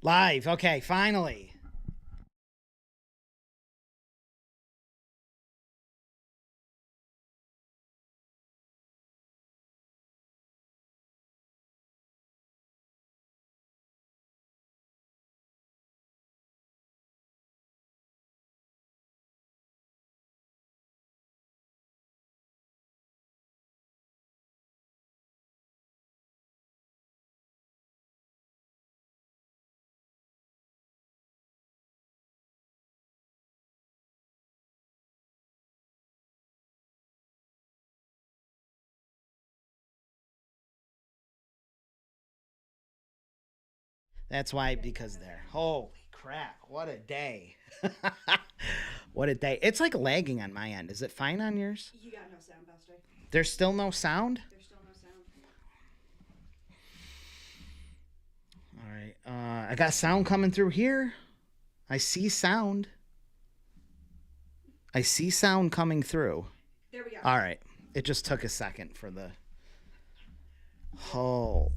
Live. Okay, finally. That's why, because there. Holy crap. What a day. What a day. It's like lagging on my end. Is it fine on yours? You got no sound, Buster. There's still no sound? There's still no sound. All right. I got sound coming through here. I see sound. I see sound coming through. There we go. All right. It just took a second for the. Oh,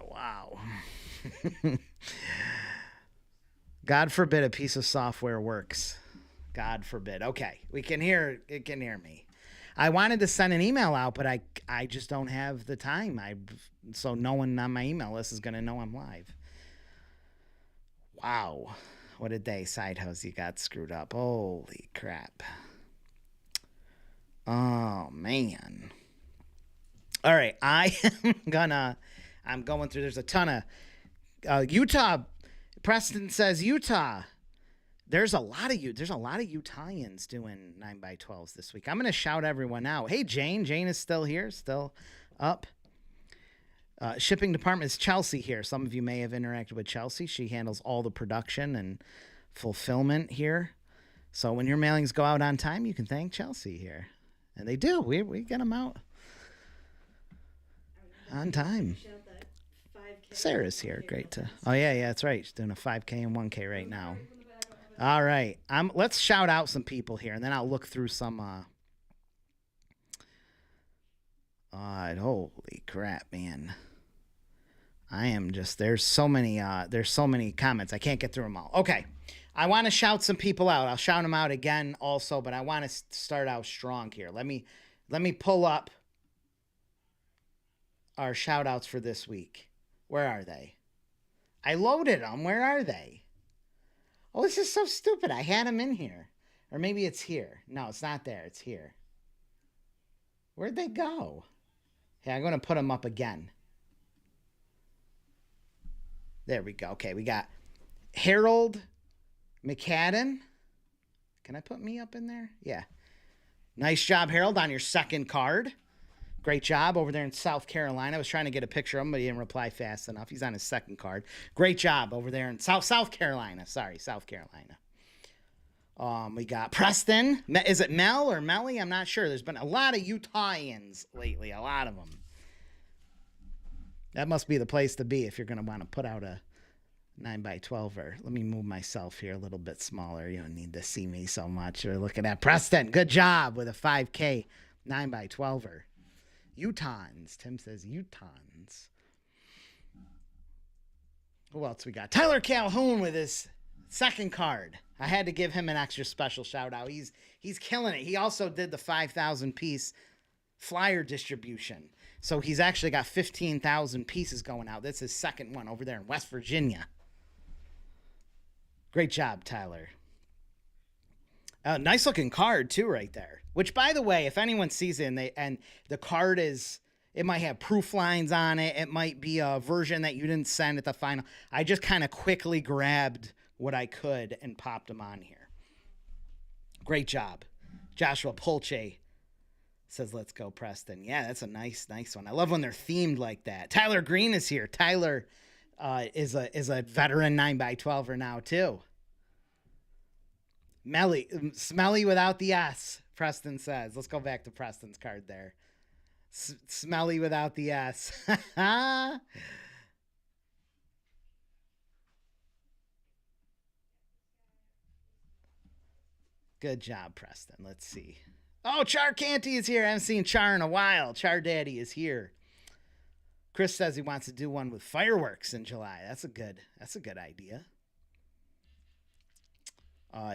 wow. God forbid a piece of software works. God forbid. Okay, we can hear it. Can hear me. I wanted to send an email out, but I just don't have the time. So no one on my email list is gonna know I'm live. Wow, what a day, Sidehouse. You got screwed up. Holy crap. Oh man. All right, I'm going through. There's a ton of Utah. Preston says Utah. There's a lot of Utahns doing 9x12s this week. I'm going to shout everyone out. Hey, Jane. Jane is still here, still up. Shipping department is Chelsea here. Some of you may have interacted with Chelsea. She handles all the production and fulfillment here. So when your mailings go out on time, you can thank Chelsea here. And they do. We get them out on time. Sarah's here. Great to. Oh yeah, that's right. She's doing a 5K and 1K right now. All right. Let's shout out some people here, and then I'll look through some. Holy crap, man! I am just there's so many comments. I can't get through them all. Okay, I want to shout some people out. I'll shout them out again also, but I want to start out strong here. Let me pull up our shout outs for this week. Where are they? I loaded them. Where are they? Oh, this is so stupid. I had them in here. Or maybe it's here. No, it's not there. It's here. Where'd they go? Hey, I'm going to put them up again. There we go. Okay, we got Harold McCadden. Can I put me up in there? Yeah. Nice job, Harold, on your second card. Great job over there in South Carolina. I was trying to get a picture of him, but he didn't reply fast enough. He's on his second card. Great job over there in South Carolina. Sorry, South Carolina. We got Preston. Is it Mel or Melly? I'm not sure. There's been a lot of Utahns lately. A lot of them. That must be the place to be if you're going to want to put out a 9x12er. Let me move myself here a little bit smaller. You don't need to see me so much. We're looking at Preston. Good job with a 5K 9x12er. Utahns. Tim says Utahns. Who else we got? Tyler Calhoun with his second card. I had to give him an extra special shout out. He's killing it. He also did the 5,000 piece flyer distribution. So he's actually got 15,000 pieces going out. That's his second one over there in West Virginia. Great job, Tyler. Nice looking card too, right there. Which, by the way, if anyone sees it and the card is, it might have proof lines on it. It might be a version that you didn't send at the final. I just kind of quickly grabbed what I could and popped them on here. Great job, Joshua Polche says, "Let's go, Preston." Yeah, that's a nice one. I love when they're themed like that. Tyler Green is here. Tyler is a veteran 9x12er now too. Smelly without the S, Preston says. Let's go back to Preston's card there. Smelly without the S. Good job, Preston. Let's see. Oh, Char Canty is here. I haven't seen Char in a while. Char Daddy is here. Chris says he wants to do one with fireworks in July. That's a good idea.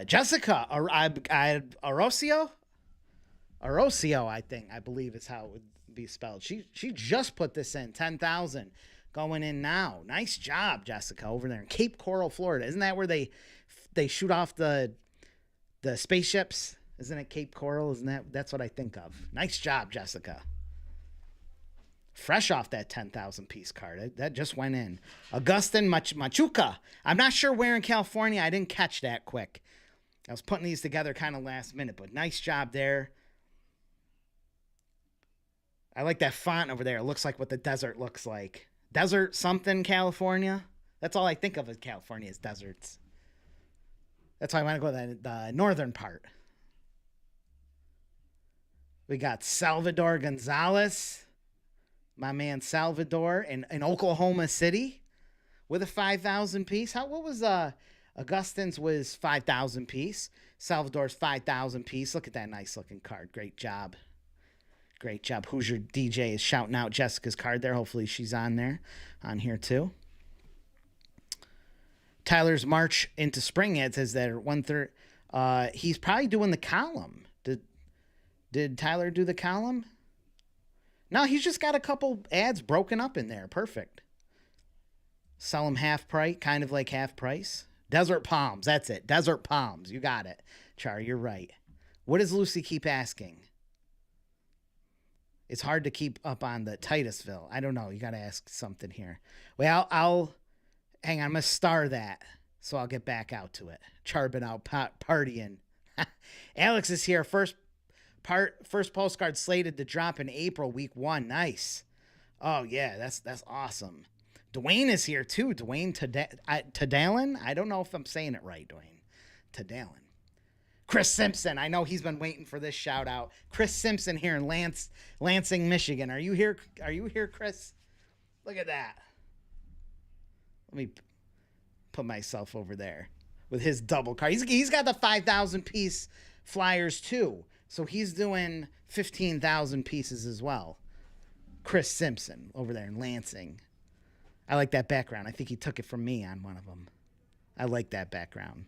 Jessica Arosio, I believe is how it would be spelled. She just put this in 10,000 going in now. Nice job, Jessica, over there in Cape Coral, Florida. Isn't that where they shoot off the spaceships? Isn't it Cape Coral? That's what I think of. Nice job, Jessica. Fresh off that 10,000 piece card. That just went in. Augustin Machuca. I'm not sure where in California. I didn't catch that quick. I was putting these together kind of last minute, but nice job there. I like that font over there. It looks like what the desert looks like. Desert something, California. That's all I think of as California is deserts. That's why I want to go to the northern part. We got Salvador Gonzalez. My man Salvador in Oklahoma City with a 5,000 piece. What was Augustin's was 5,000 piece. Salvador's 5,000 piece. Look at that nice looking card. Great job. Great job. Hoosier DJ is shouting out Jessica's card there. Hopefully she's on here too. Tyler's March into Spring ad says that 1/3. He's probably doing the column. Did Tyler do the column? No, he's just got a couple ads broken up in there. Perfect. Sell them half price, kind of like half price. Desert Palms, that's it. Desert Palms, you got it. Char, you're right. What does Lucy keep asking? It's hard to keep up on the Titusville. I don't know. You got to ask something here. Well, I'll hang on. I'm going to star that, so I'll get back out to it. Char been out partying. Alex is here. First postcard slated to drop in April, week 1. Nice. Oh yeah, that's awesome. Dwayne is here too. Dwayne Tadalin. I don't know if I'm saying it right. Dwayne Tadalin. Chris Simpson. I know he's been waiting for this shout out. Chris Simpson here in Lansing, Michigan. Are you here? Are you here, Chris? Look at that. Let me put myself over there with his double card. He's got the 5,000 piece flyers too. So he's doing 15,000 pieces as well. Chris Simpson over there in Lansing. I like that background. I think he took it from me on one of them. I like that background.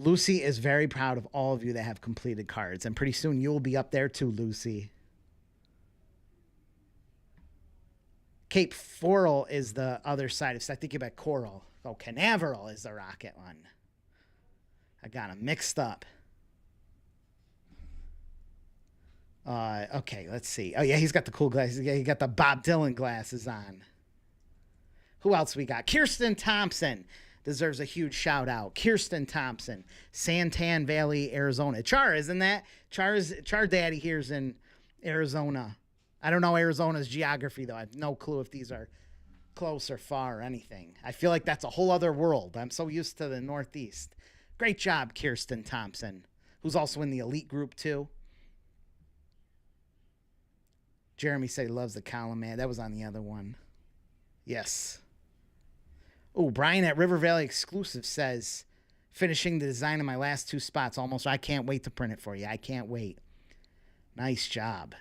Lucy is very proud of all of you that have completed cards. And pretty soon you'll be up there too, Lucy. Cape Coral is the other side. I think about Coral. Oh, Canaveral is the rocket one. I got them mixed up. Okay, let's see. Oh, yeah, he's got the cool glasses. Yeah, he got the Bob Dylan glasses on. Who else we got? Kirsten Thompson deserves a huge shout out. Kirsten Thompson, Santan Valley, Arizona. Char, isn't that? Char Daddy here's in Arizona. I don't know Arizona's geography, though. I have no clue if these are close or far or anything. I feel like that's a whole other world. I'm so used to the Northeast. Great job, Kirsten Thompson, who's also in the elite group, too. Jeremy said he loves the column, man. That was on the other one. Yes. Oh, Brian at River Valley Exclusive says, finishing the design of my last 2 spots. Almost, I can't wait to print it for you. I can't wait. Nice job.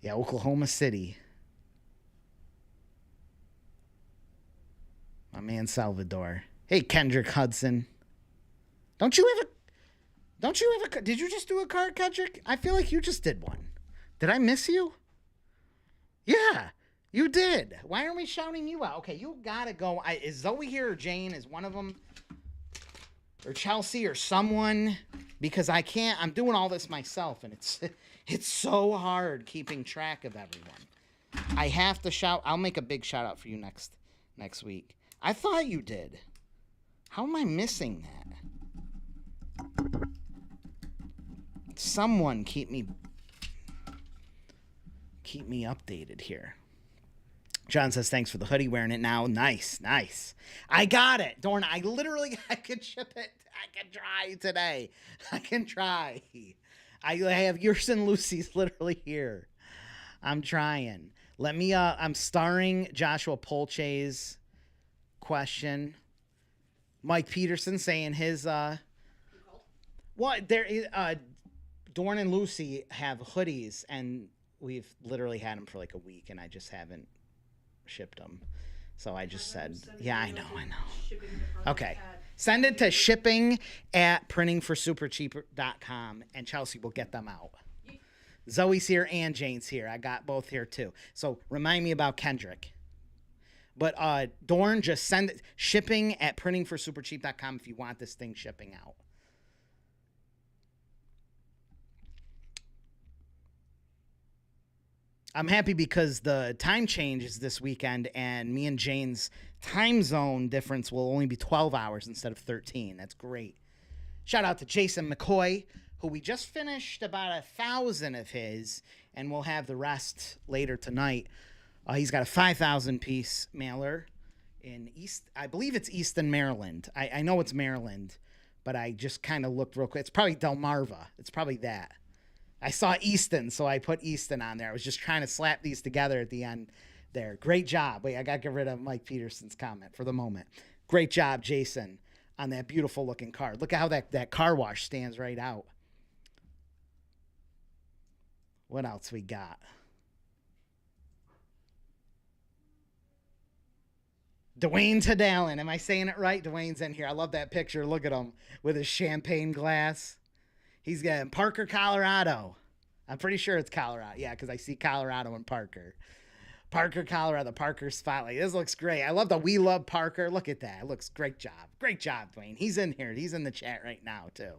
Yeah, Oklahoma City. My man Salvador. Hey, Kendrick Hudson. Did you just do a card, Kendrick? I feel like you just did one. Did I miss you? Yeah, you did. Why aren't we shouting you out? Okay, you gotta go. Is Zoe here or Jane? Is one of them? Or Chelsea or someone? Because I can't. I'm doing all this myself, and it's so hard keeping track of everyone. I have to shout. I'll make a big shout out for you next week. I thought you did. How am I missing that? Someone keep me updated here. John says, thanks for the hoodie, wearing it now. Nice. I got it. Dorn, I could ship it. I can try today. I can try. I have yours and Lucy's literally here. I'm trying. I'm starring Joshua Polche's question. Mike Peterson saying his Well, there is Dorn and Lucy have hoodies, and we've literally had them for like a week, and I just haven't shipped them. So I just said, yeah, I know. Okay. Send it to shipping at printingforsupercheap.com, and Chelsea will get them out. Zoe's here and Jane's here. I got both here too. So remind me about Kendrick. But Dorn, just send it, shipping at printingforsupercheap.com if you want this thing shipping out. I'm happy because the time change is this weekend, and me and Jane's time zone difference will only be 12 hours instead of 13. That's great. Shout out to Jason McCoy, who we just finished about 1,000 of his, and we'll have the rest later tonight. He's got a 5,000 piece mailer in I believe it's Easton, Maryland. I know it's Maryland, but I just kind of looked real quick. It's probably Delmarva. It's probably that. I saw Easton, so I put Easton on there. I was just trying to slap these together at the end there. Great job. Wait, I got to get rid of Mike Peterson's comment for the moment. Great job, Jason, on that beautiful looking card. Look at how that car wash stands right out. What else we got? Dwayne Tadalin. Am I saying it right? Dwayne's in here. I love that picture. Look at him with his champagne glass. He's got Parker, Colorado. I'm pretty sure it's Colorado. Yeah, because I see Colorado and Parker. Parker, Colorado. Parker Spotlight. This looks great. I love the We Love Parker. Look at that. It looks great job. Great job, Dwayne. He's in here. He's in the chat right now, too.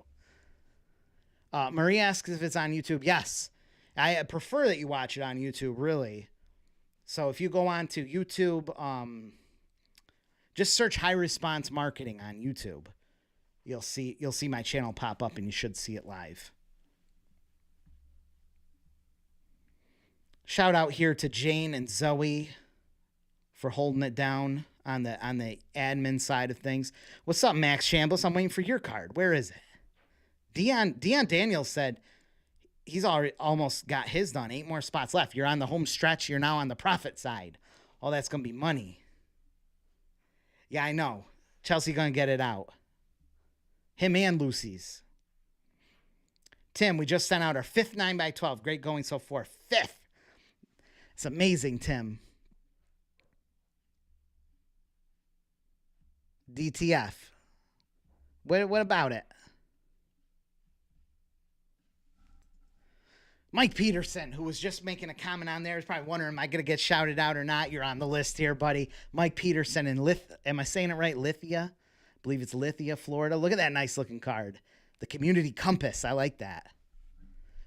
Marie asks if it's on YouTube. Yes. I prefer that you watch it on YouTube, really. So if you go on to YouTube, just search High Response Marketing on YouTube. You'll see my channel pop up, and you should see it live. Shout out here to Jane and Zoe for holding it down on the admin side of things. What's up, Max Chambliss? I'm waiting for your card. Where is it? Dion Daniels said he's already almost got his done. 8 more spots left. You're on the home stretch. You're now on the profit side. Oh, that's going to be money. Yeah, I know. Chelsea going to get it out. Him and Lucy's. Tim, we just sent out our 5th 9x12. Great going so far. 5th. It's amazing, Tim. DTF. What about it? Mike Peterson, who was just making a comment on there, is probably wondering, am I going to get shouted out or not? You're on the list here, buddy. Mike Peterson in am I saying it right? Lithia? I believe it's Lithia, Florida. Look at that nice looking card. The Community Compass. I like that.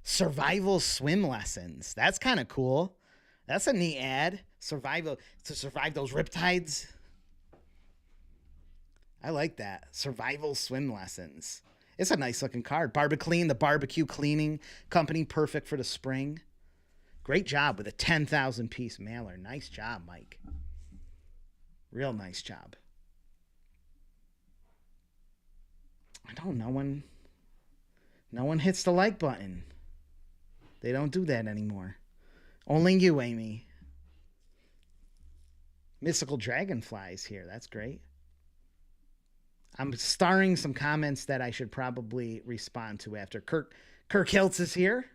Survival swim lessons. That's kind of cool. That's a neat ad. To survive those riptides. I like that. Survival swim lessons. It's a nice looking card. Barbaclean, the barbecue cleaning company, perfect for the spring. Great job with a 10,000 piece mailer. Nice job, Mike. Real nice job. I don't know. No one hits the like button. They don't do that anymore. Only you, Amy. Mystical Dragonflies here. That's great. I'm starring some comments that I should probably respond to after. Kirk Hiltz is here.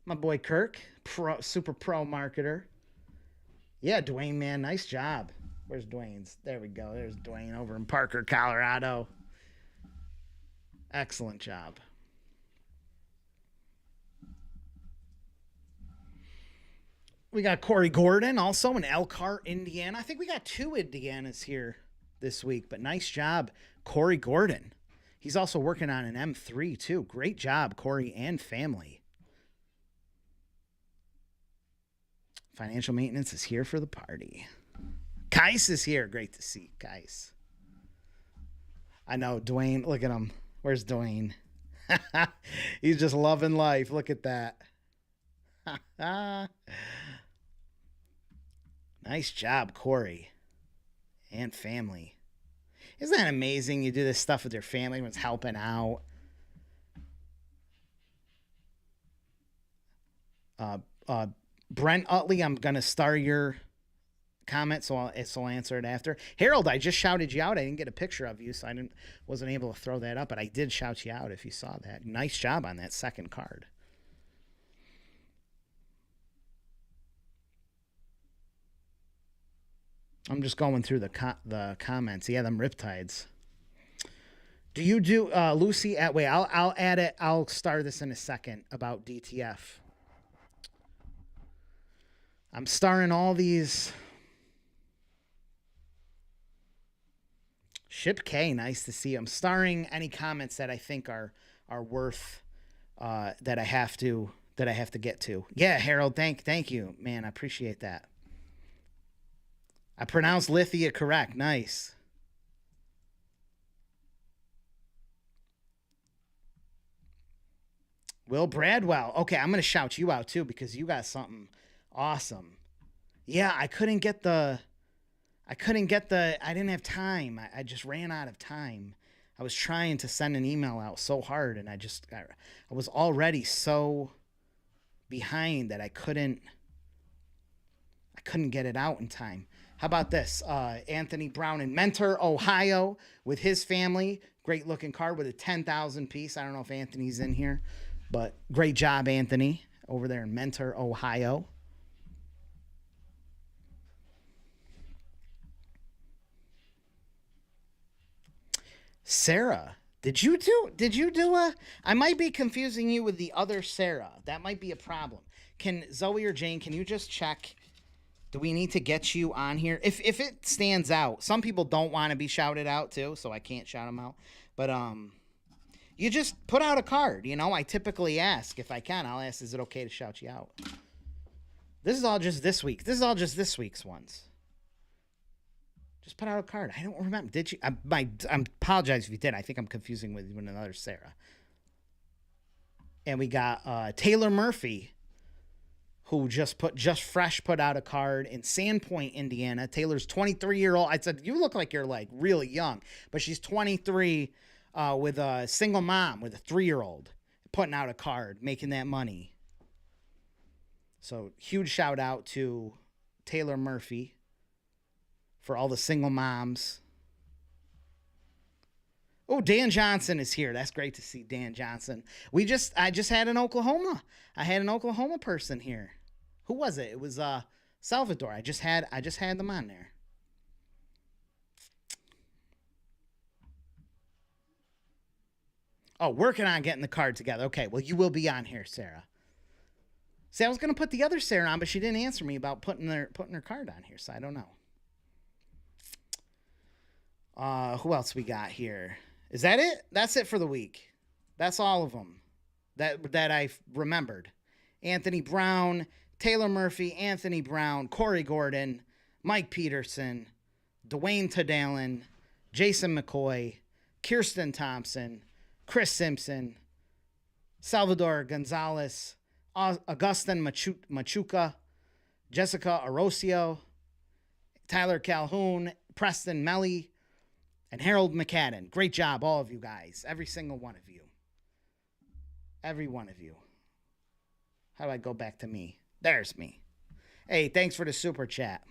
My boy Kirk, super pro marketer. Yeah, Dwayne, man, nice job. Where's Dwayne's? There we go. There's Dwayne over in Parker, Colorado. Excellent job. We got Corey Gordon also in Elkhart, Indiana. I think we got 2 Indianas here this week, but nice job, Corey Gordon. He's also working on an M3 too. Great job, Corey and family. Financial Maintenance is here for the party. Kais is here. Great to see Kais. I know, Dwayne. Look at him. Where's Dwayne? He's just loving life. Look at that. Nice job, Corey and family. Isn't that amazing? You do this stuff with your family, everyone's helping out. Brent Utley, I'm going to star your comment, so I'll answer it after. Harold, I just shouted you out. I didn't get a picture of you, so wasn't able to throw that up, but I did shout you out if you saw that. Nice job on that second card. I'm just going through the comments. Yeah, them riptides. Do you do Lucy? Wait, I'll add it. I'll start this in a second about DTF. I'm starring all these. Ship K, nice to see you. I'm starring any comments that I think are worth that I have to get to. Yeah, Harold, thank you, man. I appreciate that. I pronounced Lithia correct. Nice. Will Bradwell. Okay, I'm going to shout you out too because you got something awesome. Yeah, I didn't have time. I just ran out of time. I was trying to send an email out so hard and I was already so behind that I couldn't get it out in time. How about this? Anthony Brown in Mentor, Ohio, with his family. Great looking card with a 10,000 piece. I don't know if Anthony's in here, but great job, Anthony, over there in Mentor, Ohio. Sarah, did you do a? I might be confusing you with the other Sarah. That might be a problem. Can Zoe or Jane? Can you just check? Do we need to get you on here? If it stands out, some people don't want to be shouted out too, so I can't shout them out. But you just put out a card. You know, I typically ask if I can. I'll ask, is it okay to shout you out? This is all just this week. This is all just this week's ones. Just put out a card. I don't remember. Did you? I apologize if you did. I think I'm confusing with another Sarah. And we got Taylor Murphy, who just put out a card in Sandpoint, Indiana. Taylor's 23-year-old. I said, you look like you're like really young, but she's 23 with a single mom with a 3-year-old, putting out a card, making that money. So huge shout out to Taylor Murphy for all the single moms. Oh, Dan Johnson is here. That's great to see Dan Johnson. I just had an Oklahoma. I had an Oklahoma person here. Who was it? It was Salvador. I just had them on there. Oh, working on getting the card together. Okay, well, you will be on here, Sarah. See, I was going to put the other Sarah on, but she didn't answer me about putting her card on here, so I don't know. Who else we got here? Is that it? That's it for the week. That's all of them that I've remembered. Anthony Brown, Taylor Murphy, Anthony Brown, Corey Gordon, Mike Peterson, Dwayne Tadalin, Jason McCoy, Kirsten Thompson, Chris Simpson, Salvador Gonzalez, Augustin Machuca, Jessica Orosio, Tyler Calhoun, Preston Melly, and Harold McCadden. Great job, all of you guys. Every single one of you. Every one of you. How do I go back to me? There's me. Hey, thanks for the super chat.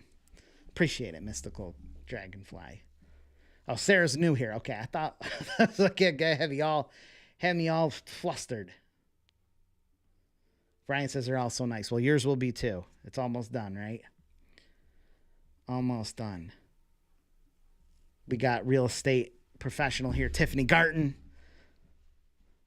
Appreciate it, Mystical Dragonfly. Oh, Sarah's new here. Okay, I thought I was like, had me all flustered. Brian says they're all so nice. Well, yours will be too. It's almost done, right? Almost done. We got real estate professional here, Tiffany Garten.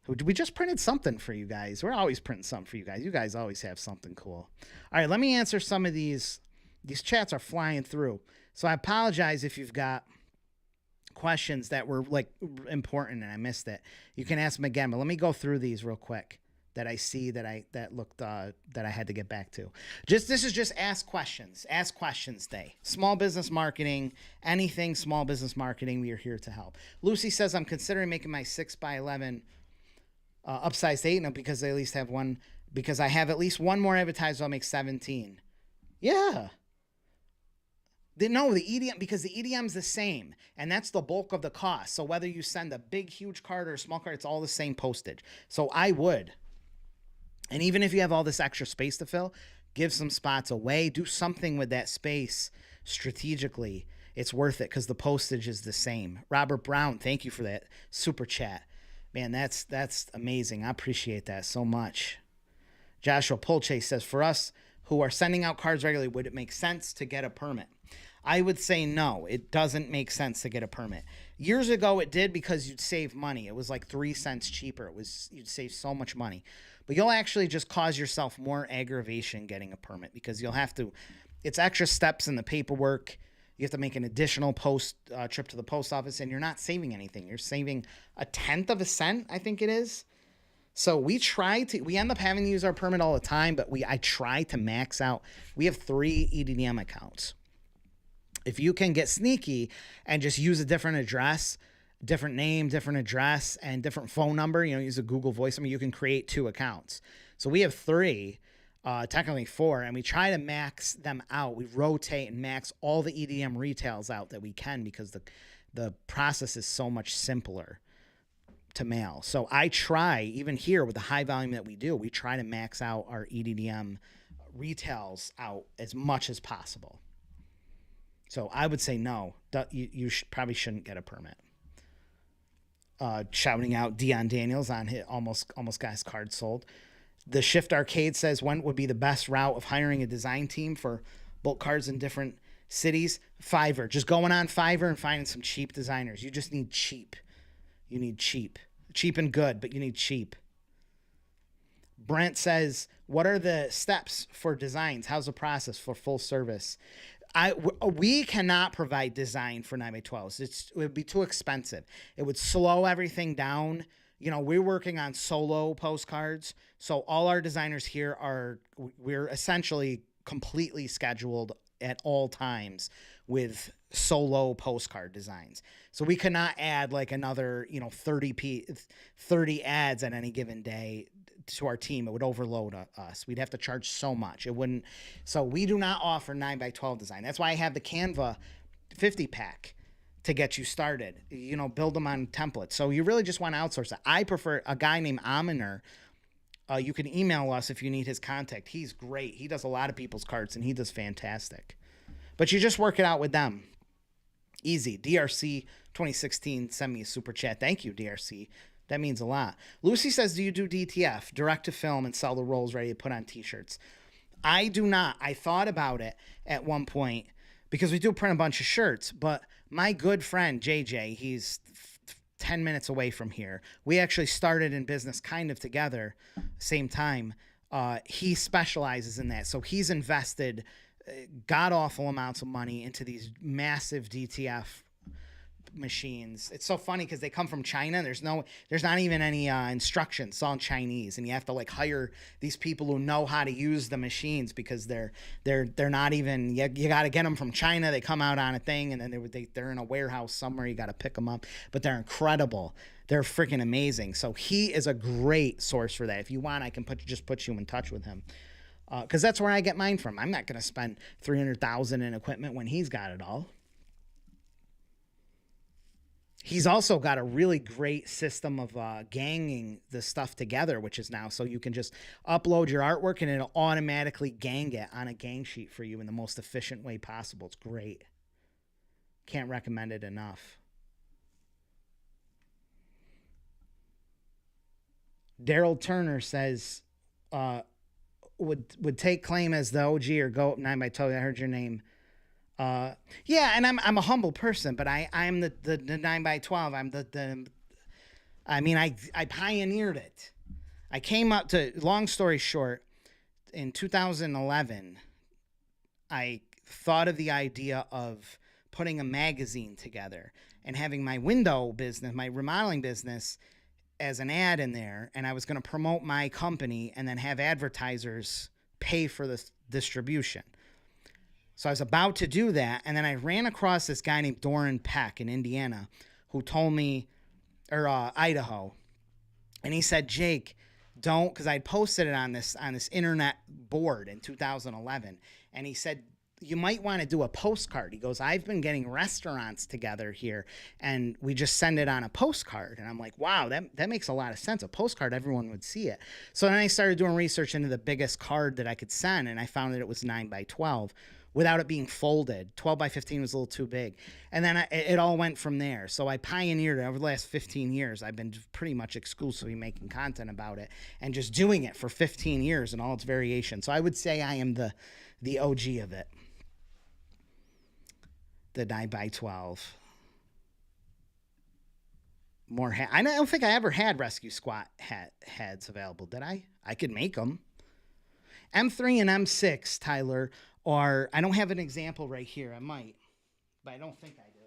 We just printed something for you guys. We're always printing something for you guys. You guys always have something cool. All right, let me answer some of these. These chats are flying through. So I apologize if you've got questions that were like important and I missed it. You can ask them again, but let me go through these real quick that I see that I had to get back to. This is just ask questions. Ask questions day. Small business marketing, anything small business marketing, we are here to help. Lucy says, I'm considering making my 6x11 upsized 8 now because I at least have one, because I have at least one more advertiser, I'll make 17. Yeah. The EDM, because the EDM's the same, and that's the bulk of the cost. So whether you send a big, huge card or a small card, it's all the same postage. So I would. And even if you have all this extra space to fill, give some spots away. Do something with that space strategically, it's worth it because the postage is the same. Robert Brown, thank you for that super chat. Man, that's amazing. I appreciate that so much. Joshua Polchase says, for us who are sending out cards regularly, would it make sense to get a permit? I would say no, it doesn't make sense to get a permit. Years ago, it did because you'd save money. It was like 3 cents cheaper. You'd save so much money. But you'll actually just cause yourself more aggravation getting a permit because you'll have to, it's extra steps in the paperwork. You have to make an additional trip to the post office, and you're not saving anything. You're saving 1/10 of a cent, I think it is. So we end up having to use our permit all the time, but I try to max out. We have 3 EDDM accounts. If you can get sneaky and just use a different address, different name, different address, and different phone number, use a Google Voice, you can create 2 accounts. So we have 3, technically 4, and we try to max them out. We rotate and max all the EDM retails out that we can because the process is so much simpler to mail. So I try, even here with the high volume that we do, we try to max out our EDDM retails out as much as possible. So I would say no, you probably shouldn't get a permit. Shouting out Dion Daniels on his almost got his card sold. The Shift Arcade says, when would be the best route of hiring a design team for bulk cards in different cities? Fiverr. Just going on Fiverr and finding some cheap designers. You just need cheap. You need cheap. Cheap and good, but you need cheap. Brent says, what are the steps for designs? How's the process for full service? We cannot provide design for 9x12s. It would be too expensive. It would slow everything down. We're working on solo postcards. So all our designers here we're essentially completely scheduled at all times with solo postcard designs. So we cannot add like another, 30 ads at any given day to our team. It would overload us. We'd have to charge so much. It wouldn't. So we do not offer 9x12 design. That's why I have the Canva 50 pack to get you started. Build them on templates. So you really just want to outsource it. I prefer a guy named Aminer. You can email us if you need his contact. He's great. He does a lot of people's cards and he does fantastic. But you just work it out with them. Easy. DRC 2016 send me a super chat. Thank you, DRC. That means a lot. Lucy says, do you do DTF, direct to film, and sell the rolls ready to put on t-shirts? I do not. I thought about it at one point because we do print a bunch of shirts, but my good friend JJ, he's 10 minutes away from here. We actually started in business kind of together, same time. He specializes in that. So he's invested god-awful amounts of money into these massive DTF machines. It's so funny because they come from China. There's not even any instructions. It's all in Chinese, and you have to like hire these people who know how to use the machines because they're not even. You got to get them from China. They come out on a thing, and then they're in a warehouse somewhere. You got to pick them up, but they're incredible. They're freaking amazing. So he is a great source for that. If you want, I can just put you in touch with him. Because that's where I get mine from. I'm not going to spend $300,000 in equipment when he's got it all. He's also got a really great system of ganging the stuff together, which is now so you can just upload your artwork and it'll automatically gang it on a gang sheet for you in the most efficient way possible. It's great. Can't recommend it enough. Daryl Turner says, would take claim as the OG or go 9x12. I heard your name. Yeah, and I'm a humble person, but I'm the 9x12. I pioneered it. I came up to, long story short, in 2011, I thought of the idea of putting a magazine together and having my window business, my remodeling business, as an ad in there, and I was going to promote my company and then have advertisers pay for the distribution. So I was about to do that, and then I ran across this guy named Doran Peck in Indiana who told me, or Idaho, and he said, Jake, don't, because I posted it on this internet board in 2011, and he said, you might want to do a postcard. He goes, I've been getting restaurants together here, and we just send it on a postcard. And I'm like, wow, that makes a lot of sense. A postcard, everyone would see it. So then I started doing research into the biggest card that I could send, and I found that it was 9x12, without it being folded. 12 by 15 was a little too big. And then it all went from there. So I pioneered it over the last 15 years. I've been pretty much exclusively making content about it and just doing it for 15 years and all its variations. So I would say I am the OG of it. The 9 by 12. More I don't think I ever had rescue squat heads available, did I? I could make them. M3 and M6, Tyler, are, I don't have an example right here. I might, but I don't think I do.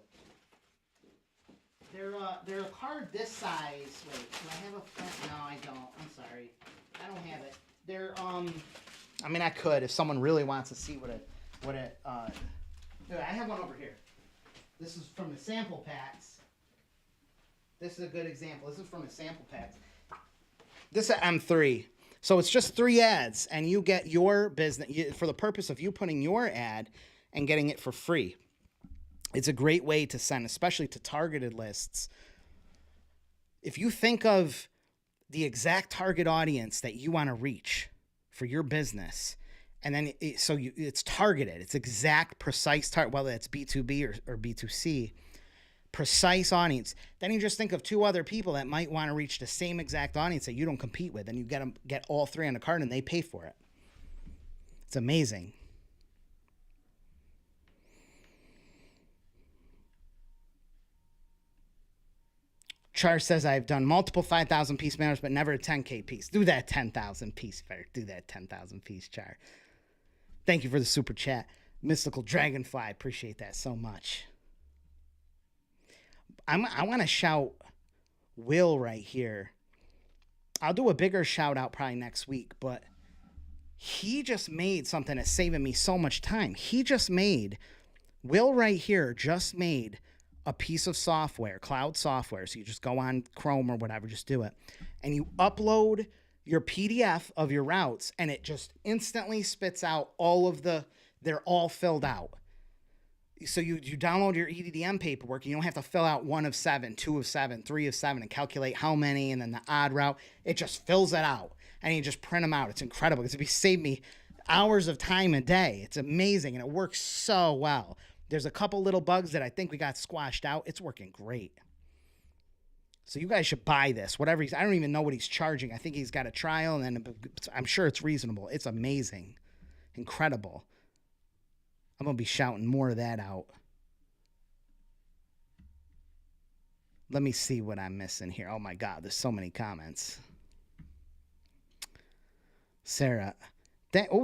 They're a card this size. Wait, do I have a flat? No, I don't. I'm sorry. I don't have it. They're, I mean, I could if someone really wants to see what it, I have one over here. This is from the sample packs. This is a good example. This is from the sample packs. This is M3. So it's just 3 ads, and you get your business for the purpose of you putting your ad and getting it for free. It's a great way to send, especially to targeted lists. If you think of the exact target audience that you want to reach for your business, and then it's targeted, it's exact, precise target, whether it's B2B or B2C, precise audience. Then you just think of 2 other people that might want to reach the same exact audience that you don't compete with, and you get all 3 on the card, and they pay for it. It's amazing. Char says, I've done multiple 5,000 piece mailers, but never a 10K piece. Do that 10,000 piece, Fair. Do that 10,000 piece, Char. Thank you for the super chat. Mystical Dragonfly, appreciate that so much. I want to shout Will right here. I'll do a bigger shout out probably next week, but he just made something that's saving me so much time. Will right here just made a piece of software, cloud software. So you just go on Chrome or whatever, just do it. And you upload your PDF of your routes, and it just instantly spits out they're all filled out. So you download your EDDM paperwork, and you don't have to fill out 1 of 7, 2 of 7, 3 of 7, and calculate how many, and then the odd route. It just fills it out, and you just print them out. It's incredible because it saved me hours of time a day. It's amazing, and it works so well. There's a couple little bugs that I think we got squashed out. It's working great. So you guys should buy this. I don't even know what he's charging. I think he's got a trial, and then I'm sure it's reasonable. It's amazing. Incredible. I'm going to be shouting more of that out. Let me see what I'm missing here. Oh, my God. There's so many comments. Sarah.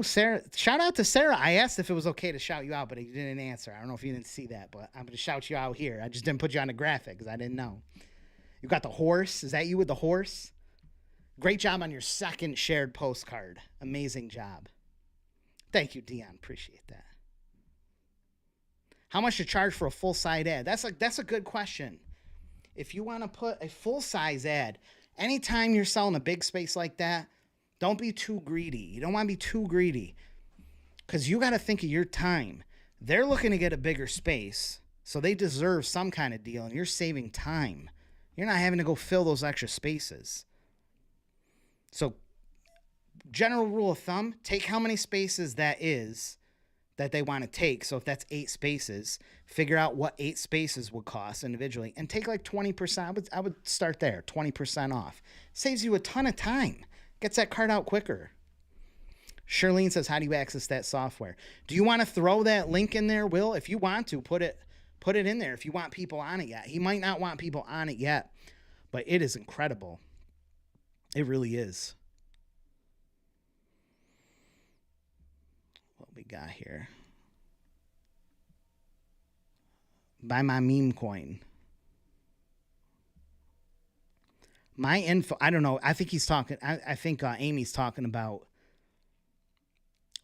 Sarah. Shout out to Sarah. I asked if it was okay to shout you out, but he didn't answer. I don't know if you didn't see that, but I'm going to shout you out here. I just didn't put you on the graphic because I didn't know. You got the horse. Is that you with the horse? Great job on your second shared postcard. Amazing job. Thank you, Dion. Appreciate that. How much to charge for a full-size ad? That's a good question. If you want to put a full-size ad, anytime you're selling a big space like that, don't be too greedy. You don't want to be too greedy because you got to think of your time. They're looking to get a bigger space, so they deserve some kind of deal, and you're saving time. You're not having to go fill those extra spaces. So, general rule of thumb, take how many spaces that they want to take. So if that's 8 spaces, figure out what 8 spaces would cost individually and take like 20%. I would start there, 20% off. Saves you a ton of time. Gets that card out quicker. Charlene says, how do you access that software? Do you want to throw that link in there, Will? If you want to, put it in there if you want people on it yet. He might not want people on it yet, but it is incredible. It really is. We got here. Buy my meme coin. My info, I don't know. I think he's talking, I think Amy's talking about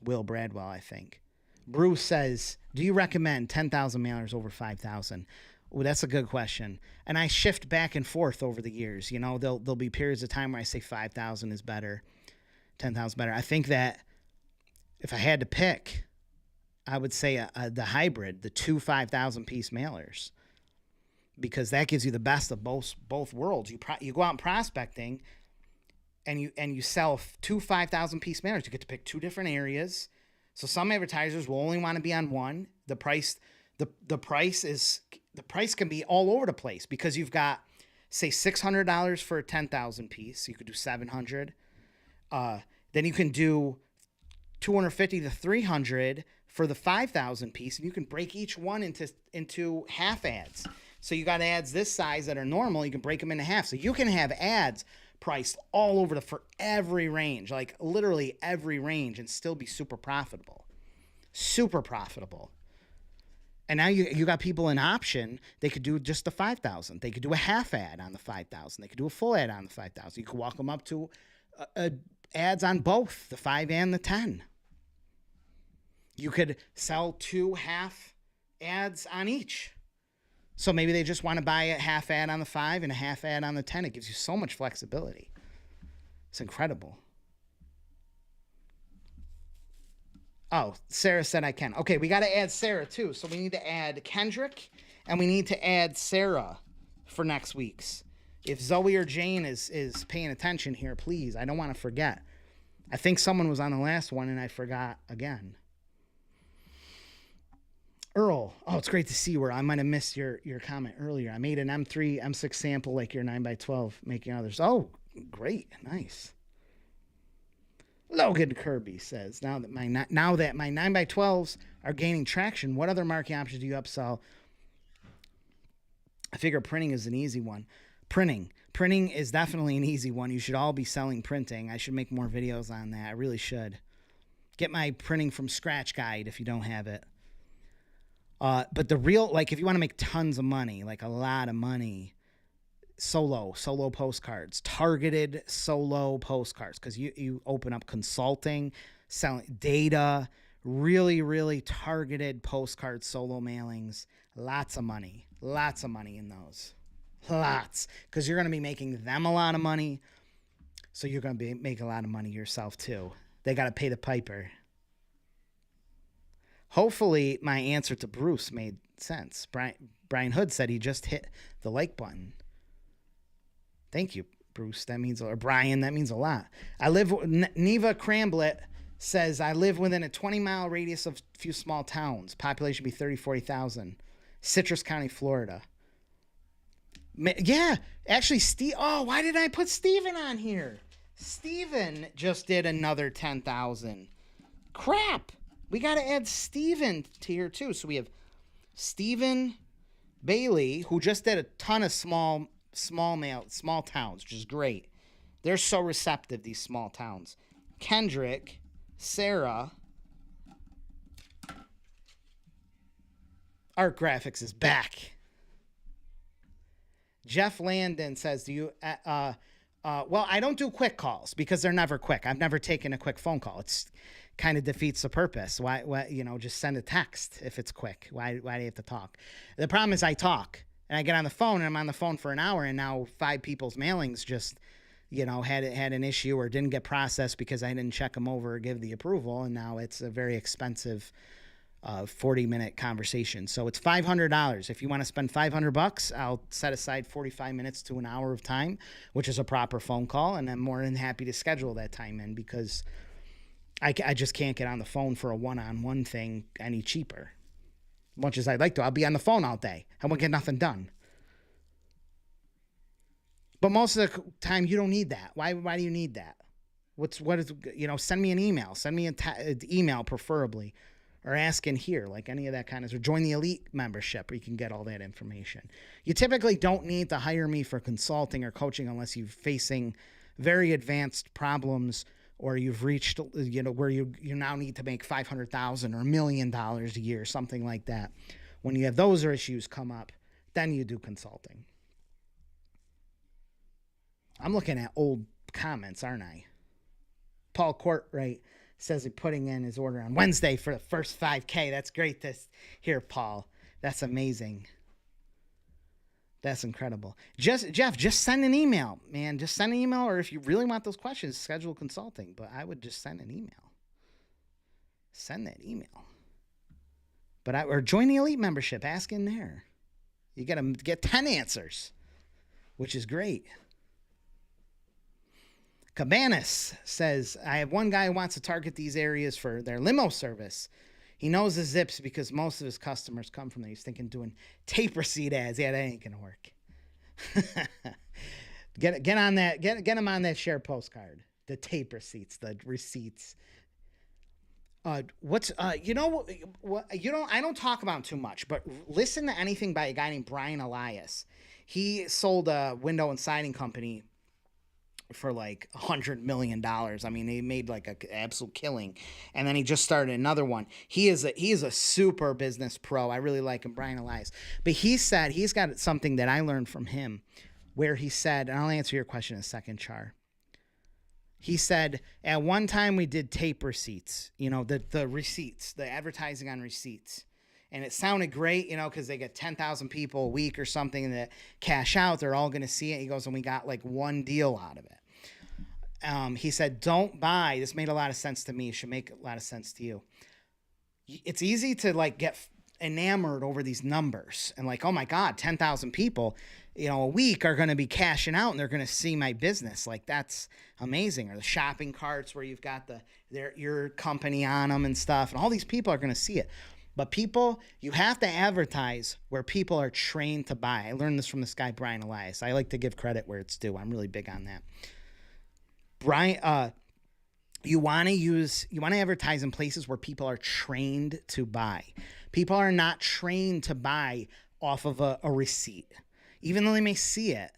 Will Bradwell, I think. Bruce says, do you recommend 10,000 mailers over 5,000? Well, that's a good question. And I shift back and forth over the years. You know, there'll be periods of time where I say 5,000 is better, 10,000 better. I think that if I had to pick, I would say the hybrid, the 2 5,000 piece mailers, because that gives you the best of both worlds. You go out prospecting, and you sell 2 5,000 piece mailers. You get to pick 2 different areas, So some advertisers will only want to be on one. The price can be all over the place because you've got, say, $600 for a 10,000 piece. You could do 700. Then you can do 250 to 300 for the 5,000 piece, and you can break each one into half ads. So you got ads this size that are normal, you can break them into half. So you can have ads priced all over for every range, like literally every range, and still be super profitable. Super profitable. And now you got people in option. They could do just the 5,000. They could do a half ad on the 5,000. They could do a full ad on the 5,000. You could walk them up to ads on both the 5 and the 10. You could sell 2 half ads on each. So maybe they just want to buy a half ad on the 5 and a half ad on the 10. It gives you so much flexibility. It's incredible. Oh, Sarah said I can. Okay, we got to add Sarah too. So we need to add Kendrick and we need to add Sarah for next week's. If Zoe or Jane is paying attention here, please. I don't want to forget. I think someone was on the last one and I forgot again. Earl, oh, it's great to see you. I might have missed your comment earlier. I made an M3, M6 sample like your 9x12, making others. Oh, great. Nice. Logan Kirby says, now that my 9x12s are gaining traction, what other marketing options do you upsell? I figure printing is an easy one. Printing is definitely an easy one. You should all be selling printing. I should make more videos on that. I really should. Get my printing from scratch guide if you don't have it. But the real, like, if you want to make tons of money, like a lot of money, solo postcards, targeted solo postcards, because you open up consulting, selling data, really, really targeted postcard solo mailings. Lots of money in those. Lots. Because you're going to be making them a lot of money. So you're going to make a lot of money yourself too. They got to pay the piper. Hopefully my answer to Bruce made sense. Brian Hood said he just hit the like button. Thank you, Bruce. That means, or Brian, that means a lot. Neva Cramblett says, I live within a 20-mile radius of a few small towns. Population be 30, 40,000. Citrus County, Florida. Yeah, actually, why did I put Steven on here? Steven just did another 10,000. Crap. We got to add Steven to here too. So we have Steven Bailey, who just did a ton of small towns, which is great. They're so receptive, these small towns. Kendrick, Sarah. Art Graphics is back. Jeff Landon says, do you, well, I don't do quick calls because they're never quick. I've never taken a quick phone call. It's kind of defeats the purpose. Why, just send a text if it's quick. Why do you have to talk? The problem is I talk and I get on the phone and I'm on the phone for an hour and now 5 people's mailings just, had an issue or didn't get processed because I didn't check them over or give the approval. And now it's a very expensive 40-minute conversation. So it's $500. If you want to spend $500, I'll set aside 45 minutes to an hour of time, which is a proper phone call. And I'm more than happy to schedule that time in because I just can't get on the phone for a one-on-one thing any cheaper. Much as I'd like to, I'll be on the phone all day. I won't get nothing done. But most of the time, you don't need that. Why do you need that? Send me an email. Send me an email, preferably. Or ask in here, like any of that kind of, or join the elite membership where you can get all that information. You typically don't need to hire me for consulting or coaching unless you're facing very advanced problems or you've reached, where you now need to make $500,000 or $1 million a year, something like that. When you have those issues come up, then you do consulting. I'm looking at old comments, aren't I? Paul Courtwright says he's putting in his order on Wednesday for the first 5K. That's great to hear, Paul. That's amazing. That's incredible. Jeff, just send an email, man. Just send an email, or if you really want those questions, schedule consulting. But I would just send an email. Send that email. Or join the elite membership. Ask in there. You got to get 10 answers, which is great. Cabanas says, I have one guy who wants to target these areas for their limo service. He knows the zips because most of his customers come from there. He's thinking doing tape receipt ads. Yeah, that ain't going to work. Get on that. Get him on that share postcard. The tape receipts, the receipts. I don't talk about him too much, but listen to anything by a guy named Brian Elias. He sold a window and siding company for like $100 million. I mean, he made like an absolute killing. And then he just started another one. He is a super business pro. I really like him, Brian Elias. But he said, he's got something that I learned from him where he said, and I'll answer your question in a second, Char. He said, at one time we did tape receipts, the receipts, the advertising on receipts. And it sounded great, because they get 10,000 people a week or something that cash out. They're all going to see it. He goes, and we got like one deal out of it. He said, don't buy. This made a lot of sense to me. It should make a lot of sense to you. It's easy to like get enamored over these numbers and like, oh my God, 10,000 people, a week are going to be cashing out and they're going to see my business. Like that's amazing. Or the shopping carts where you've got your company on them and stuff. And all these people are going to see it. But people, you have to advertise where people are trained to buy. I learned this from this guy, Brian Elias. I like to give credit where it's due. I'm really big on that. Brian, you want to advertise in places where people are trained to buy. People are not trained to buy off of a receipt, even though they may see it.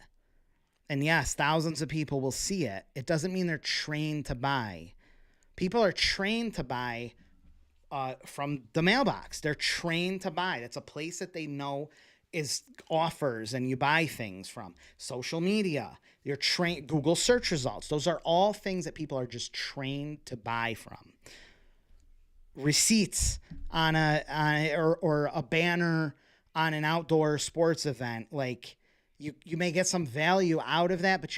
And yes, thousands of people will see it. It doesn't mean they're trained to buy. People are trained to buy from the mailbox. They're trained to buy. That's a place that they know is offers and you buy things from. Social media, you're trained. Google search results. Those are all things that people are just trained to buy from. Receipts on or a banner on an outdoor sports event, like you may get some value out of that, but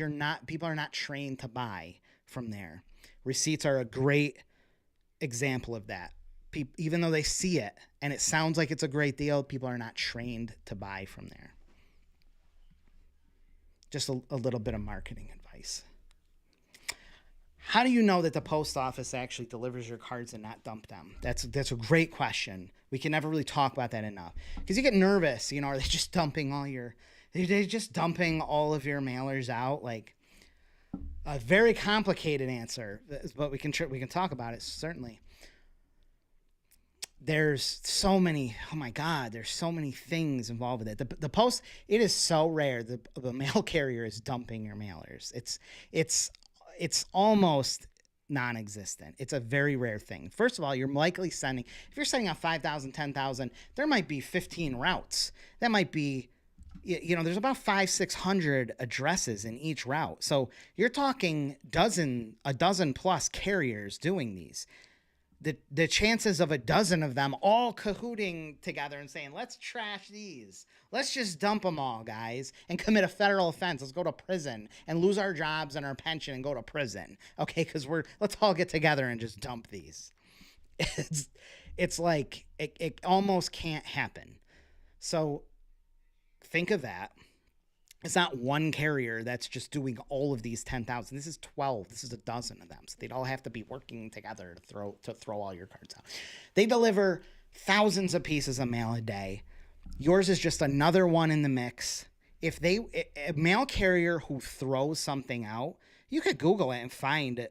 people are not trained to buy from there. Receipts are a great example of that. Even though they see it and it sounds like it's a great deal, people are not trained to buy from there. Just a little bit of marketing advice. How do you know that the post office actually delivers your cards and not dump them? That's a great question. We can never really talk about that enough because you get nervous. Are they just dumping all of your mailers out? Like a very complicated answer, but we can talk about it certainly. There's so many, oh my God, there's so many things involved with it. The post, it is so rare. The mail carrier is dumping your mailers. It's almost non-existent. It's a very rare thing. First of all, you're likely if you're sending out 5,000, 10,000, there might be 15 routes. That might be, there's about 500-600 addresses in each route. So you're talking a dozen plus carriers doing these. The chances of a dozen of them all cahooting together and saying, let's trash these. Let's just dump them all, guys, and commit a federal offense. Let's go to prison and lose our jobs and our pension and go to prison. Okay, because let's all get together and just dump these. It's like it almost can't happen. So think of that. It's not one carrier that's just doing all of these 10,000. This is 12. This is a dozen of them. So they'd all have to be working together to throw all your cards out. They deliver thousands of pieces of mail a day. Yours is just another one in the mix. If a mail carrier who throws something out, you could Google it and find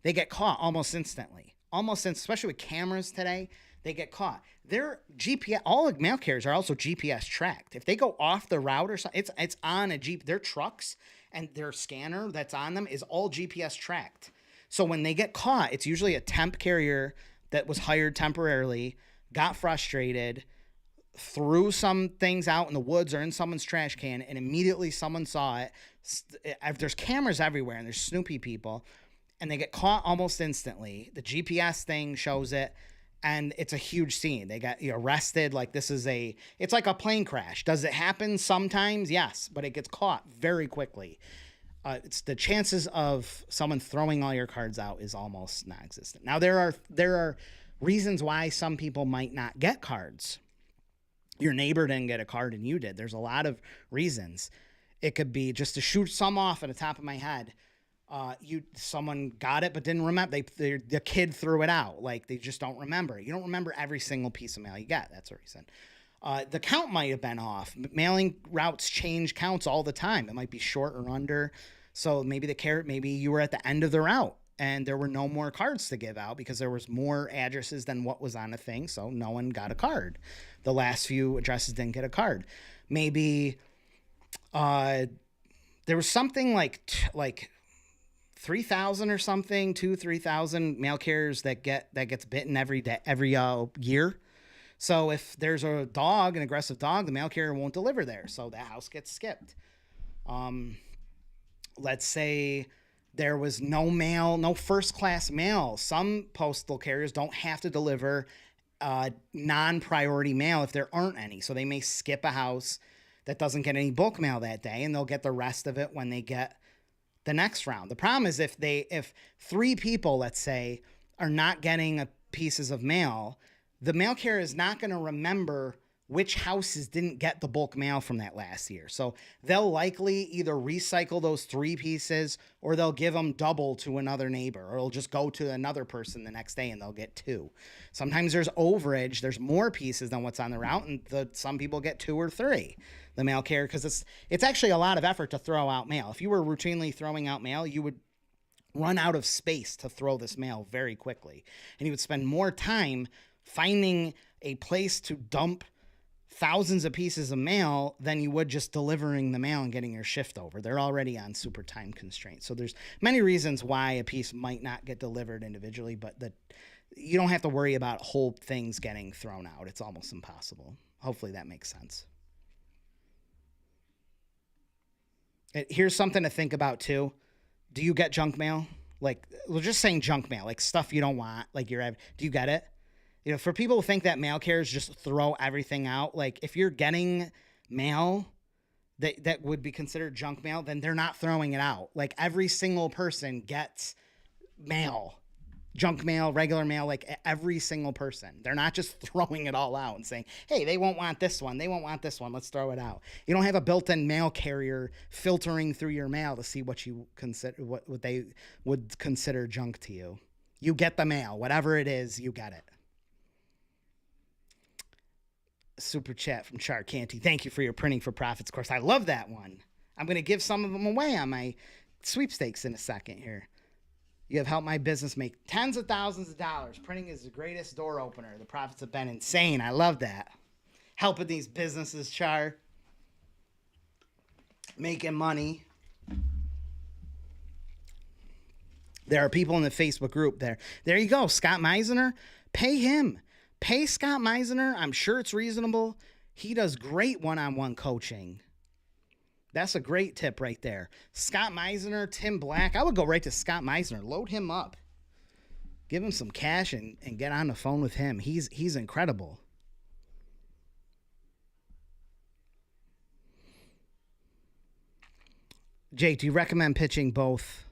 they get caught almost instantly. Especially with cameras today. They get caught. Their GPS, all the mail carriers are also GPS tracked. If they go off the route or something, it's on a Jeep. Their trucks and their scanner that's on them is all GPS tracked. So when they get caught, it's usually a temp carrier that was hired temporarily, got frustrated, threw some things out in the woods or in someone's trash can, and immediately someone saw it. There's cameras everywhere and there's snoopy people, and they get caught almost instantly. The GPS thing shows it. And it's a huge scene. They got arrested. Like it's like a plane crash. Does it happen sometimes? Yes, but it gets caught very quickly. It's the chances of someone throwing all your cards out is almost non-existent. Now there are reasons why some people might not get cards. Your neighbor didn't get a card and you did. There's a lot of reasons. It could be, just to shoot some off at the top of my head, Someone got it but didn't remember. The kid threw it out. Like, they just don't remember. You don't remember every single piece of mail you got. That's what he said. The count might have been off. Mailing routes change counts all the time. It might be short or under. So maybe maybe you were at the end of the route and there were no more cards to give out because there was more addresses than what was on the thing. So no one got a card. The last few addresses didn't get a card. Maybe there was something like 3,000 or something, 3,000 mail carriers that gets bitten every year. So if there's an aggressive dog, the mail carrier won't deliver there. So the house gets skipped. Let's say there was no first class mail. Some postal carriers don't have to deliver non-priority mail if there aren't any. So they may skip a house that doesn't get any bulk mail that day, and they'll get the rest of it when they get the next round. The problem is if 3 people, let's say, are not getting pieces of mail, the mail carrier is not going to remember which houses didn't get the bulk mail from that last year. So they'll likely either recycle those 3 pieces or they'll give them double to another neighbor, or it'll just go to another person the next day and they'll get 2. Sometimes there's overage. There's more pieces than what's on the route, and some people get 2 or 3. The mail carrier, because it's actually a lot of effort to throw out mail. If you were routinely throwing out mail, you would run out of space to throw this mail very quickly. And you would spend more time finding a place to dump thousands of pieces of mail than you would just delivering the mail and getting your shift over. They're already on super time constraints. So there's many reasons why a piece might not get delivered individually, but you don't have to worry about whole things getting thrown out. It's almost impossible. Hopefully that makes sense. Here's something to think about too. Do you get junk mail? Like, we're just saying junk mail, like stuff you don't want, like do you get it? You know, for people who think that mail carriers just throw everything out, like if you're getting mail that would be considered junk mail, then they're not throwing it out. Like every single person gets mail, junk mail, regular mail, like every single person. They're not just throwing it all out and saying, hey, they won't want this one. They won't want this one. Let's throw it out. You don't have a built-in mail carrier filtering through your mail to see what you consider, what they would consider junk to you. You get the mail, whatever it is, you get it. Super chat from Char Canty. Thank you for your printing for profits course. I love that one. I'm going to give some of them away on my sweepstakes in a second here. You have helped my business make tens of thousands of dollars. Printing is the greatest door opener. The profits have been insane. I love that. Helping these businesses, Char. Making money. There are people in the Facebook group there. There you go. Scott Meisner. Pay him. Pay Scott Meisner. I'm sure it's reasonable. He does great one-on-one coaching. That's a great tip right there. Scott Meisner, Tim Black. I would go right to Scott Meisner. Load him up. Give him some cash and get on the phone with him. He's incredible. Jake, do you recommend pitching both?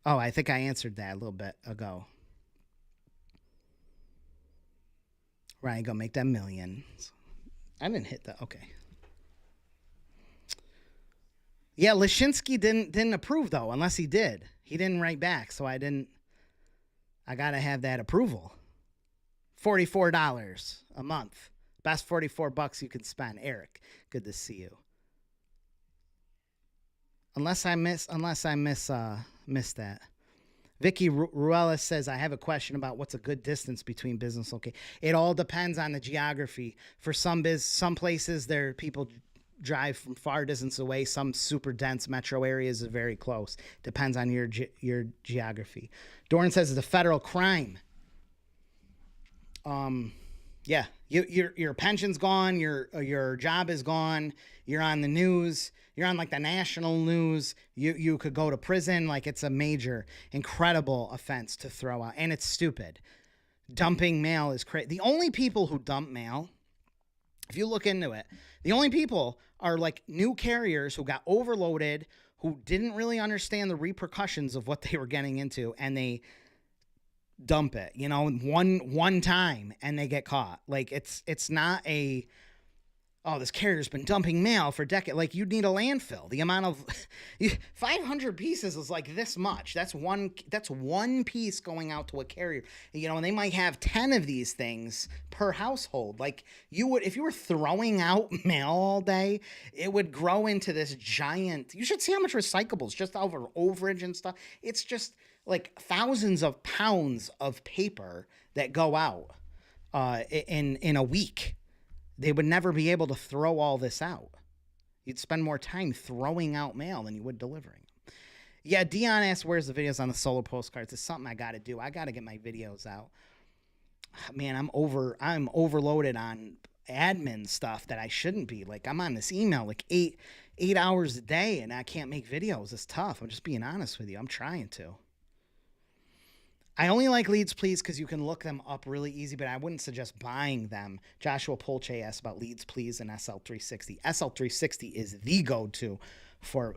Oh, I think I answered that a little bit ago. Ryan, go make that million. I didn't hit that. Okay. Yeah, Lashinsky didn't approve though, unless he did. He didn't write back, so I gotta have that approval. $44 a month. Best $44 you can spend. Eric, good to see you. Unless I miss that. Vicky Ruella says, I have a question about what's a good distance between business locations. It all depends on the geography. For some places, people drive from far distance away. Some super dense metro areas are very close. Depends on your geography. Dorn says it's a federal crime. Yeah, your pension's gone. Your job is gone. You're on the news. You're on like the national news. You could go to prison. Like, it's a major, incredible offense to throw out, and it's stupid. Dumping mail is crazy. The only people who dump mail, if you look into it, the only people are like new carriers who got overloaded, who didn't really understand the repercussions of what they were getting into, and they dump it, one time, and they get caught. Like, it's not a oh, this carrier's been dumping mail for decades. Like, you'd need a landfill. The amount of 500 pieces is like this much. That's one piece going out to a carrier. You know, and they might have 10 of these things per household. Like, you would, if you were throwing out mail all day, it would grow into this giant. You should see how much recyclables just over overage and stuff. It's just like thousands of pounds of paper that go out in a week. They would never be able to throw all this out. You'd spend more time throwing out mail than you would delivering. Yeah, Dion asked, where's the videos on the solar postcards? It's something I got to do. I got to get my videos out. Man, I'm overloaded on admin stuff that I shouldn't be. Like, I'm on this email like eight hours a day, and I can't make videos. It's tough. I'm just being honest with you. I'm trying to. I only like Leads Please because you can look them up really easy, but I wouldn't suggest buying them. Joshua Polche asked about Leads Please and SL360. SL360 is the go-to for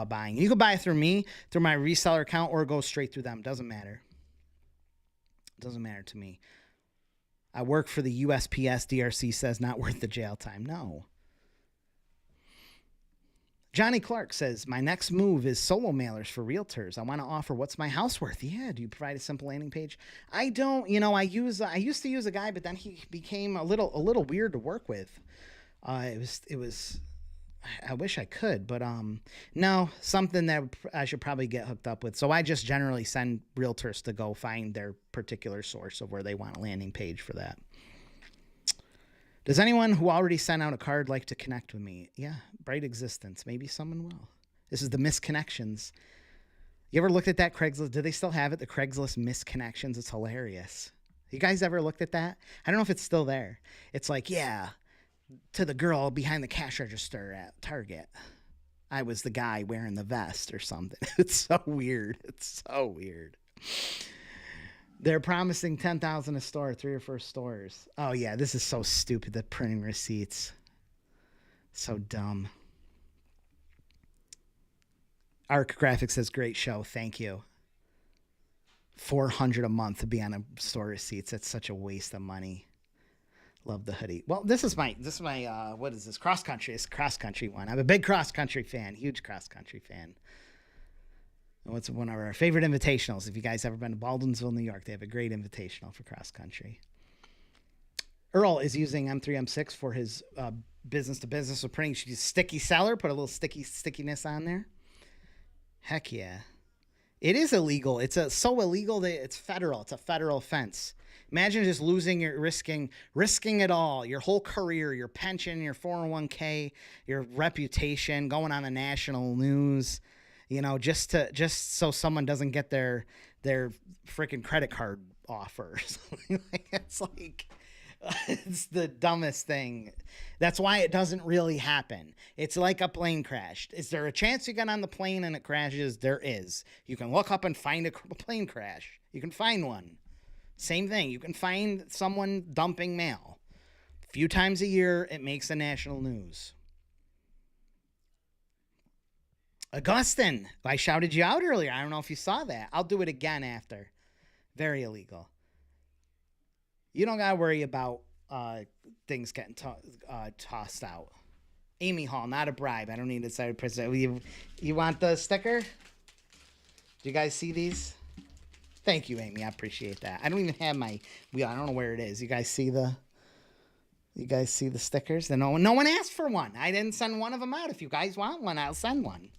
buying. You can buy it through me, through my reseller account, or go straight through them. Doesn't matter. Doesn't matter to me. I work for the USPS. DRC says not worth the jail time. No. Johnny Clark says, my next move is solo mailers for realtors. I want to offer what's my house worth. Yeah, do you provide a simple landing page? I don't. You know, I used to use a guy, but then he became a little weird to work with. It was I wish I could, but no, something that I should probably get hooked up with. So I just generally send realtors to go find their particular source of where they want a landing page for that. Does anyone who already sent out a card like to connect with me? Yeah, bright existence. Maybe someone will. This is the misconnections. You ever looked at that Craigslist? Do they still have it? The Craigslist misconnections. It's hilarious. You guys ever looked at that? I don't know if it's still there. It's like, yeah, to the girl behind the cash register at Target. I was the guy wearing the vest or something. It's so weird. It's so weird. They're promising 10,000 a store, 3 or 4 stores. Oh yeah, this is so stupid. The printing receipts, so dumb. Arc Graphics says great show. Thank you. $400 a month to be on a store receipts. That's such a waste of money. Love the hoodie. Well, this is my what is this? Cross country. It's a cross country one. I'm a big cross country fan. Huge cross country fan. What's one of our favorite invitationals? If you guys ever been to Baldwinsville, New York, they have a great invitational for cross country. Earl is using M3, M6 for his business to business with printing. She's sticky seller. Put a little stickiness on there. Heck yeah. It is illegal. It's so illegal that it's federal. It's a federal offense. Imagine just risking it all, your whole career, your pension, your 401k, your reputation, going on the national news. You know, just so someone doesn't get their freaking credit card offer. It's the dumbest thing. That's why it doesn't really happen. It's like a plane crash. Is there a chance you get on the plane and it crashes? There is. You can look up and find a plane crash. You can find one. Same thing. You can find someone dumping mail. A few times a year, it makes the national news. Augustin, I shouted you out earlier. I don't know if you saw that. I'll do it again after. Very illegal. You don't got to worry about things getting tossed out. Amy Hall, not a bribe. I don't need to say present. You want the sticker? Do you guys see these? Thank you, Amy. I appreciate that. I don't even have my wheel. I don't know where it is. You guys see the stickers? No one asked for one. I didn't send one of them out. If you guys want one, I'll send one.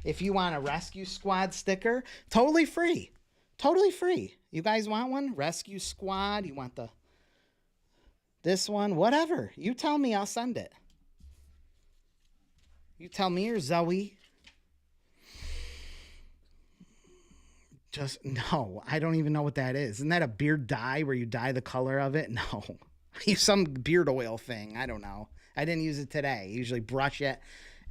If you want a Rescue Squad sticker, totally free. Totally free. You guys want one? Rescue Squad. You want this one? Whatever. You tell me, I'll send it. You tell me, or Zoe. No, I don't even know what that is. Isn't that a beard dye where you dye the color of it? No. Some beard oil thing. I don't know. I didn't use it today. I usually brush it.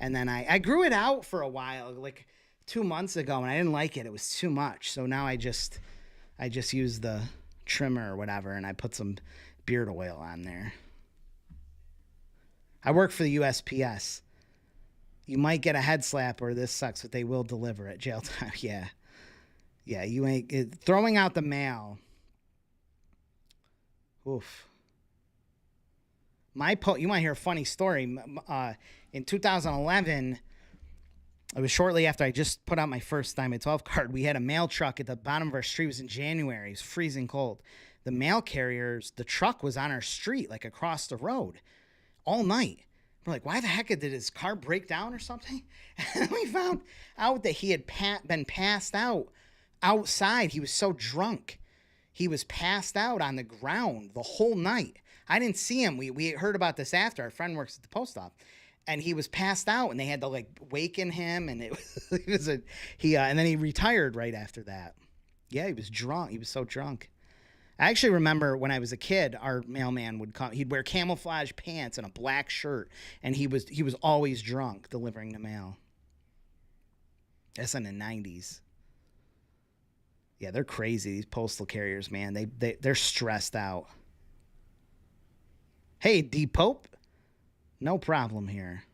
And then I grew it out for a while, like 2 months ago, and I didn't like it. It was too much. So now I just use the trimmer or whatever, and I put some beard oil on there. I work for the USPS. You might get a head slap or this sucks, but they will deliver it. Jail time. Yeah. Yeah, you ain't throwing out the mail. Oof. You want to hear a funny story? In 2011, it was shortly after I just put out my first Diamond 12 card. We had a mail truck at the bottom of our street. It was in January. It was freezing cold. The mail carriers, the truck was on our street, like across the road, all night. We're like, why the heck did his car break down or something? And we found out that he had been passed out outside. He was so drunk. He was passed out on the ground the whole night. I didn't see him. We heard about this after. Our friend works at the post office. And he was passed out, and they had to like waken him, and and then he retired right after that. Yeah, he was drunk. He was so drunk. I actually remember when I was a kid, our mailman would come. He'd wear camouflage pants and a black shirt, and he was always drunk delivering the mail. That's in the 90s. Yeah, they're crazy. These postal carriers, man. They're stressed out. Hey, D Pope. No problem here.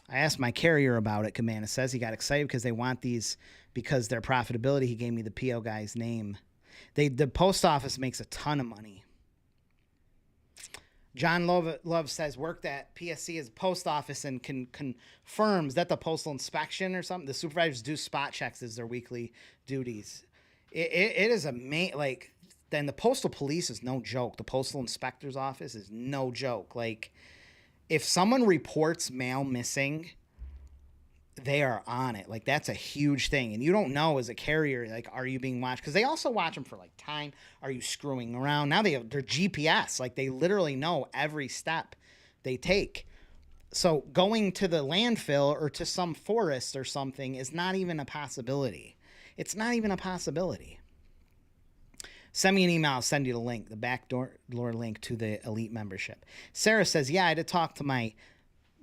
I asked my carrier about it, Commander says. He got excited because they want these because their profitability. He gave me the PO guy's name. The post office makes a ton of money. John Love says, worked at PSC as a post office and confirms that the postal inspection or something, the supervisors do spot checks as their weekly duties. It is then the postal police is no joke. The postal inspector's office is no joke. Like, if someone reports mail missing, they are on it. Like, that's a huge thing. And you don't know as a carrior, like, are you being watched? Because they also watch them for, like, time. Are you screwing around? Now their GPS. Like, they literally know every step they take. So going to the landfill or to some forest or something is not even a possibility. It's not even a possibility. Send me an email. I'll send you the link, the backdoor link to the elite membership. Sarah says, yeah, I had to talk to my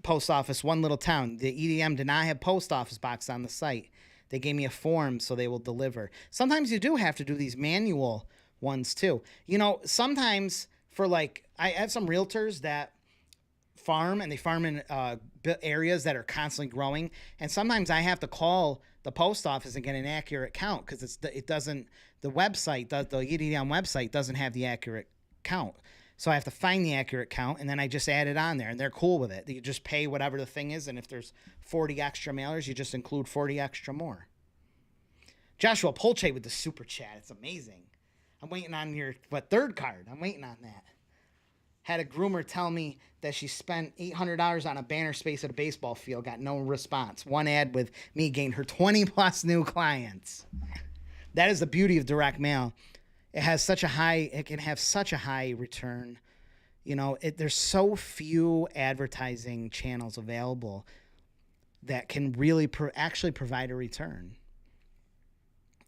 post office, one little town. The EDM did not have post office box on the site. They gave me a form so they will deliver. Sometimes you do have to do these manual ones too. You know, sometimes for like, I have some realtors that farm and they farm in areas that are constantly growing. And sometimes I have to call the post office and get an accurate count because the website, the EDM website doesn't have the accurate count. So I have to find the accurate count, and then I just add it on there, and they're cool with it. You just pay whatever the thing is, and if there's 40 extra mailers, you just include 40 extra more. Joshua Polche with the super chat. It's amazing. I'm waiting on your, third card? I'm waiting on that. Had a groomer tell me that she spent $800 on a banner space at a baseball field, got no response. One ad with me gained her 20+ new clients. That is the beauty of direct mail. It can have such a high return. You know, there's so few advertising channels available that can really actually provide a return.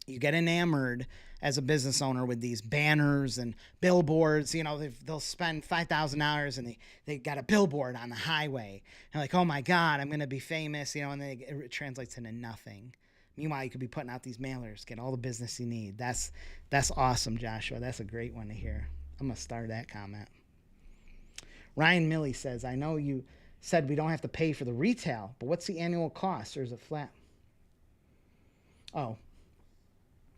You get enamored as a business owner with these banners and billboards. You know, they'll spend $5,000 and they got a billboard on the highway. And like, oh my God, I'm going to be famous, you know, and then it translates into nothing. Meanwhile, you could be putting out these mailers, get all the business you need. That's awesome, Joshua. That's a great one to hear. I'm going to start that comment. Ryan Milley says, I know you said we don't have to pay for the retail, but what's the annual cost, or is it flat? Oh,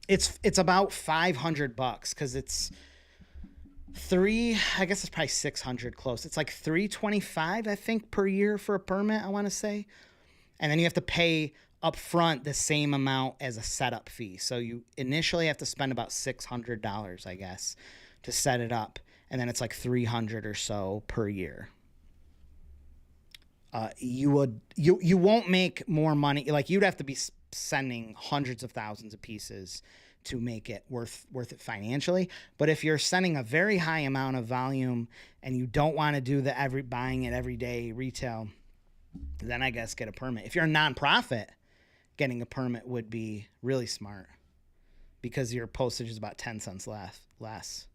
it's about $500 because it's I guess it's probably 600 close. It's like $325, I think, per year for a permit, I want to say. And then you have to pay up front the same amount as a setup fee. So you initially have to spend about $600, I guess, to set it up. And then it's like $300 or so per year. You won't make more money. Like, you'd have to be sending hundreds of thousands of pieces to make it worth it financially. But if you're sending a very high amount of volume and you don't want to do the buying it every day retail, then I guess get a permit. If you're a nonprofit, getting a permit would be really smart because your postage is about 10 cents less.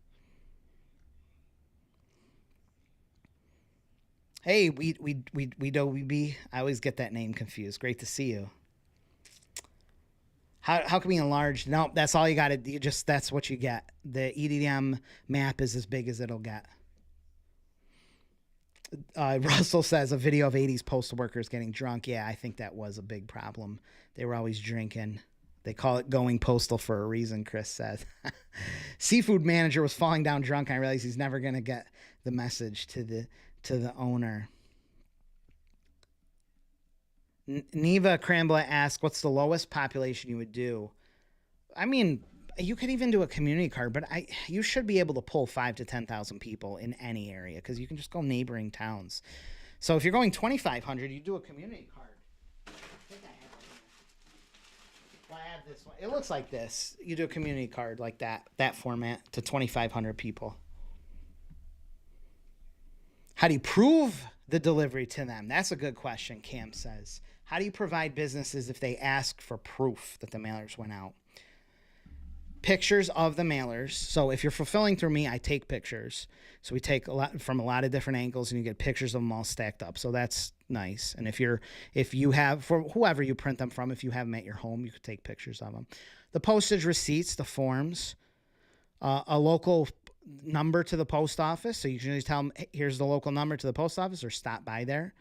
Hey, we I always get that name confused. Great to see you. How can we enlarge? No, that's all you got to. That's what you get. The EDM map is as big as it'll get. Russell says a video of 80s postal workers getting drunk. Yeah, I think that was a big problem. They were always drinking. They call it going postal for a reason, Chris says. Seafood manager was falling down drunk. I realized he's never going to get the message to the owner. Neva Cramblett asks, what's the lowest population you would do? I mean, you could even do a community card, but you should be able to pull 5,000 to 10,000 people in any area because you can just go neighboring towns. So if you're going 2,500, you do a community card. I have this one. It looks like this. You do a community card like that format to 2,500 people. How do you prove the delivery to them? That's a good question, Cam says. How do you provide businesses if they ask for proof that the mailers went out? Pictures of the mailers. So if you're fulfilling through me, I take pictures. So we take a lot from a lot of different angles, and you get pictures of them all stacked up. So that's nice. And if you have, for whoever you print them from, if you have them at your home, you could take pictures of them. The postage receipts, the forms, a local number to the post office. So you can just tell them, hey, here's the local number to the post office, or stop by there,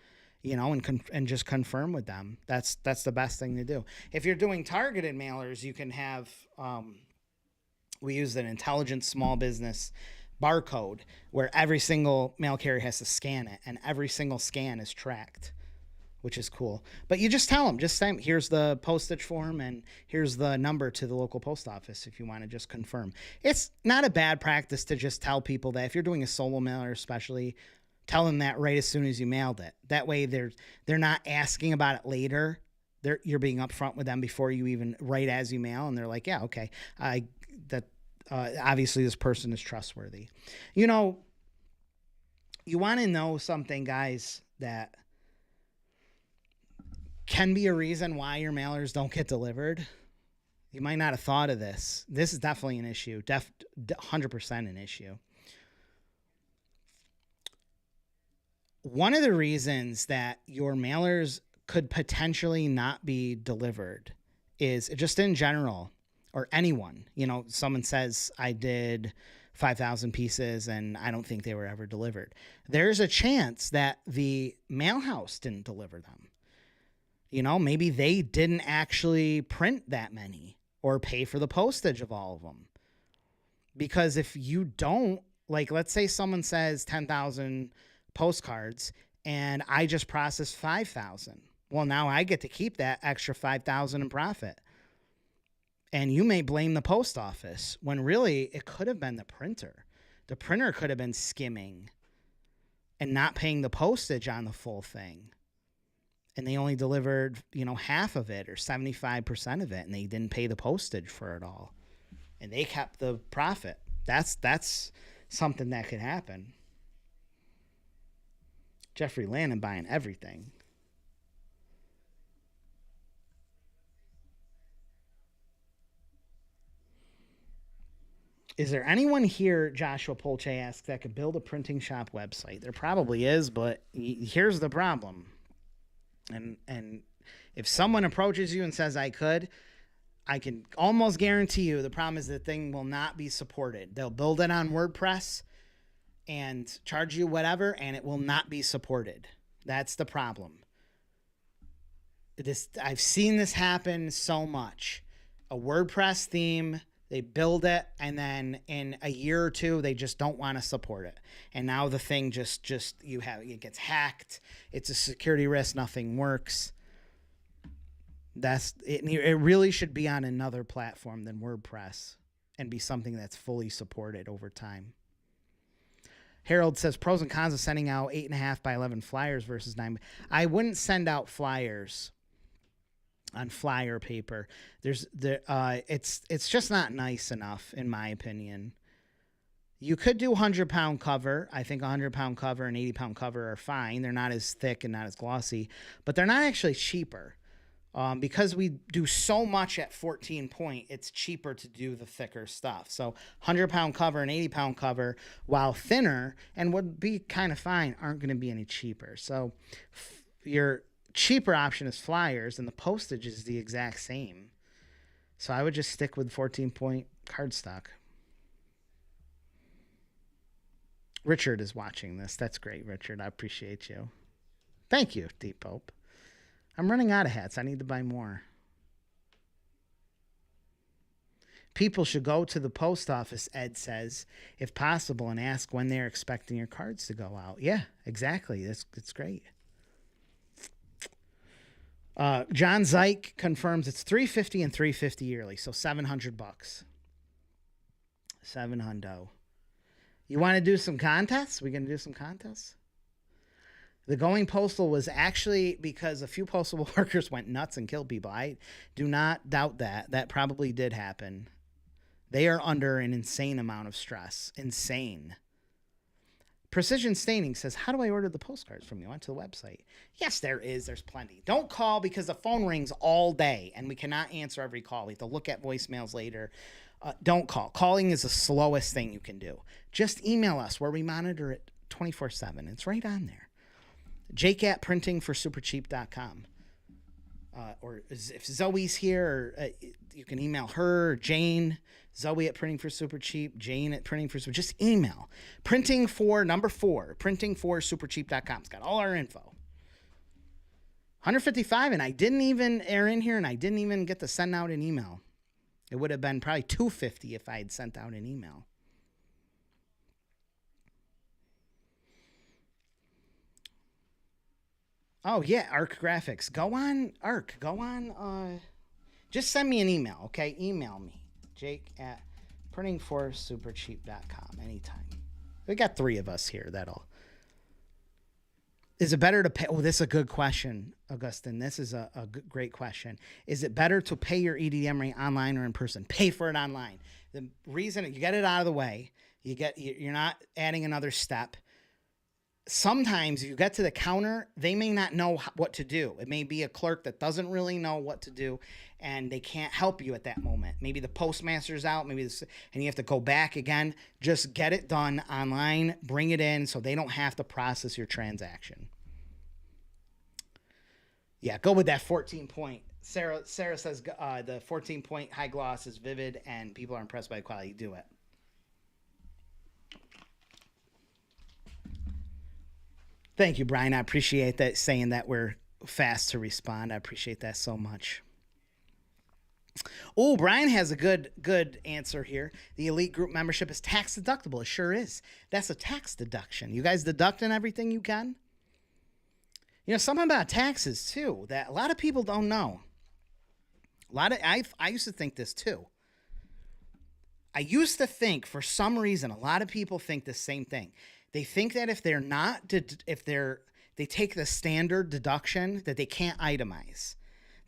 and just confirm with them. That's the best thing to do. If you're doing targeted mailers, you can have, we use an intelligent small business barcode where every single mail carrier has to scan it, and every single scan is tracked, which is cool. But you just tell them, just say, here's the postage form and here's the number to the local post office if you want to just confirm. It's not a bad practice to just tell people that. If you're doing a solo mailer especially, tell them that right as soon as you mailed it. That way they're not asking about it later. You're being upfront with them before you even right as you mail, and they're like, yeah, okay, obviously this person is trustworthy. You want to know something, guys, that can be a reason why your mailers don't get delivered. You might not have thought of this. This is definitely an issue. 100% an issue. One of the reasons that your mailers could potentially not be delivered is just in general, or anyone, someone says I did 5,000 pieces and I don't think they were ever delivered. There's a chance that the mail house didn't deliver them. Maybe they didn't actually print that many or pay for the postage of all of them. Because if you don't, let's say someone says 10,000 postcards and I just processed 5,000. Well, now I get to keep that extra 5,000 in profit. And you may blame the post office when really it could have been the printer. The printer could have been skimming and not paying the postage on the full thing. And they only delivered, half of it or 75% of it, and they didn't pay the postage for it all. And they kept the profit. That's something that could happen. Jeffrey Lannon buying everything. Is there anyone here, Joshua Polche asks, that could build a printing shop website? There probably is, but here's the problem. And if someone approaches you and says I can almost guarantee you the problem is the thing will not be supported. They'll build it on WordPress and charge you whatever, and it will not be supported. That's the problem. I've seen this happen so much. A WordPress theme, they build it, and then in a year or two, they just don't want to support it. And now the thing it gets hacked. It's a security risk. Nothing works. That's it. It really should be on another platform than WordPress and be something that's fully supported over time. Harold says pros and cons of sending out 8.5 by 11 flyers versus 9. I wouldn't send out flyers on flyer paper. It's just not nice enough, in my opinion. You could do 100-pound cover. I think 100-pound cover and 80-pound cover are fine. They're not as thick and not as glossy, but they're not actually cheaper. Because we do so much at 14 point, it's cheaper to do the thicker stuff. So 100-pound cover and 80-pound cover, while thinner and would be kind of fine, aren't going to be any cheaper. So your cheaper option is flyers, and the postage is the exact same. So I would just stick with 14-point cardstock. Richard is watching this. That's great, Richard. I appreciate you. Thank you, Deep Pope. I'm running out of hats. I need to buy more. People should go to the post office, Ed says, if possible, and ask when they're expecting your cards to go out. Yeah, exactly. That's great. John Zeich confirms it's $350 and $350 yearly, so $700. $700. You want to do some contests? We gonna do some contests? The going postal was actually because a few postal workers went nuts and killed people. I do not doubt that. That probably did happen. They are under an insane amount of stress. Insane. Precision Staining says, how do I order the postcards from you? I went to the website. Yes, there is. There's plenty. Don't call because the phone rings all day and we cannot answer every call. We have to look at voicemails later. Don't call. Calling is the slowest thing you can do. Just email us where we monitor it 24/7. It's right on there. Jake at printingforsupercheap.com. Or if Zoe's here, you can email her, Jane, Zoe at Printing for Super Cheap, Jane at Printing for Super. Just email. Printing for supercheap.com. It's got all our info. 155, and I didn't even air in here, and I didn't even get to send out an email. It would have been probably 250 if I had sent out an email. Oh, yeah, Arc Graphics. Go on, Arc. Go on. Just send me an email, okay? Email me, Jake at printingforsupercheap.com anytime. We got 3 of us here. Is it better to pay? Oh, this is a good question, Augustine. This is a great question. Is it better to pay your EDDM rate online or in person? Pay for it online. The reason, you get it out of the way. You're not adding another step. Sometimes if you get to the counter, they may not know what to do. It may be a clerk that doesn't really know what to do, and they can't help you at that moment. Maybe the postmaster's out, and you have to go back again. Just get it done online, bring it in so they don't have to process your transaction. Yeah, go with that 14-point. Sarah says the 14-point high gloss is vivid, and people are impressed by the quality. Do it. Thank you, Brian. I appreciate that, saying that we're fast to respond. I appreciate that so much. Oh, Brian has a good answer here. The elite group membership is tax deductible. It sure is. That's a tax deduction. You guys deducting everything you can? You know, something about taxes, too, that a lot of people don't know. I used to think this, too. I used to think, for some reason, a lot of people think the same thing. They think that if they take the standard deduction, that they can't itemize.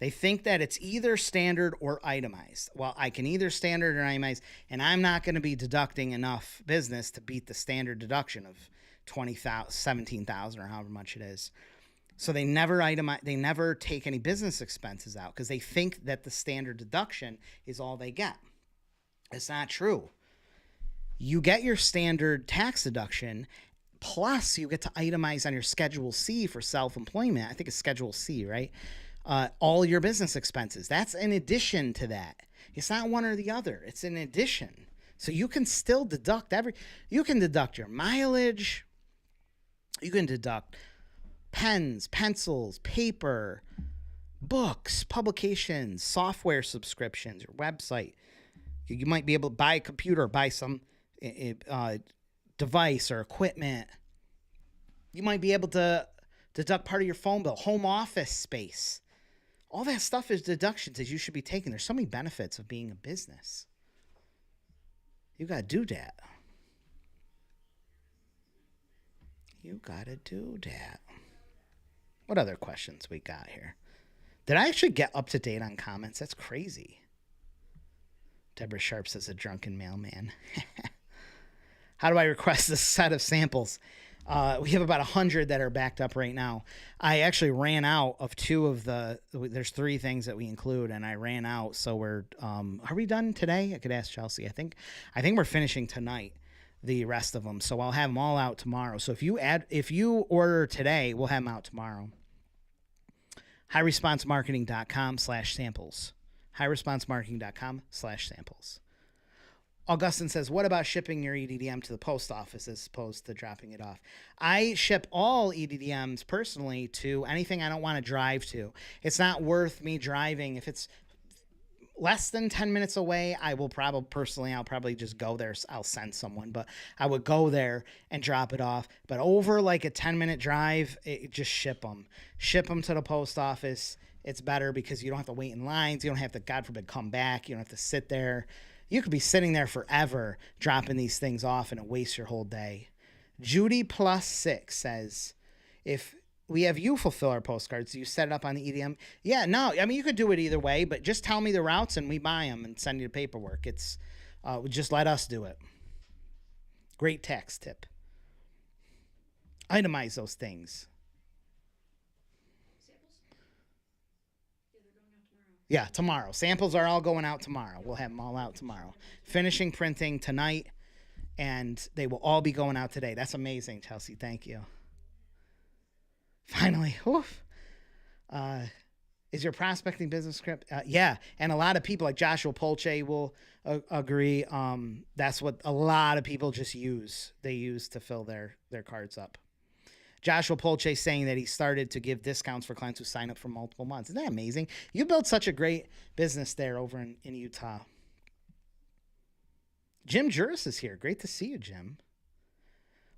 They think that it's either standard or itemized. Well, I can either standard or itemize, and I'm not going to be deducting enough business to beat the standard deduction of $20,000, $17,000, or however much it is. So they never itemize. They never take any business expenses out because they think that the standard deduction is all they get. It's not true. You get your standard tax deduction, plus you get to itemize on your Schedule C for self-employment. I think it's Schedule C, right? All your business expenses. That's in addition to that. It's not one or the other. It's in addition. So you can still deduct you can deduct your mileage. You can deduct pens, pencils, paper, books, publications, software subscriptions, your website. You might be able to buy a computer, buy some device or equipment. You might be able to deduct part of your phone bill, home office space. All that stuff is deductions that you should be taking. There's so many benefits of being a business. You got to do that. You got to do that. What other questions we got here? Did I actually get up to date on comments? That's crazy. Deborah Sharp says a drunken mailman. How do I request a set of samples? We have about 100 that are backed up right now. I actually ran out of 2 of there's 3 things that we include, and I ran out. So are we done today? I could ask Chelsea. I think we're finishing tonight, the rest of them. So I'll have them all out tomorrow. So if you order today, we'll have them out tomorrow. highresponsemarketing.com/samples. highresponsemarketing.com/samples. Augustine says, what about shipping your EDDM to the post office as opposed to dropping it off? I ship all EDDMs personally to anything I don't want to drive to. It's not worth me driving. If it's less than 10 minutes away, I'll probably just go there. I'll send someone, but I would go there and drop it off. But over like a 10-minute drive, just ship them to the post office. It's better because you don't have to wait in lines. You don't have to, God forbid, come back. You don't have to sit there. You could be sitting there forever dropping these things off and it wastes your whole day. Judy plus 6 says, if we have you fulfill our postcards, you set it up on the EDM. Yeah, no, I mean, you could do it either way, but just tell me the routes and we buy them and send you the paperwork. It's just let us do it. Great tax tip. Itemize those things. Yeah, tomorrow. Samples are all going out tomorrow. We'll have them all out tomorrow. Finishing printing tonight, and they will all be going out today. That's amazing, Chelsea. Thank you. Finally. Oof. Is your prospecting business script? Yeah, and a lot of people like Joshua Polche will agree. That's what a lot of people just use. They use to fill their cards up. Joshua Polche saying that he started to give discounts for clients who sign up for multiple months. Isn't that amazing? You built such a great business there over in Utah. Jim Juris is here. Great to see you, Jim.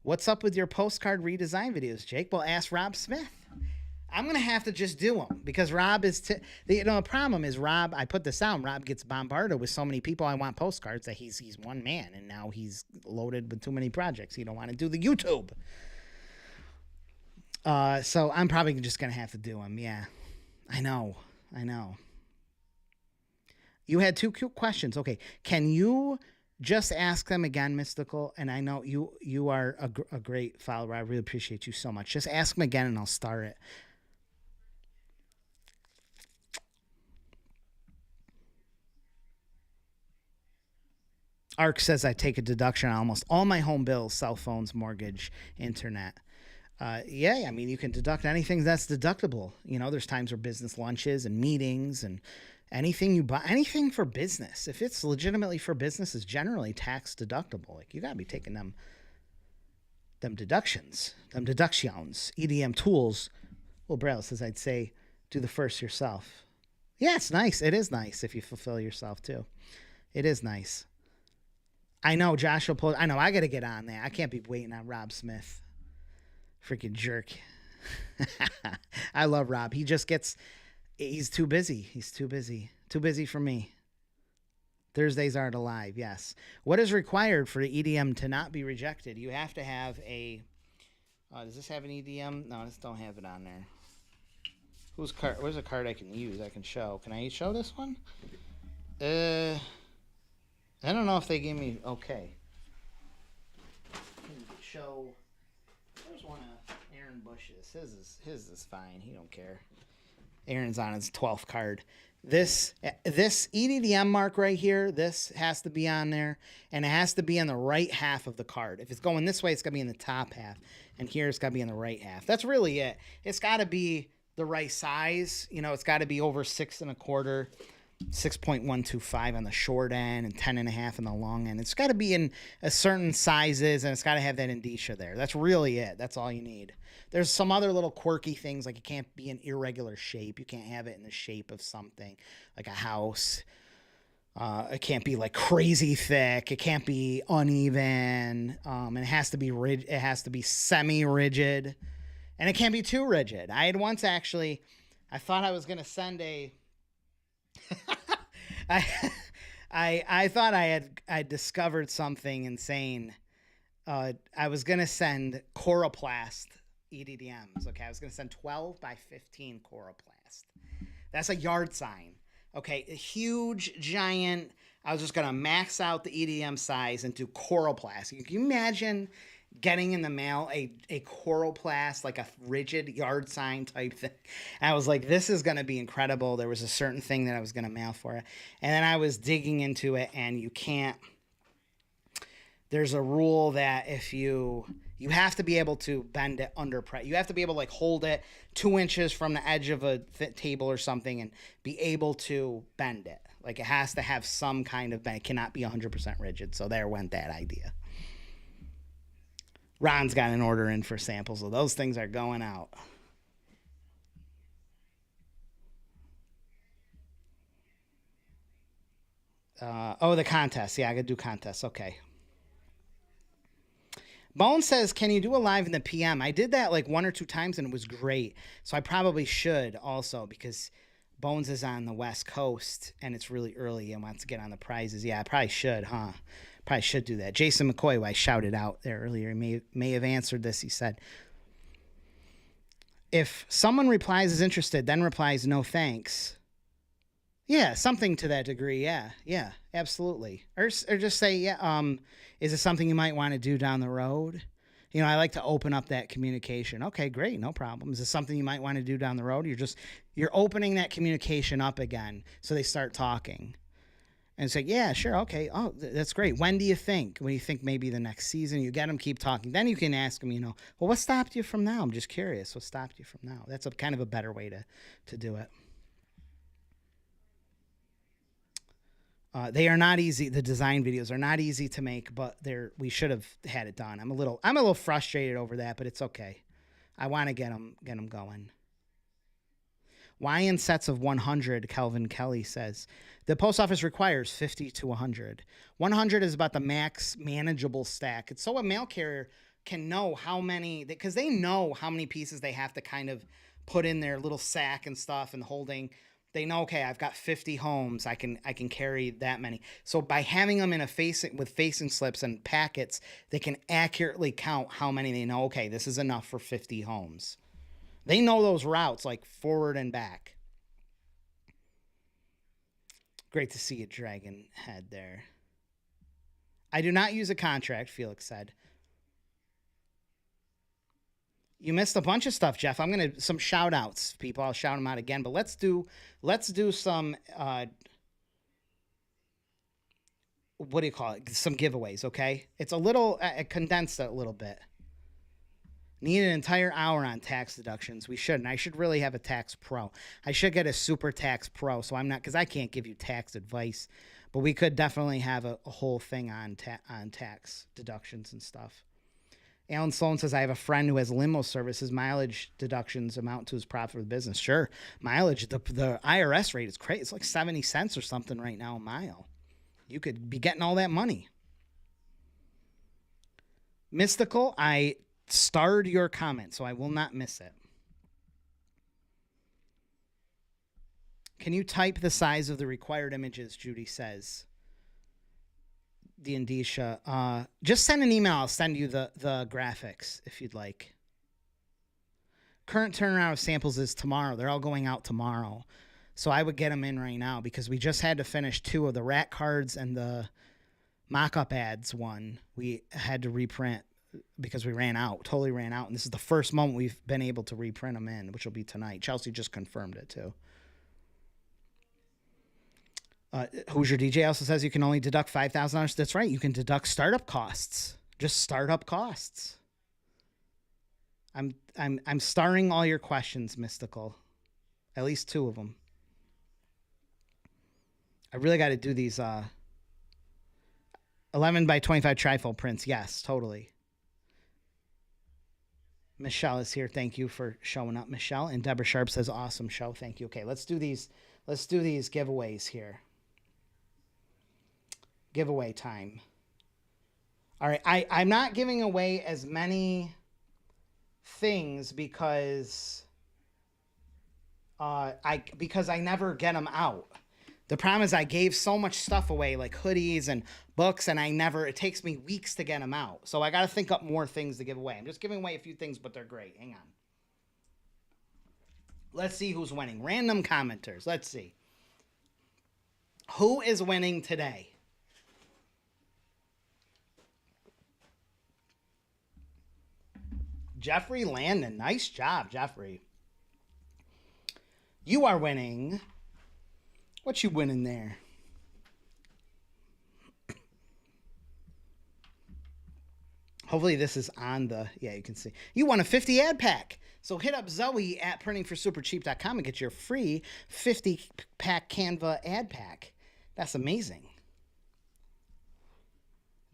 What's up with your postcard redesign videos, Jake? Well, ask Rob Smith. I'm going to have to just do them because Rob is... the problem is Rob, I put this out, Rob gets bombarded with so many people I want postcards that he's one man, and now he's loaded with too many projects. He don't want to do the YouTube. So I'm probably just going to have to do them. Yeah, I know. You had 2 cute questions. Okay. Can you just ask them again, Mystical? And I know you are a great follower. I really appreciate you so much. Just ask them again and I'll start it. Ark says I take a deduction on almost all my home bills, cell phones, mortgage, internet. Yeah, I mean, you can deduct anything that's deductible. You know, there's times where business lunches and meetings and anything you buy, anything for business, if it's legitimately for business, is generally tax deductible. Like, you got to be taking them deductions, EDM tools. Well, Braille says I'd say do the first yourself. Yeah, it's nice. It is nice if you fulfill yourself too. It is nice. I know Joshua. I know I got to get on that. I can't be waiting on Rob Smith. Freaking jerk. I love Rob. He's too busy. He's too busy. Too busy for me. Thursdays aren't alive. Yes. What is required for the EDM to not be rejected? You have to have a, does this have an EDM? No, this don't have it on there. Where's a card I can use? I can show. Can I show this one? I don't know if they gave me, okay. Show. There's one of Aaron Bush's. His is fine. He don't care. Aaron's on his 12th card. This EDM mark right here, this has to be on there, and it has to be in the right half of the card. If it's going this way, it's got to be in the top half, and here it's got to be in the right half. That's really it. It's got to be the right size. You know, it's got to be over 6 1/4, 6.125 on the short end, and 10.5 on the long end. It's got to be in a certain sizes, and it's got to have that indicia there. That's really it. That's all you need. There's some other little quirky things, like it can't be an irregular shape. You can't have it in the shape of something like a house. It can't be like crazy thick. It can't be uneven. And it has to be rigid. It has to be semi-rigid, and it can't be too rigid. I had once actually, I thought I was gonna send a. I thought I discovered something insane. I was gonna send Coroplast EDDMs. Okay, I was gonna send 12 by 15 Coroplast. That's a yard sign. Okay, a huge, giant. I was just gonna max out the EDM size and do Coroplast. Can you imagine getting in the mail a Coroplast, like a rigid yard sign type thing? And I was like, this is going to be incredible. There was a certain thing that I was going to mail for it. And then I was digging into it, and you can't, there's a rule that if you have to be able to bend it under pressure. You have to be able to like hold it 2 inches from the edge of a table or something and be able to bend it. Like, it has to have some kind of bend. It cannot be 100% rigid. So there went that idea. Ron's got an order in for samples, so those things are going out. The contest. Yeah, I got to do contests. Okay. Bone says, can you do a live in the PM? I did that like 1 or 2 times and it was great. So I probably should also because Bones is on the West Coast and it's really early and wants to get on the prizes. Yeah, I probably should, huh? Probably should do that. Jason McCoy, who I shouted out there earlier, may have answered this. He said, if someone replies is interested, then replies no thanks. Yeah, something to that degree. Yeah, absolutely. Or just say, yeah, is it something you might want to do down the road? You know, I like to open up that communication. Okay, great, no problem. Is this something you might want to do down the road? You're opening that communication up again, so they start talking, and say, yeah, sure, okay. Oh, that's great. When do you think? When do you think maybe the next season? You get them, keep talking. Then you can ask them, well, what stopped you from now? I'm just curious. What stopped you from now? That's kind of a better way to do it. They are not easy. The design videos are not easy to make, but we should have had it done. I'm a little frustrated over that, but it's okay. I want to get them going. Why in sets of 100? Kelvin Kelly says the post office requires 50 to 100. 100 is about the max manageable stack. It's so a mail carrier can know how many, because they know how many pieces they have to kind of put in their little sack and stuff and holding. They know, okay, I've got 50 homes. I can carry that many. So by having them with facing slips and packets, they can accurately count how many they know. Okay, this is enough for 50 homes. They know those routes like forward and back. Great to see you, Dragon Head there. I do not use a contract, Felix said. You missed a bunch of stuff, Jeff. I'm gonna some shout outs, people. I'll shout them out again, but let's do some what do you call it? Some giveaways, okay? It's a little condensed a little bit. Need an entire hour on tax deductions. We shouldn't. I should really have a tax pro. I should get a super tax pro. So I'm not, because I can't give you tax advice, but we could definitely have a whole thing on tax deductions and stuff. Alan Sloan says, I have a friend who has limo services. Mileage deductions amount to his profit for the business. Sure. Mileage, the IRS rate is crazy. It's like 70 cents or something right now a mile. You could be getting all that money. Mystical, I starred your comment, so I will not miss it. Can you type the size of the required images, Judy says. The indicia. Just send an email. I'll send you the graphics if you'd like. Current turnaround of samples is tomorrow. They're all going out tomorrow. So I would get them in right now because we just had to finish 2 of the rat cards and the mock-up ads one. We had to reprint because we totally ran out. And this is the first moment we've been able to reprint them in, which will be tonight. Chelsea just confirmed it too. Hoosier DJ also says you can only deduct $5,000. That's right. You can deduct startup costs. Just startup costs. I'm starring all your questions, Mystical. At least 2 of them. I really got to do these 11 by 25 trifold prints. Yes, totally. Michelle is here. Thank you for showing up, Michelle. And Deborah Sharp says, awesome show. Thank you. Okay, let's do these giveaways here. Giveaway time. All right, I'm not giving away as many things because I never get them out. The problem is I gave so much stuff away, like hoodies and books, and it takes me weeks to get them out. So I got to think up more things to give away. I'm just giving away a few things, but they're great. Hang on. Let's see who's winning. Random commenters. Let's see. Who is winning today? Jeffrey Landon. Nice job, Jeffrey. You are winning. What you winning there? Hopefully this is on the, yeah, you can see. You won a 50 ad pack. So hit up Zoe at printingforsupercheap.com and get your free 50 pack Canva ad pack. That's amazing.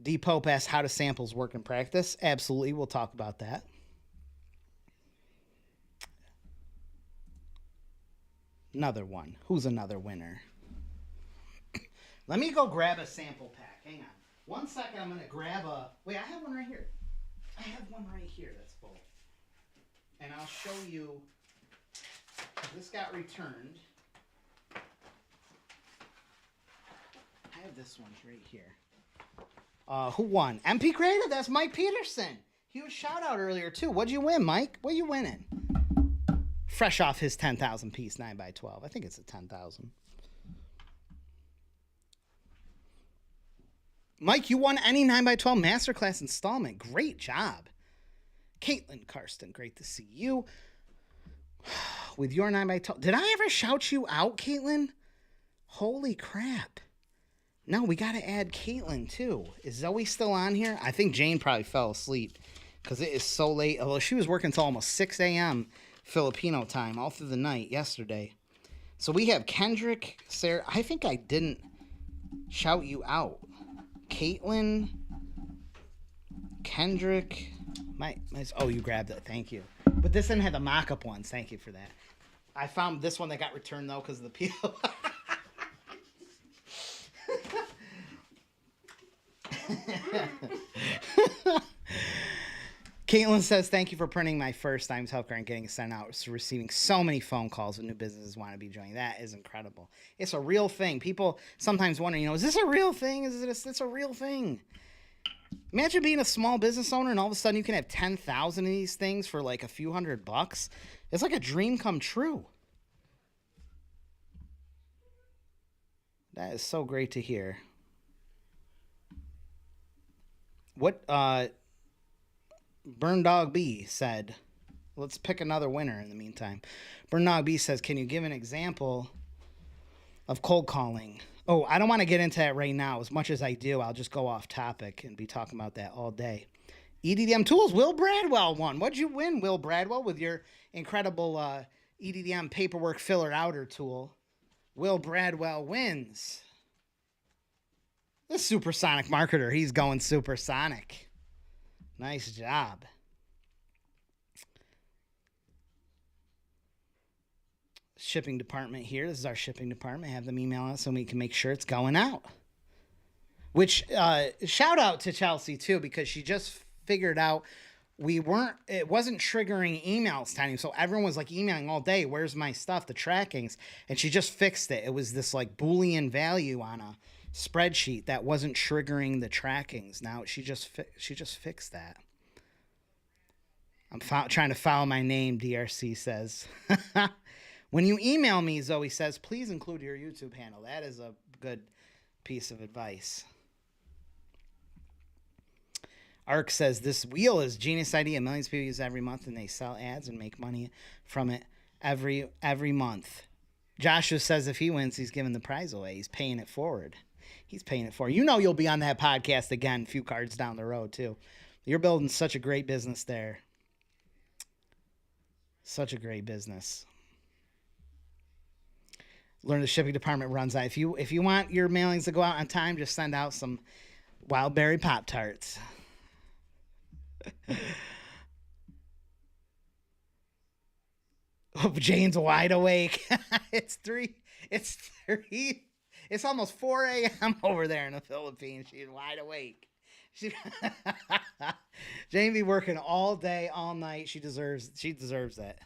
D Pope asks how do samples work in practice. Absolutely. We'll talk about that. Another one. Who's another winner? Let me go grab a sample pack. Hang on. 1 second, I'm going to grab a... Wait, I have one right here. I have one right here that's full. And I'll show you... This got returned. I have this one right here. Who won? MP Creative, that's Mike Peterson. Huge shout out earlier, too. What'd you win, Mike? What you winning? Fresh off his 10,000 piece 9x12. I think it's a 10,000. Mike, you won any 9x12 masterclass installment. Great job. Caitlin Karsten, great to see you. With your 9x12. Did I ever shout you out, Caitlin? Holy crap. No, we got to add Caitlin, too. Is Zoe still on here? I think Jane probably fell asleep because it is so late. Although she was working until almost 6 a.m. Filipino time all through the night yesterday. So we have Kendrick, Sarah. I think I didn't shout you out. Caitlin, Kendrick, oh, you grabbed it. Thank you. But this didn't have the mock-up ones. Thank you for that. I found this one that got returned, though, because of the peel. Caitlin says, thank you for printing my first Times Healthcare and getting it sent out. So receiving so many phone calls with new businesses want to be joining. That is incredible. It's a real thing. People sometimes wonder, is this a real thing? It's a real thing. Imagine being a small business owner and all of a sudden you can have 10,000 of these things for like a few $100. It's like a dream come true. That is so great to hear. What Burn Dog B said, let's pick another winner in the meantime. Burn Dog B says, can you give an example of cold calling? Oh, I don't want to get into that right now. As much as I do, I'll just go off topic and be talking about that all day. EDDM Tools, Will Bradwell won. What'd you win, Will Bradwell, with your incredible EDDM paperwork filler outer tool? Will Bradwell wins. The supersonic marketer, he's going supersonic. Nice job. Shipping department here. This is our shipping department. Have them email us so we can make sure it's going out. Which, shout out to Chelsea too, because she just figured out it wasn't triggering emails time. So everyone was like emailing all day. Where's my stuff? The trackings. And she just fixed it. It was this like Boolean value on a spreadsheet that wasn't triggering the trackings. Now she just fixed that. I'm trying to follow my name, DRC says. When you email me, Zoe says, please include your YouTube handle. That is a good piece of advice. Ark says, this wheel is genius idea. Millions of people use it every month, and they sell ads and make money from it every month. Joshua says if he wins, he's giving the prize away. He's paying it forward. He's paying it forward. You'll be on that podcast again a few cards down the road, too. You're building such a great business there. Such a great business. Learn the shipping department runs out. If you want your mailings to go out on time, just send out some wild berry Pop-Tarts. Oh, Jane's wide awake. It's almost 4 a.m. over there in the Philippines. She's wide awake. Jane be working all day, all night. She deserves that.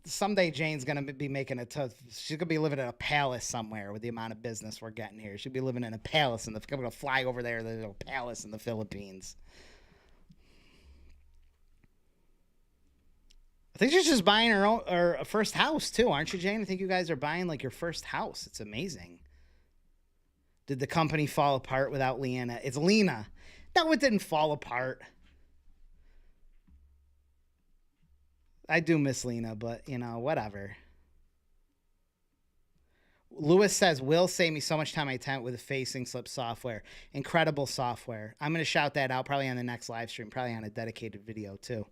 Someday Jane's going to be making she's going to be living in a palace somewhere with the amount of business we're getting here. She'll be living in a palace I'm going to fly over there. There's a palace in the Philippines. I think she's just buying her first house too, aren't you, Jane? I think you guys are buying like your first house. It's amazing. Did the company fall apart without Leanna? It's Lena. No, it didn't fall apart. I do miss Lena, but, whatever. Lewis says, Will save me so much time I tent with the facing slip software. Incredible software. I'm going to shout that out probably on the next live stream, probably on a dedicated video, too.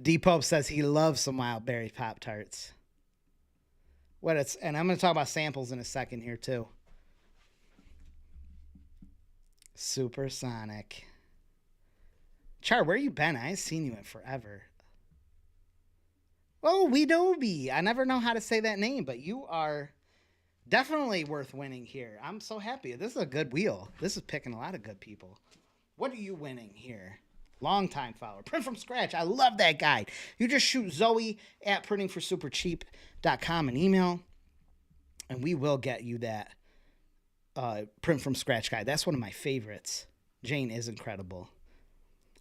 D Pope says he loves some wild berry Pop-Tarts. And I'm going to talk about samples in a second here, too. Supersonic. Char, where you been? I ain't seen you in forever. Oh, Wedobi. I never know how to say that name, but you are definitely worth winning here. I'm so happy. This is a good wheel. This is picking a lot of good people. What are you winning here? Long-time follower. Print from scratch. I love that guide. You just shoot Zoe at printingforsupercheap.com an email, and we will get you that print from scratch guide. That's one of my favorites. Jane is incredible.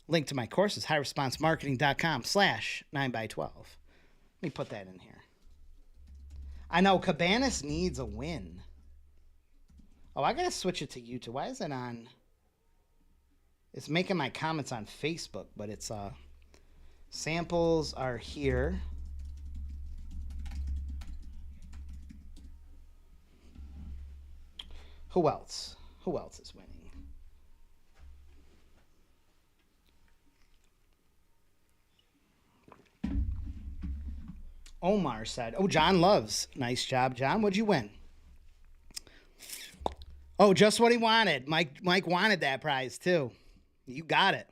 Link to my courses, highresponsemarketing.com/9x12. Let me put that in here. I know Cabanas needs a win. Oh, I got to switch it to YouTube. Why is it on? It's making my comments on Facebook, but it's samples are here. Who else? Who else is winning? Omar said, oh, John loves. Nice job, John. What'd you win? Oh, just what he wanted. Mike wanted that prize too. You got it.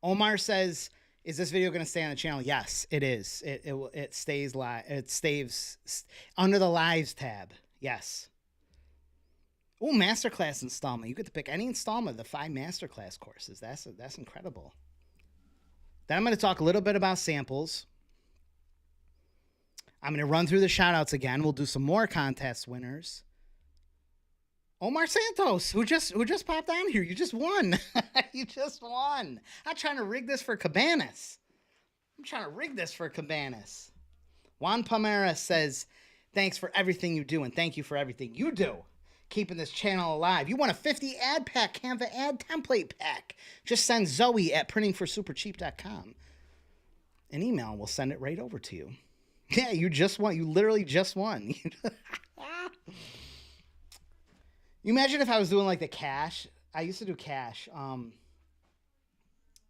Omar says, is this video going to stay on the channel? Yes, it is. It stays live. It stays under the lives tab. Yes. Oh, masterclass installment. You get to pick any installment of the 5 masterclass courses. That's incredible. Then I'm going to talk a little bit about samples. I'm going to run through the shout outs again. We'll do some more contest winners. Omar Santos, who just popped on here. You just won. You just won. I'm trying to rig this for Cabanas. Juan Palmera says, thanks for everything you do, and thank you for everything you do, keeping this channel alive. You want a 50 ad pack, Canva ad template pack. Just send Zoe at printingforsupercheap.com an email, and we'll send it right over to you. Yeah, you just won. You literally just won. You imagine if I was doing like the cash. I used to do cash,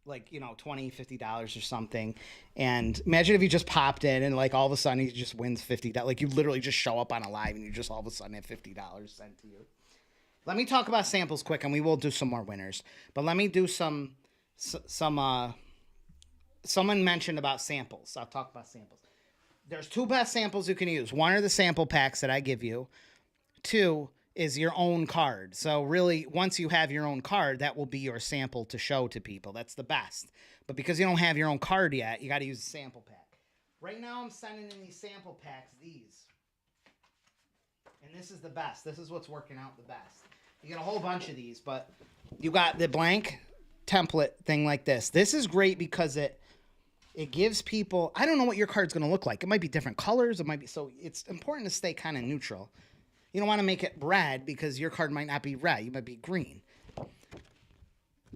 like, $20, $50 or something. And imagine if you just popped in and like all of a sudden he just wins $50. Like you literally just show up on a live and you just all of a sudden have $50 sent to you. Let me talk about samples quick, and we will do some more winners. But let me do some someone mentioned about samples. I'll talk about samples. There's 2 best samples you can use. 1 are the sample packs that I give you. 2 is your own card. So really, once you have your own card, that will be your sample to show to people. That's the best. But because you don't have your own card yet, you got to use a sample pack. Right now, I'm sending in these sample packs, these. And this is the best. This is what's working out the best. You get a whole bunch of these, but you got the blank template thing like this. This is great because it gives people, I don't know what your card's going to look like. It might be different colors. It might be, so it's important to stay kind of neutral. You don't want to make it red because your card might not be red. You might be green.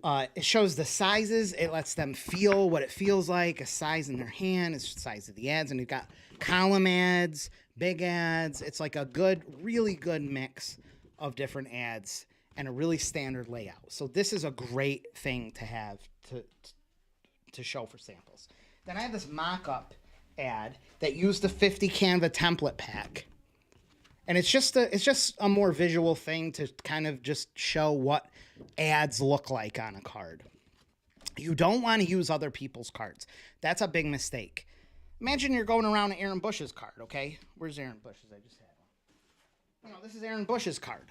It shows the sizes. It lets them feel what it feels like, a size in their hand. It's the size of the ads. And you've got column ads, big ads. It's like a good, really good mix of different ads and a really standard layout. So this is a great thing to have to show for samples. Then I have this mock-up ad that used the 50 Canva template pack. And it's just a more visual thing to kind of just show what ads look like on a card. You don't want to use other people's cards. That's a big mistake. Imagine you're going around Aaron Bush's card, okay? Where's Aaron Bush's? I just had one. This is Aaron Bush's card.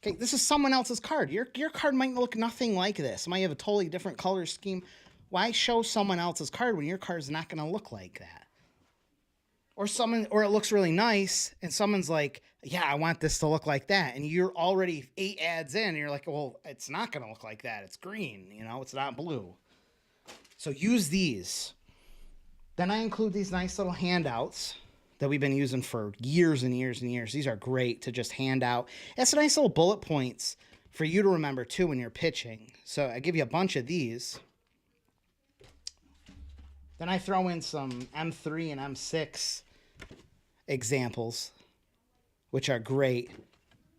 Okay, this is someone else's card. Your card might look nothing like this. It might have a totally different color scheme. Why show someone else's card when your card's not going to look like that? Or it looks really nice, and someone's like, yeah, I want this to look like that. And you're already 8 ads in, and you're like, well, it's not going to look like that. It's green, it's not blue. So use these. Then I include these nice little handouts that we've been using for years and years and years. These are great to just hand out. It's nice little bullet points for you to remember, too, when you're pitching. So I give you a bunch of these. Then I throw in some M3 and M6 examples, which are great.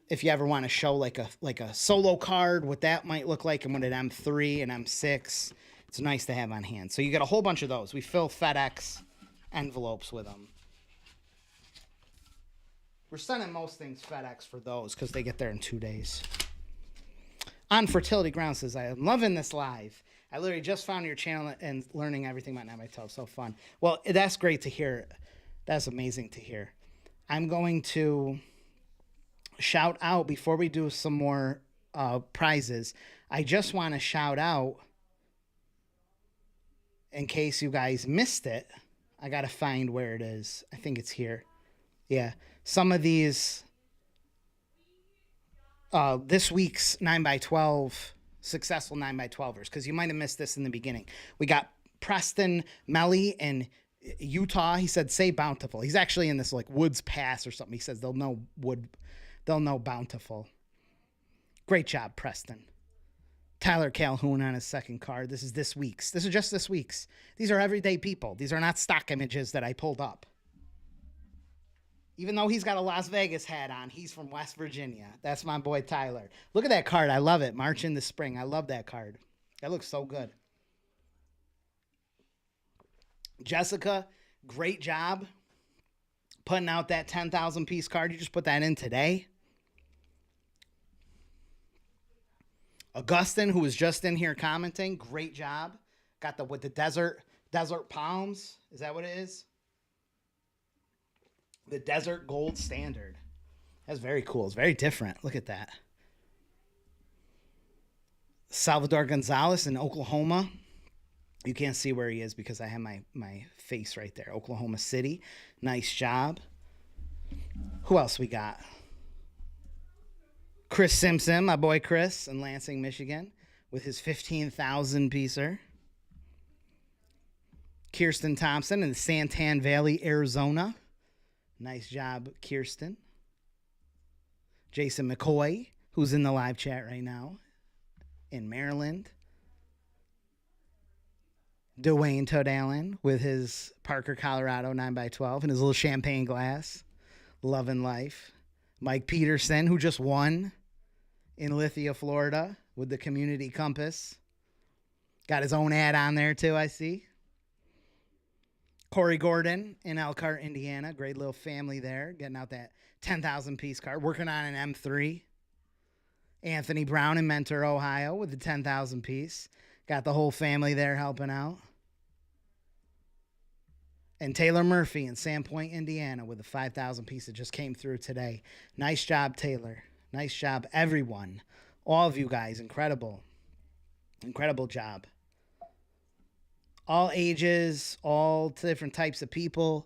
If you ever want to show like a solo card, what that might look like, and what an M3 and M6, it's nice to have on hand. So you get a whole bunch of those. We fill FedEx envelopes with them. We're sending most things FedEx for those because they get there in 2 days. On Fertility Ground says, I am loving this live. I literally just found your channel and learning everything about 9x12. So fun. Well, that's great to hear. That's amazing to hear. I'm going to shout out before we do some more prizes. I just want to shout out, in case you guys missed it, I got to find where it is. I think it's here. Yeah. Some of these, this week's 9x12, successful 9x12ers, because you might have missed this in the beginning. We got Preston Melly in Utah. He said, say bountiful. He's actually in this like Woods Pass or something. He says they'll know bountiful. Great job, Preston. Tyler Calhoun on his second card. This is this week's. This is just this week's. These are everyday people. These are not stock images that I pulled up. Even though he's got a Las Vegas hat on, he's from West Virginia. That's my boy Tyler. Look at that card. I love it. March in the Spring. I love that card. That looks so good. Jessica, great job putting out that 10,000 piece card. You just put that in today. Augustin, who was just in here commenting, great job. Got with the desert palms. Is that what it is? The desert gold standard. That's very cool. It's very different. Look at that. Salvador Gonzalez in Oklahoma. You can't see where he is because I have my face right there. Oklahoma City. Nice job. Who else we got? Chris Simpson, my boy Chris in Lansing, Michigan, with his 15,000 piecer. Kirsten Thompson in Santan Valley, Arizona. Nice job, Kirsten. Jason McCoy, who's in the live chat right now, in Maryland. Dwayne Todd Allen with his Parker, Colorado 9x12 and his little champagne glass. Loving life. Mike Peterson, who just won in Lithia, Florida with the Community Compass. Got his own ad on there too, I see. Corey Gordon in Elkhart, Indiana. Great little family there. Getting out that 10,000 piece card. Working on an M3. Anthony Brown in Mentor, Ohio with the 10,000 piece. Got the whole family there helping out. And Taylor Murphy in Sandpoint, Indiana with the 5,000 piece that just came through today. Nice job, Taylor. Nice job, everyone. All of you guys. Incredible. Incredible job. All ages, all different types of people.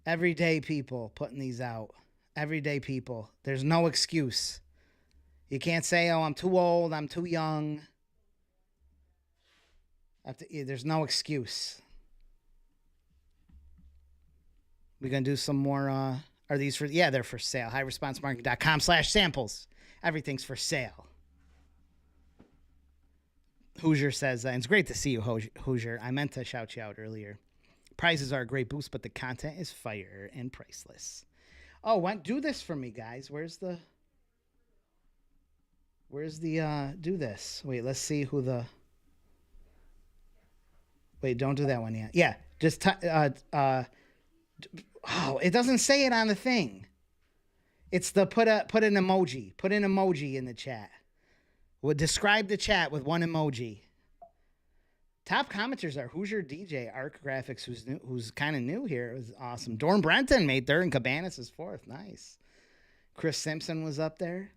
Everyday people putting these out. Everyday people. There's no excuse. You can't say, oh, I'm too old, I'm too young. There's no excuse. We're going to do some more. Are these for? Yeah, they're for sale. HighResponseMarketing.com/samples. Everything's for sale. Hoosier says, and it's great to see you, Hoosier. I meant to shout you out earlier. Prizes are a great boost, but the content is fire and priceless. Oh, do this for me, guys. Where's the do this? Wait, let's see who the. Wait, don't do that one yet. Yeah, just oh, it doesn't say it on the thing. It's the put an emoji. Put an emoji in the chat. We'll describe the chat with one emoji. Top commenters are Hoosier DJ, Arc Graphics, who's kind of new here. It was awesome. Dorn Brenton made third and Cabanas is fourth. Nice. Chris Simpson was up there.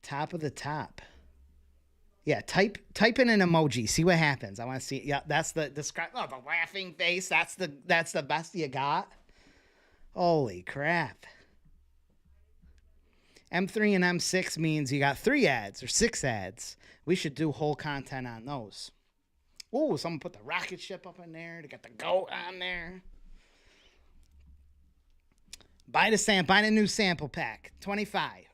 Top of the top. Yeah, type in an emoji. See what happens. I want to see. Yeah, that's the describe. Oh, the laughing face. That's the best you got. Holy crap. M3 and M6 means you got 3 ads or 6 ads. We should do whole content on those. Oh, someone put the rocket ship up in there. They got the goat on there. Buy the new sample pack. $25.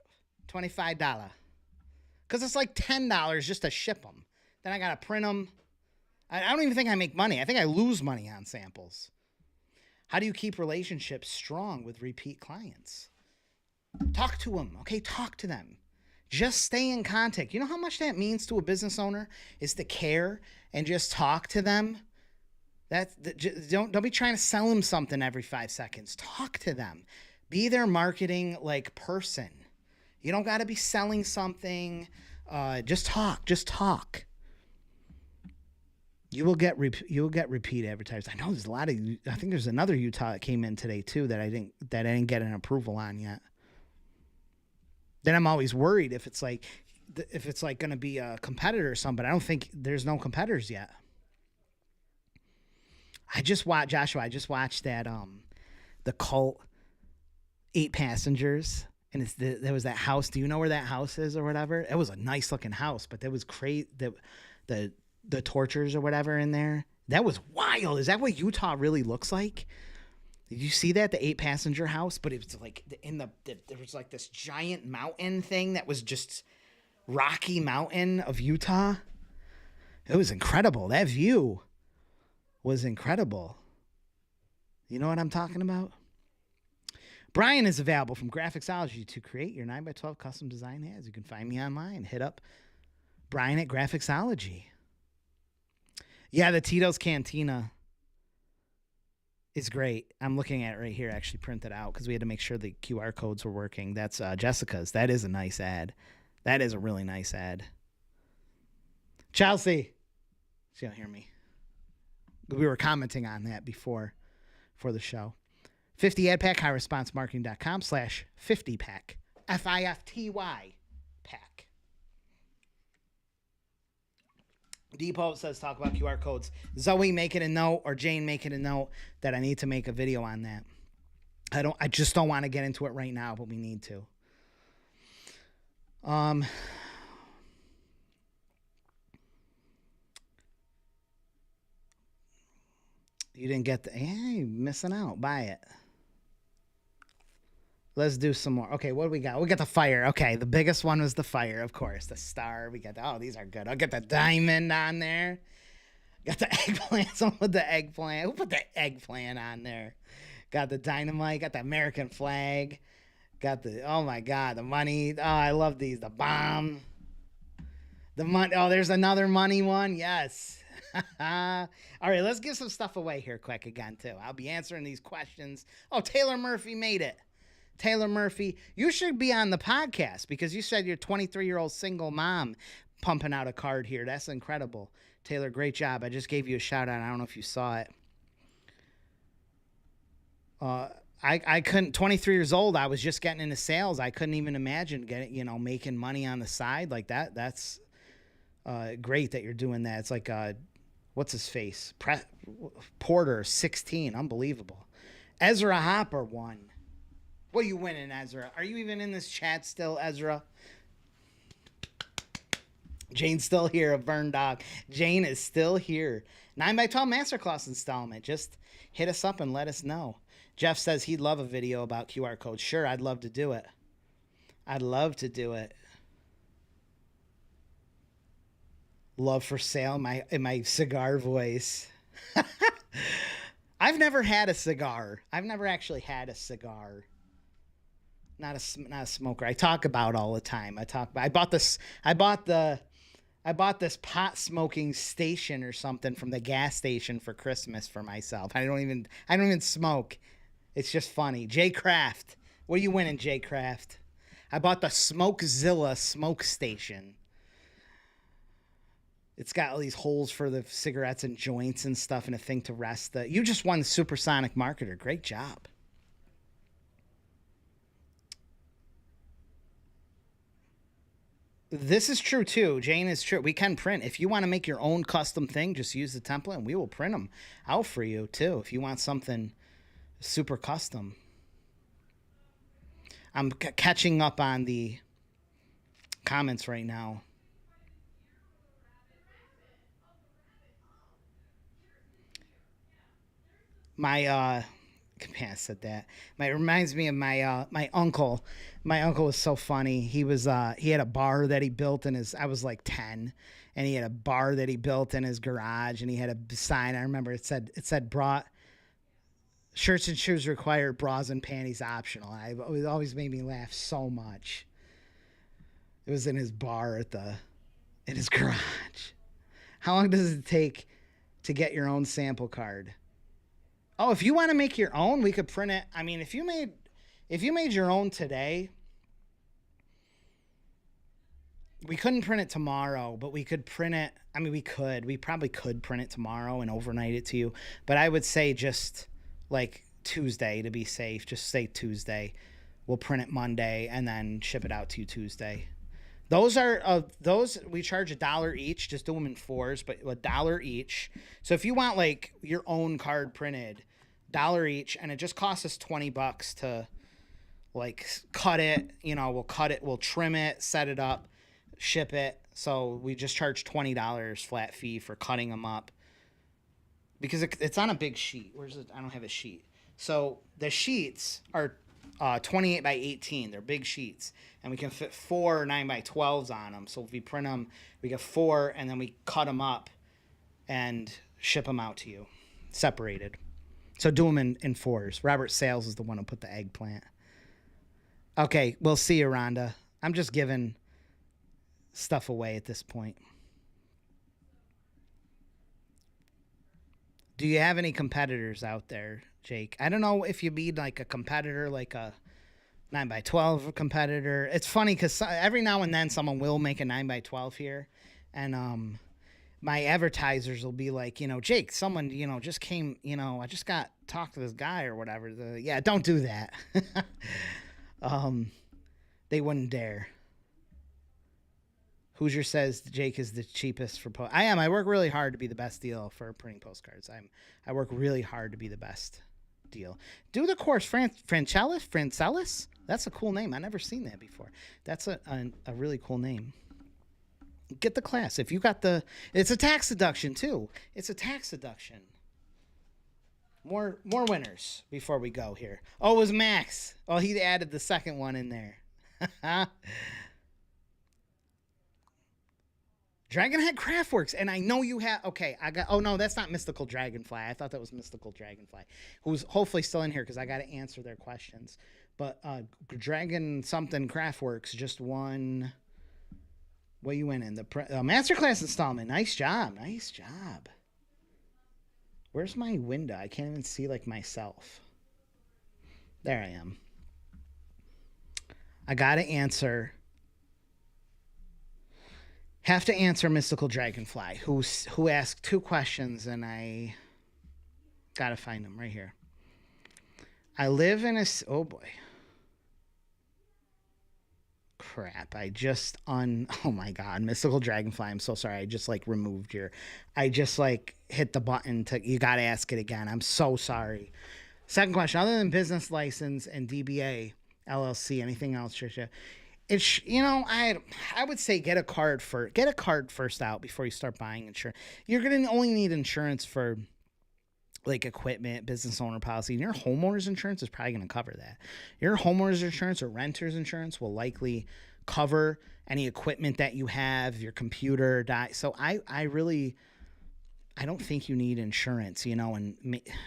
Because it's like $10 just to ship them. Then I got to print them. I don't even think I make money. I think I lose money on samples. How do you keep relationships strong with repeat clients? Talk to them, okay? Talk to them. Just stay in contact. You know how much that means to a business owner is to care and just talk to them? Don't be trying to sell them something every 5 seconds. Talk to them. Be their marketing person. You don't got to be selling something. Just talk. Just talk. You will get repeat advertisers. I know there's a lot of. I think there's another Utah that came in today too that I didn't get an approval on yet. Then I'm always worried if it's like going to be a competitor or something. But I don't think there's no competitors yet. I just watched that the Cult 8 Passengers, and there was that house. Do you know where that house is or whatever? It was a nice looking house, but there was crazy the tortures or whatever in there. That was wild. Is that what Utah really looks like? Did you see that, the 8 passenger house? But it was like there was like this giant mountain thing that was just Rocky Mountain of Utah. It was incredible. That view was incredible. You know what I'm talking about? Brian is available from Graphicsology to create your 9x12 custom design ads. You can find me online. Hit up Brian at Graphicsology. Yeah, the Tito's Cantina is great. I'm looking at it right here, actually printed out, because we had to make sure the QR codes were working. That's Jessica's. That is a nice ad. That is a really nice ad. Chelsea. She don't hear me. We were commenting on that before for the show. 50 ad pack, highresponsemarketing.com/50pack. FIFTY pack. Depot says talk about QR codes. Zoe making a note, or Jane making a note that I need to make a video on that. I just don't want to get into it right now, but we need to. You didn't get the, you're missing out. Buy it. Let's do some more. Okay, what do we got? We got the fire. Okay, the biggest one was the fire, of course. The star. We got these are good. I'll get the diamond on there. Got the eggplant. Someone with the eggplant. Who put the eggplant on there? Got the dynamite. Got the American flag. Got the, oh my God, the money. Oh, I love these. The bomb. The money. Oh, there's another money one. Yes. All right, let's give some stuff away here quick again, too. I'll be answering these questions. Oh, Taylor Murphy made it. Taylor Murphy, you should be on the podcast because you said you're a 23-year-old single mom pumping out a card here. That's incredible. Taylor, great job. I just gave you a shout out. I don't know if you saw it. I couldn't, 23 years old, I was just getting into sales. I couldn't even imagine making money on the side like that. That's great that you're doing that. It's like, what's his face? Porter, 16. Unbelievable. Ezra Hopper won. What are you winning, Ezra? Are you even in this chat still, Ezra? Jane's still here, a burn dog. Jane is still here. 9x12 Masterclass installment. Just hit us up and let us know. Jeff says he'd love a video about QR codes. Sure, I'd love to do it. I'd love to do it. Love for sale in my cigar voice. I've never had a cigar. I've never actually had a cigar. Not a smoker. I talk about all the time. I bought this pot smoking station or something from the gas station for Christmas for myself. I don't even smoke. It's just funny. J Craft. What are you winning, J Craft? I bought the Smokezilla smoke station. It's got all these holes for the cigarettes and joints and stuff and a thing to rest the. You just won the Supersonic Marketer. Great job. This is true too. Jane is true. We can print. If you want to make your own custom thing, just use the template and we will print them out for you too. If you want something super custom. I'm catching up on the comments right now. My man said that. It reminds me of my uncle. My uncle was so funny. He had a bar that he built in his. I was like 10, and he had a bar that he built in his garage, and he had a sign. I remember it said bra. Shirts and shoes required, bras and panties optional. It always made me laugh so much. It was in his bar in his garage. How long does it take to get your own sample card? Oh, if you want to make your own, we could print it. I mean, if you made your own today, We couldn't print it tomorrow, but we could print it. I mean, we probably could print it tomorrow and overnight it to you. But I would say just like Tuesday to be safe. Just say Tuesday. We'll print it Monday and then ship it out to you Tuesday. Those we charge $1 each. Just do them in 4s, but $1 each. So if you want like your own card printed, $1 each, and it just costs us $20 to like cut it. We'll cut it, we'll trim it, set it up, ship it. So we just charge $20 flat fee for cutting them up because it's on a big sheet. Where's it? I don't have a sheet. So the sheets are 28 by 18. They're big sheets, and we can fit 4 9x12s on them. So if we print them, we get 4, and then we cut them up and ship them out to you separated. So do them in 4s. Robert Sales is the one who put the eggplant. Okay, we'll see you, Rhonda. I'm just giving stuff away at this point. Do you have any competitors out there, Jake? I don't know if you mean like a competitor, like a 9x12 competitor. It's funny because every now and then someone will make a 9x12 here, and my advertisers will be like, Jake, someone, just came, I just got talked to this guy or whatever. Yeah, don't do that. They wouldn't dare. Hoosier says Jake is the cheapest for I am. I work really hard to be the best deal for printing postcards. I work really hard to be the best deal. Do the course, Francelis. That's a cool name. I never seen that before. That's a really cool name. Get the class. If you got it's a tax deduction too. It's a tax deduction. More winners before we go here. Oh, it was Max. Oh, he added the second one in there. Dragonhead Craftworks, and I know you have. Okay, oh no, that's not Mystical Dragonfly. I thought that was Mystical Dragonfly, who's hopefully still in here because I got to answer their questions. But Dragon something Craftworks just won. What you win in the masterclass installment? Nice job, nice job. Where's my window? I can't even see like myself. There I am. I got to answer. Have to answer Mystical Dragonfly, who asked 2 questions, and I got to find them right here. I live in oh boy. Crap. Oh my God, Mystical Dragonfly. I'm so sorry. I just removed I just hit the button you got to ask it again. I'm so sorry. Second question, other than business license and DBA, LLC, anything else, Trisha? It's, I would say get a card first out before you start buying insurance. You're going to only need insurance for equipment, business owner policy, and your homeowner's insurance is probably going to cover that. Your homeowner's insurance or renter's insurance will likely cover any equipment that you have, your computer die. So I don't think you need insurance, and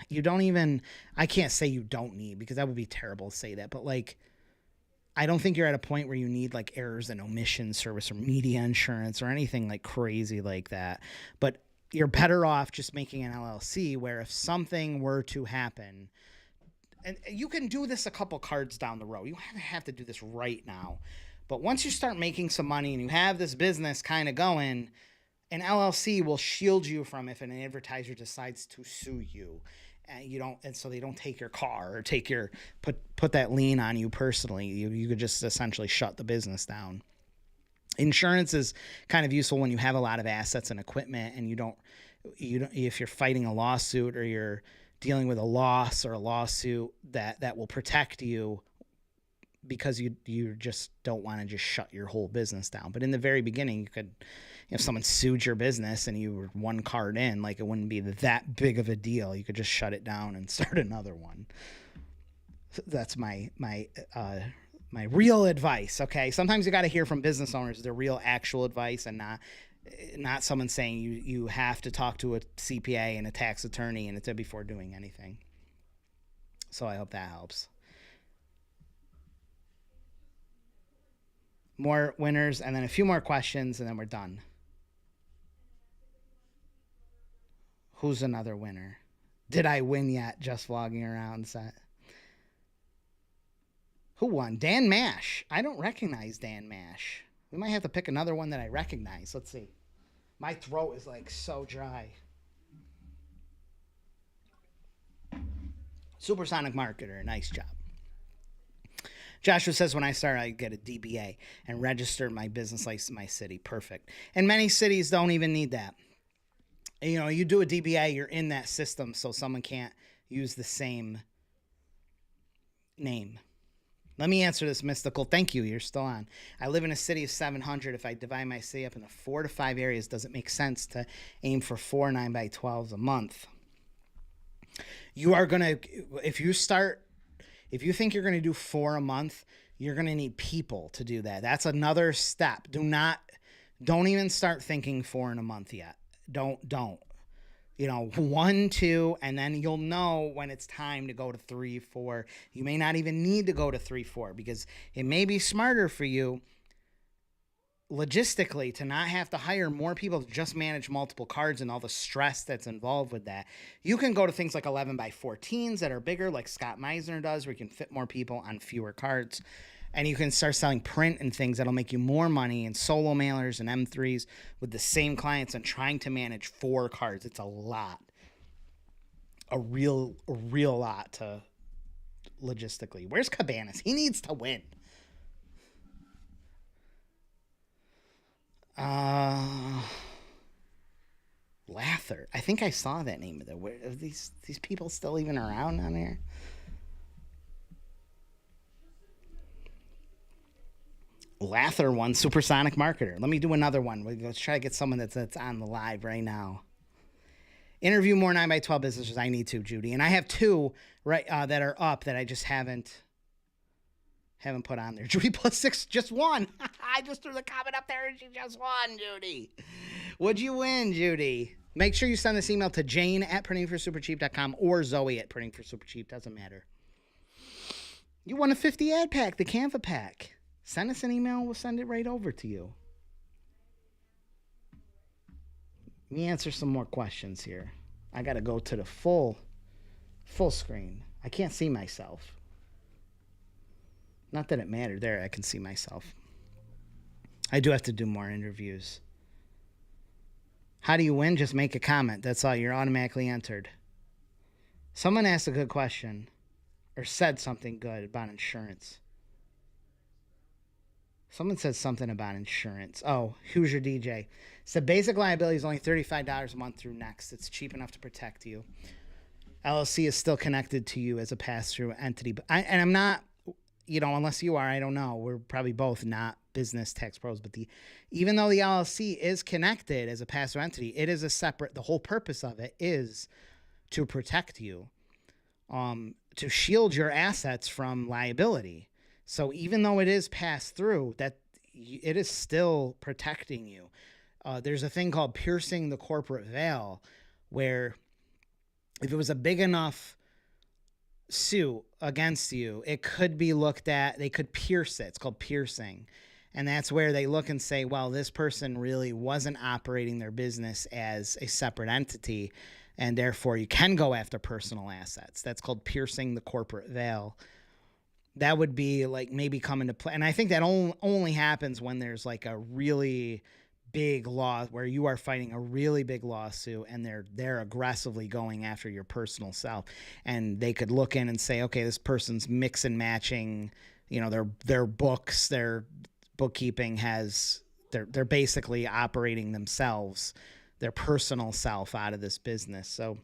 you don't even, I can't say you don't need, because that would be terrible to say that, but I don't think you're at a point where you need errors and omission service or media insurance or anything crazy like that. But you're better off just making an LLC where if something were to happen, and you can do this a couple cards down the road. You have to do this right now. But once you start making some money and you have this business kind of going, an LLC will shield you from if an advertiser decides to sue you. And so they don't take your car or put that lien on you personally. You could just essentially shut the business down. Insurance is kind of useful when you have a lot of assets and equipment, and you don't if you're fighting a lawsuit or you're dealing with a loss or a lawsuit that will protect you, because you just don't want to just shut your whole business down. But in the very beginning, you could, if someone sued your business and you were one card in, it wouldn't be that big of a deal. You could just shut it down and start another one. That's my real advice. Okay. Sometimes you got to hear from business owners, their real actual advice, and not someone saying you have to talk to a CPA and a tax attorney and it's before doing anything. So I hope that helps. More winners, and then a few more questions, and then we're done. Who's another winner? Did I win yet? Just vlogging around set. Who won? Dan Mash. I don't recognize Dan Mash. We might have to pick another one that I recognize. Let's see. My throat is like so dry. Supersonic Marketer, nice job. Joshua says, when I start, I get a DBA and register my business license in my city. Perfect. And many cities don't even need that. You know, you do a DBA, you're in that system, so someone can't use the same name. Let me answer this, Mystical. Thank you. You're still on. I live in a city of 700. If I divide my city up into 4 to 5 areas, does it make sense to aim for 4 9x12s a month? You are going to, if you think you're going to do 4 a month, you're going to need people to do that. That's another step. Don't even start thinking 4 in a month yet. Don't. You know, 1, 2, and then you'll know when it's time to go to 3, 4. You may not even need to go to 3, 4 because it may be smarter for you logistically to not have to hire more people to just manage multiple cards and all the stress that's involved with that. You can go to things like 11x14s that are bigger, like Scott Meisner does, where you can fit more people on fewer cards. And you can start selling print and things that'll make you more money and solo mailers and M3s with the same clients and trying to manage 4 cards. It's a lot. A real lot to logistically. Where's Cabanas? He needs to win. Lather. I think I saw that name of it. Where are these people still even around on here? Lather one, Supersonic Marketer. Let me do another one. Let's try to get someone that's on the live right now. Interview more 9x12 businesses. I need to, Judy. And I have 2 right that are up that I just haven't put on there. Judy plus 6 just won. I just threw the comment up there and she just won, Judy. What'd you win, Judy? Make sure you send this email to Jane@printingforsupercheap.com or Zoe at printingforsupercheap. Doesn't matter. You won a 50 ad pack, the Canva pack. Send us an email. We'll send it right over to you. Let me answer some more questions here. I got to go to the full screen. I can't see myself. Not that it mattered. There, I can see myself. I do have to do more interviews. How do you win? Just make a comment. That's all. You're automatically entered. Someone asked a good question or said something good about insurance. Someone said something about insurance. Oh, who's your DJ? So basic liability is only $35 a month through Next. It's cheap enough to protect you. LLC is still connected to you as a pass-through entity. And I'm not, unless you are, I don't know. We're probably both not business tax pros. But even though the LLC is connected as a pass-through entity, it is a separate, the whole purpose of it is to protect you, to shield your assets from liability. So even though it is passed through, that it is still protecting you. There's a thing called piercing the corporate veil, where if it was a big enough suit against you, it could be looked at. They could pierce it. It's called piercing. And that's where they look and say, well, this person really wasn't operating their business as a separate entity, and therefore you can go after personal assets. That's called piercing the corporate veil. That would be like maybe come into play. And I think that only happens when there's like a really big law where you are fighting a really big lawsuit and they're aggressively going after your personal self. And they could look in and say, okay, this person's mix and matching, their books, their bookkeeping they're basically operating themselves, their personal self out of this business. So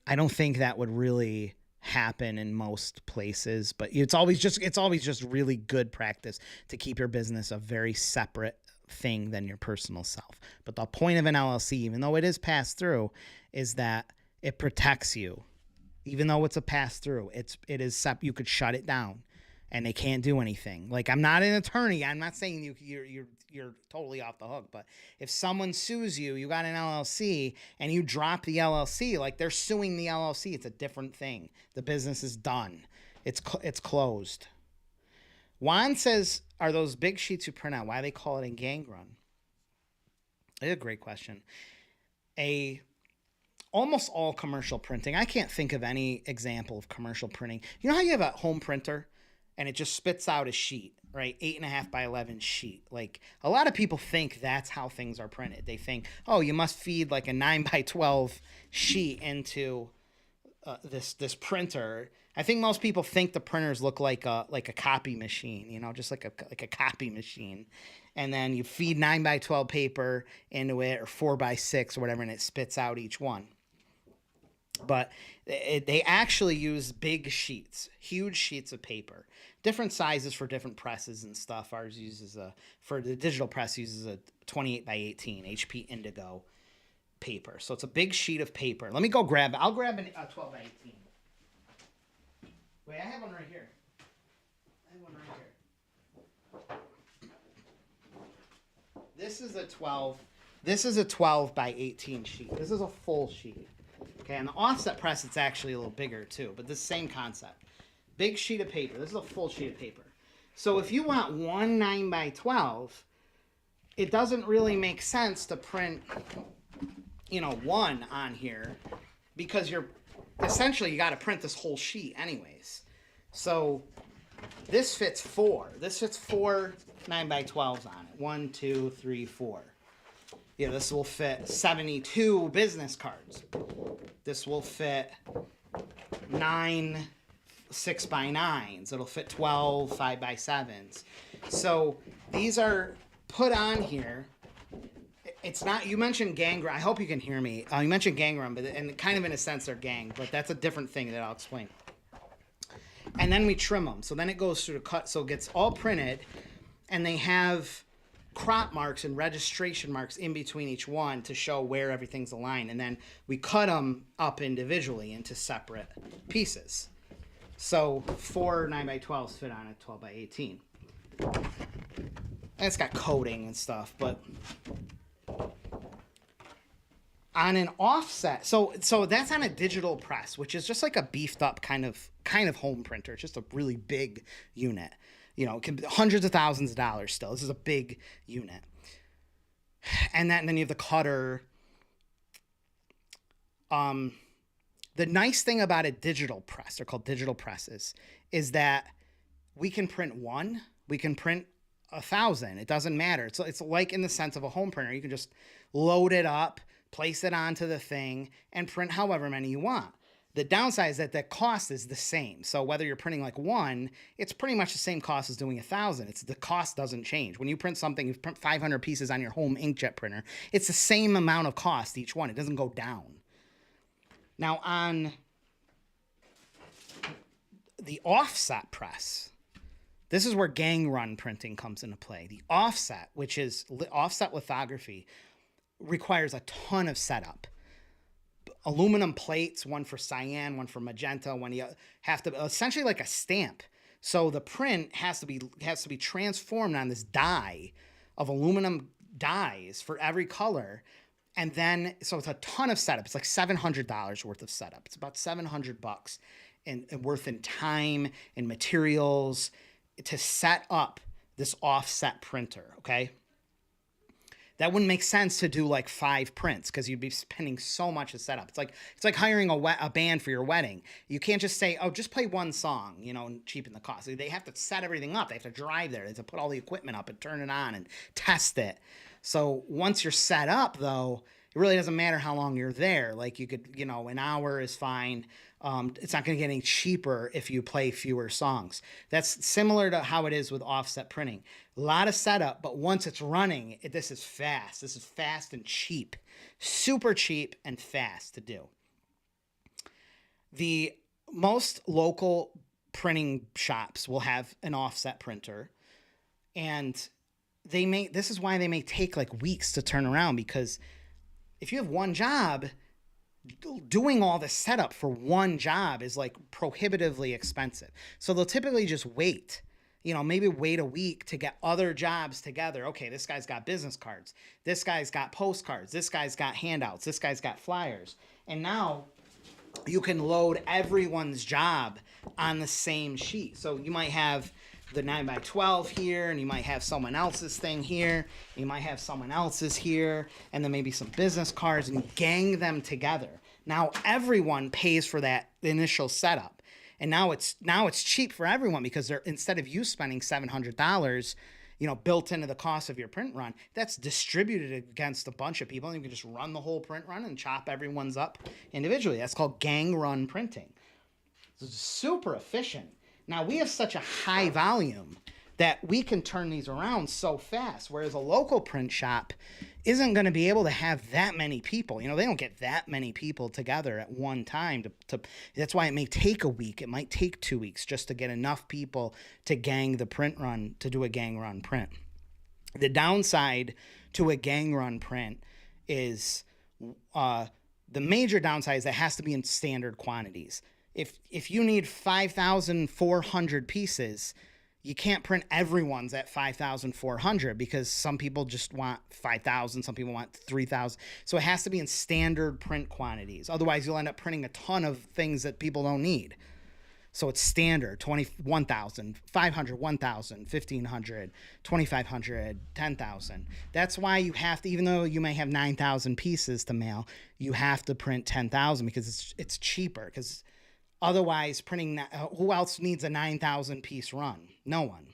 I don't think that would really happen in most places, but it's always just really good practice to keep your business a very separate thing than your personal self. But the point of an LLC, even though it is passed through, is that it protects you. Even though it's a pass through, you could shut it down and they can't do anything. Like, I'm not an attorney. I'm not saying you're totally off the hook, but if someone sues you, you got an LLC and you drop the LLC, like they're suing the LLC. It's a different thing. The business is done. It's closed. Juan says, are those big sheets you print out? Why do they call it a gang run? It's a great question. Almost all commercial printing. I can't think of any example of commercial printing. You know how you have a home printer and it just spits out a sheet, right? 8.5 by 11 sheet. Like a lot of people think that's how things are printed. They think, oh, you must feed like a 9 by 12 sheet into this printer. I think most people think the printers look like a copy machine, you know, just like a copy machine. And then you feed 9 by 12 paper into it, or 4 by 6 or whatever, and it spits out each one. But they actually use big sheets, huge sheets of paper, different sizes for different presses and stuff. Ours uses for the digital press, uses a 28 by 18 HP Indigo paper. So it's a big sheet of paper. Let me go grab it. I'll grab a 12 by 18. Wait, I have one right here. This is a 12. This is a 12 by 18 sheet. This is a full sheet. Okay, on the offset press, it's actually a little bigger too, but the same concept. Big sheet of paper. This is a full sheet of paper. So if you want one 9 by 12, it doesn't really make sense to print, you know, one on here, because you're essentially, you got to print this whole sheet anyways. So this fits 4. This fits 4 9 by 12s on it. 1, 2, 3, 4. Yeah, this will fit 72 business cards. This will fit 9 6 by 9s. It'll fit 12 5 by 7s. So these are put on here. It's not, you mentioned gang, I hope you can hear me. You mentioned gang run, but and kind of in a sense they're gang, but that's a different thing that I'll explain. And then we trim them. So then it goes through the cut, so it gets all printed, and they have crop marks and registration marks in between each one to show where everything's aligned. And then we cut them up individually into separate pieces. So 4 9 by 12s fit on a 12 by 18. And it's got coating and stuff, but on an offset, so that's on a digital press, which is just like a beefed up kind of home printer. It's just a really big unit. You know, it can be hundreds of thousands of dollars still. This is a big unit. And then you have the cutter. The nice thing about a digital press, they're called digital presses, is that we can print one, we can print 1,000. It doesn't matter. It's like in the sense of a home printer. You can just load it up, place it onto the thing, and print however many you want. The downside is that the cost is the same. So whether you're printing like one, it's pretty much the same cost as doing 1,000. The cost doesn't change. When you print something, you print 500 pieces on your home inkjet printer, it's the same amount of cost each one. It doesn't go down. Now on the offset press, this is where gang run printing comes into play. The offset, which is offset lithography, requires a ton of setup. Aluminum plates, one for cyan, one for magenta, one you have to essentially like a stamp. So the print has to be transformed on this die of aluminum dies for every color. And then, so it's a ton of setup. It's like $700 worth of setup. It's about $700 and worth in time and materials to set up this offset printer, okay? That wouldn't make sense to do like 5 prints because you'd be spending so much to set up. It's like hiring a band for your wedding. You can't just say, oh, just play one song, you know, and cheapen the cost. They have to set everything up. They have to drive there. They have to put all the equipment up and turn it on and test it. So once you're set up, though, it really doesn't matter how long you're there. Like you could, you know, an hour is fine. It's not going to get any cheaper if you play fewer songs. That's similar to how it is with offset printing. A lot of setup, but once it's running, this is fast. This is fast and cheap. Super cheap and fast to do. The most local printing shops will have an offset printer, and this is why they may take like weeks to turn around, because if you have one job, doing all the setup for one job is like prohibitively expensive. So they'll typically just wait, you know, maybe wait a week to get other jobs together. Okay, this guy's got business cards. This guy's got postcards. This guy's got handouts. This guy's got flyers. And now you can load everyone's job on the same sheet. So you might have the 9 by 12 here, and you might have someone else's thing here. You might have someone else's here, and then maybe some business cards, and you gang them together. Now everyone pays for that initial setup. And now it's cheap for everyone because instead of you spending $700, built into the cost of your print run, that's distributed against a bunch of people. And you can just run the whole print run and chop everyone's up individually. That's called gang run printing. It's super efficient. Now we have such a high volume that we can turn these around so fast, whereas a local print shop isn't going to be able to have that many people. They don't get that many people together at one time. That's why it may take a week. It might take 2 weeks just to get enough people to gang the print run, to do a gang run print. The downside to a gang run print is the major downside is that it has to be in standard quantities. If you need 5,400 pieces, you can't print everyone's at 5,400 because some people just want 5,000, some people want 3,000. So it has to be in standard print quantities. Otherwise, you'll end up printing a ton of things that people don't need. So it's standard, 21,000, 500, 1,000, 1,500, 2,500, 10,000. That's why you have to, even though you may have 9,000 pieces to mail, you have to print 10,000 because it's cheaper. Because otherwise, printing who else needs a 9,000 piece run? No one.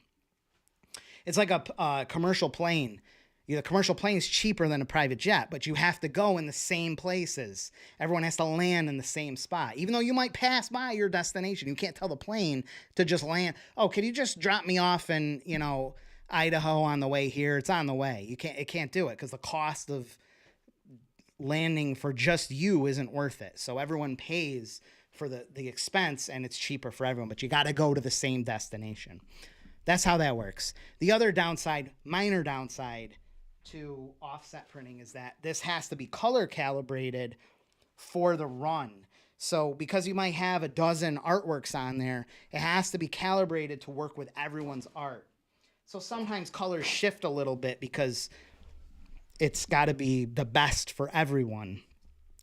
It's like a commercial plane. The commercial plane is cheaper than a private jet, but you have to go in the same places. Everyone has to land in the same spot. Even though you might pass by your destination, you can't tell the plane to just land. Oh, can you just drop me off in, Idaho on the way here? It's on the way. It can't do it because the cost of landing for just you isn't worth it. So everyone pays for the expense, and it's cheaper for everyone, but you got to go to the same destination. That's how that works. The other downside, minor downside to offset printing is that this has to be color calibrated for the run. So because you might have a dozen artworks on there, it has to be calibrated to work with everyone's art. So sometimes colors shift a little bit because it's got to be the best for everyone.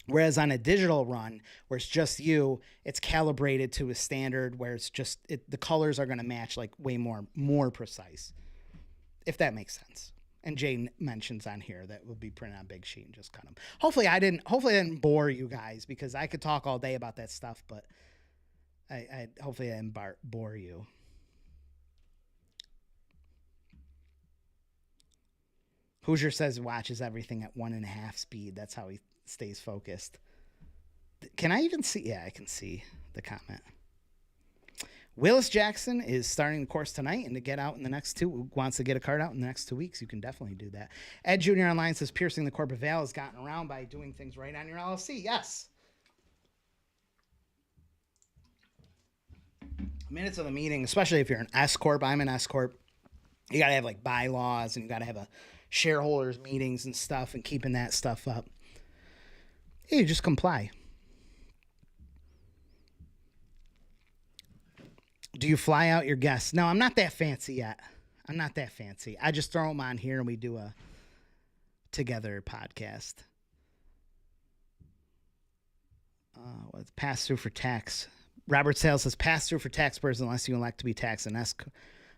Whereas on a digital run, where it's just you, it's calibrated to a standard where it's just the colors are going to match like way more precise, if that makes sense. And Jay mentions on here that will be printed on big sheet and just cut them. Hopefully I didn't bore you guys, because I could talk all day about that stuff, but I hopefully I didn't bore you. Hoosier says watches everything at 1.5 speed. That's how he stays focused. Can I even see? Yeah, I can see the comment. Willis Jackson is starting the course tonight, and to get out in the next wants to get a card out in the next 2 weeks, you can definitely do that. Ed Jr. Online says piercing the corporate veil has gotten around by doing things right on your LLC. Yes. Minutes of the meeting, especially if you're an S Corp. I'm an S Corp. You got to have like bylaws, and you got to have a shareholders meetings and stuff, and keeping that stuff up. You just comply. Do you fly out your guests? No, I'm not that fancy yet. I'm not that fancy. I just throw them on here and we do a together podcast. What's pass through for tax? Robert Sales says pass through for tax purposes unless you elect to be taxed in S,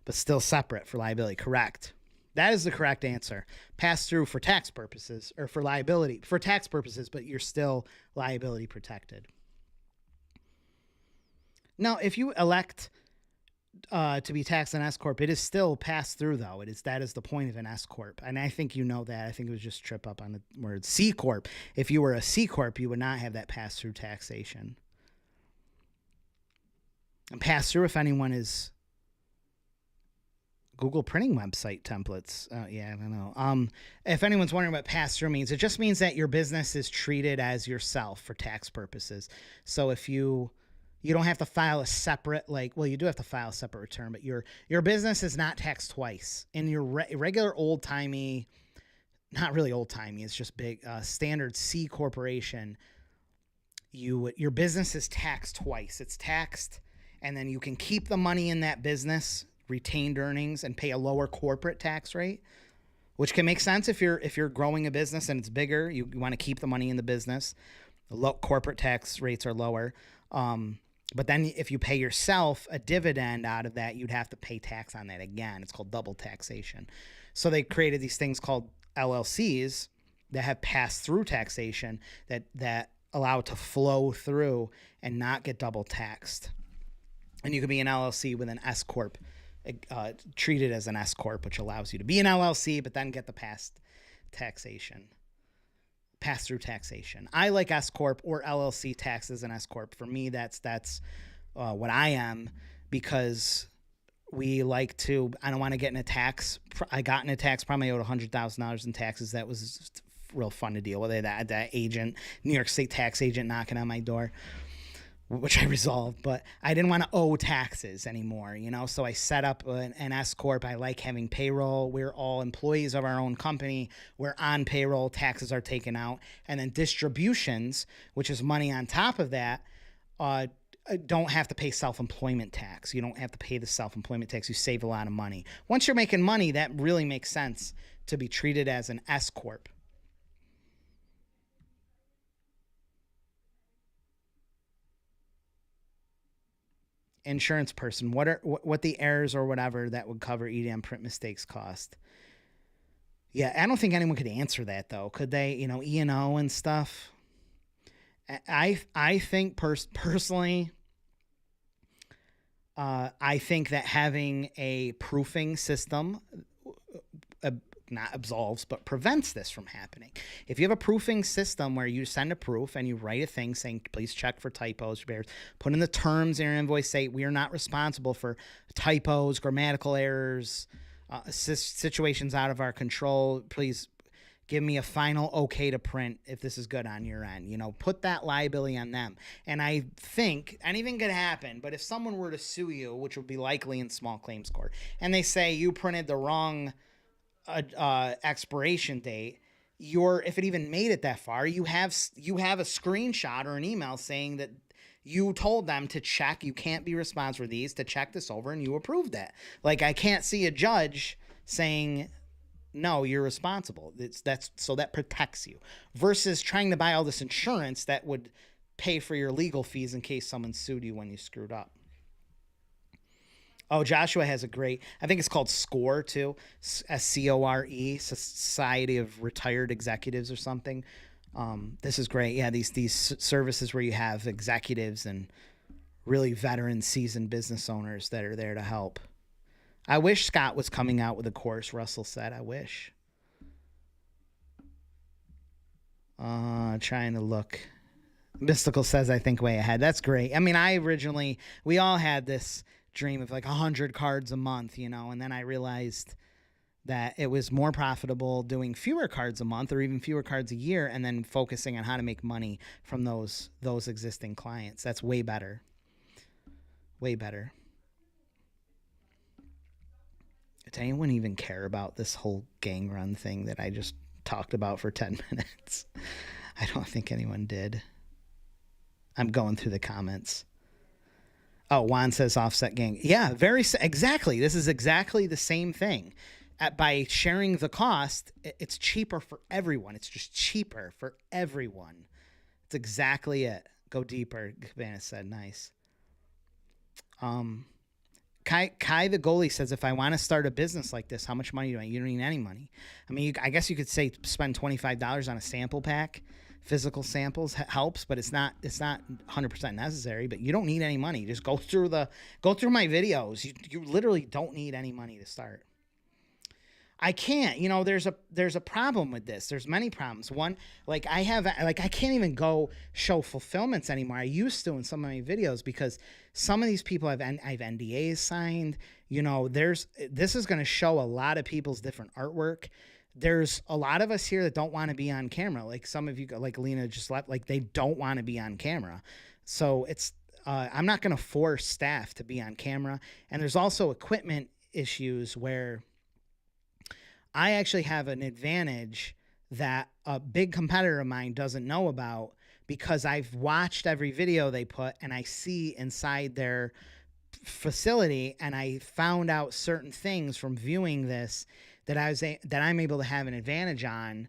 but still separate for liability. Correct. That is the correct answer. Pass through for tax purposes, or for liability, for tax purposes, but you're still liability protected. Now, if you elect to be taxed in S Corp, it is still pass through, though. That is the point of an S Corp, and I think you know that. I think it was just trip up on the word C Corp. If you were a C Corp, you would not have that pass through taxation. And pass through, if anyone is Google printing website templates. Yeah, I don't know. If anyone's wondering what pass-through means, it just means that your business is treated as yourself for tax purposes. So if you don't have to file a separate, you do have to file a separate return, but your business is not taxed twice. In your regular old-timey, not really old-timey, it's just big, standard C corporation, your business is taxed twice. It's taxed, and then you can keep the money in that business, retained earnings, and pay a lower corporate tax rate, which can make sense if you're growing a business and it's bigger. You want to keep the money in the business. The corporate tax rates are lower. But then if you pay yourself a dividend out of that, you'd have to pay tax on that again. It's called double taxation. So they created these things called LLCs that have pass-through taxation that allow it to flow through and not get double taxed. And you could be an LLC with an S corp, treated as an S corp, which allows you to be an LLC, but then get the pass through taxation. I like S corp or LLC taxes and S corp. For me, that's what I am, because we like to. I don't want to get in a tax. I got in a tax problem. I owed $100,000 in taxes. That was real fun to deal with. That agent, New York State tax agent, knocking on my door, which I resolved, but I didn't want to owe taxes anymore, so I set up an S corp. I like having payroll. We're all employees of our own company. We're on payroll. Taxes are taken out, and then distributions, which is money on top of that, don't have to pay self-employment tax. You don't have to pay the self-employment tax. You save a lot of money. Once you're making money, that really makes sense to be treated as an S corp. Insurance person, what the errors or whatever that would cover EDM print mistakes cost? Yeah, I don't think anyone could answer that though. Could they? E&O and stuff. I think personally, I think that having a proofing system not absolves, but prevents this from happening. If you have a proofing system where you send a proof and you write a thing saying, please check for typos, put in the terms in your invoice, say, we are not responsible for typos, grammatical errors, situations out of our control. Please give me a final okay to print if this is good on your end. Put that liability on them. And I think anything could happen, but if someone were to sue you, which would be likely in small claims court, and they say you printed the wrong expiration date, if it even made it that far, you have a screenshot or an email saying that you told them to check. You can't be responsible for these, to check this over, and you approved that. Like, I can't see a judge saying, no, you're responsible. So that protects you, versus trying to buy all this insurance that would pay for your legal fees in case someone sued you when you screwed up. Oh, Joshua has a great, I think it's called SCORE too, SCORE, Society of Retired Executives or something. This is great. Yeah, these services where you have executives and really veteran, seasoned business owners that are there to help. I wish Scott was coming out with a course, Russell said. I wish. Trying to look. Mystical says, I think way ahead. That's great. I mean, we all had this dream of like 100 cards a month, and then I realized that it was more profitable doing fewer cards a month or even fewer cards a year, and then focusing on how to make money from those existing clients. That's way better. Way better. Does anyone even care about this whole gang run thing that I just talked about for 10 minutes? I don't think anyone did. I'm going through the comments. Oh, Juan says offset gang. Yeah, exactly. This is exactly the same thing. By sharing the cost, it's cheaper for everyone. It's just cheaper for everyone. It's exactly it. Go deeper, Cabana said. Nice. Kai the goalie says, if I want to start a business like this, how much money do I need? You don't need any money. I mean, I guess you could say spend $25 on a sample pack. Physical samples helps, but it's not 100% necessary. But you don't need any money. Just go through my videos. You literally don't need any money to start. I can't. There's a problem with this. There's many problems. One, I can't even go show fulfillments anymore. I used to in some of my videos, because some of these people I've NDAs signed. This is going to show a lot of people's different artwork. There's a lot of us here that don't want to be on camera. Like some of you, like Lena just left, they don't want to be on camera. So I'm not going to force staff to be on camera. And there's also equipment issues where I actually have an advantage that a big competitor of mine doesn't know about, because I've watched every video they put and I see inside their facility, and I found out certain things from viewing this that I'm able to have an advantage on,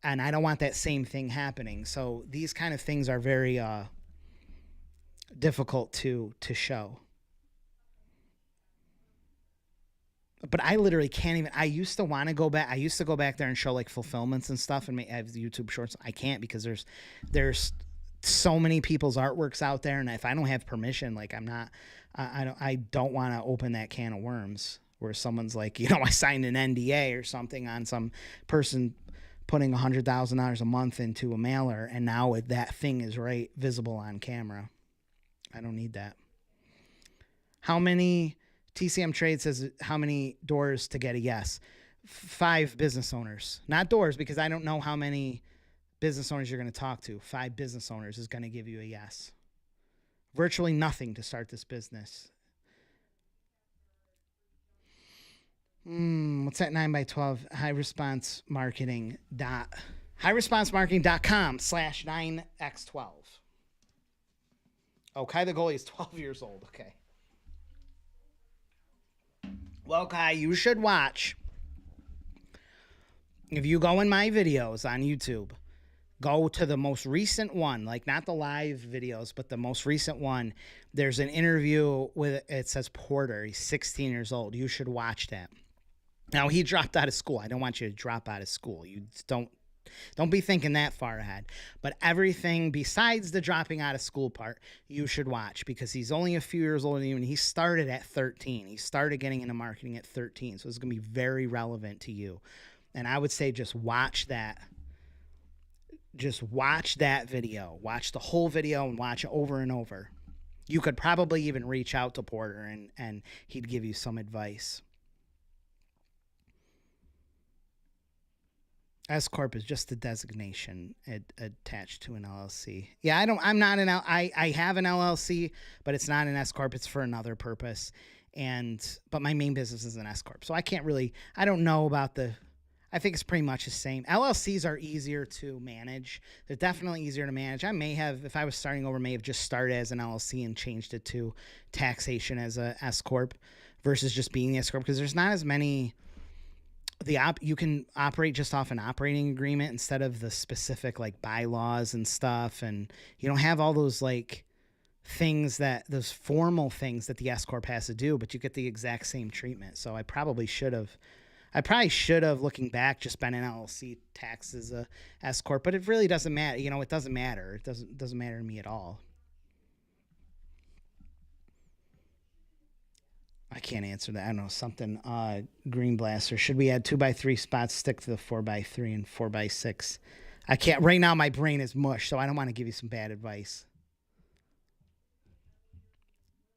and I don't want that same thing happening. So these kind of things are very difficult to show. But I literally can't even. I used to want to go back. I used to go back there and show fulfillments and stuff, and have YouTube shorts. I can't, because there's so many people's artworks out there, and if I don't have permission, like I don't want to open that can of worms where someone's like, I signed an NDA or something on some person putting $100,000 a month into a mailer, and now that thing is right visible on camera. I don't need that. How many TCM Trade says how many doors to get a yes? 5 business owners, not doors, because I don't know how many business owners you're going to talk to. 5 business owners is going to give you a yes. Virtually nothing to start this business. What's that 9x12? HighResponseMarketing.com/9x12. Oh, Kai the goalie is 12 years old. Okay. Well, Kai, you should watch. If you go in my videos on YouTube, go to the most recent one, like not the live videos, but the most recent one. There's an interview with, it says Porter. He's 16 years old. You should watch that. Now, he dropped out of school. I don't want you to drop out of school. You don't be thinking that far ahead. But everything besides the dropping out of school part, you should watch, because he's only a few years older than you, and he started at 13. He started getting into marketing at 13. So it's going to be very relevant to you. And I would say just watch that. Just watch that video. Watch the whole video and watch it over and over. You could probably even reach out to Porter and he'd give you some advice. S corp is just a designation attached to an LLC. Yeah, I have an LLC, but it's not an S corp. It's for another purpose. But my main business is an S corp. So I don't know about I think it's pretty much the same. LLCs are easier to manage. They're definitely easier to manage. I may have, if I was starting over, may have just started as an LLC and changed it to taxation as a S corp versus just being the S corp, because there's not as many. You can operate just off an operating agreement instead of the specific like bylaws and stuff, and you don't have all those like those formal things that the S corp has to do, but you get the exact same treatment. So I probably should have, looking back, just been an LLC taxed as a S corp, but it really doesn't matter. It doesn't matter. It doesn't matter to me at all. I can't answer that. I don't know, something. Green Blaster. Should we add 2x3 spots? Stick to the 4x3 and 4x6. I can't. Right now, my brain is mush, so I don't want to give you some bad advice.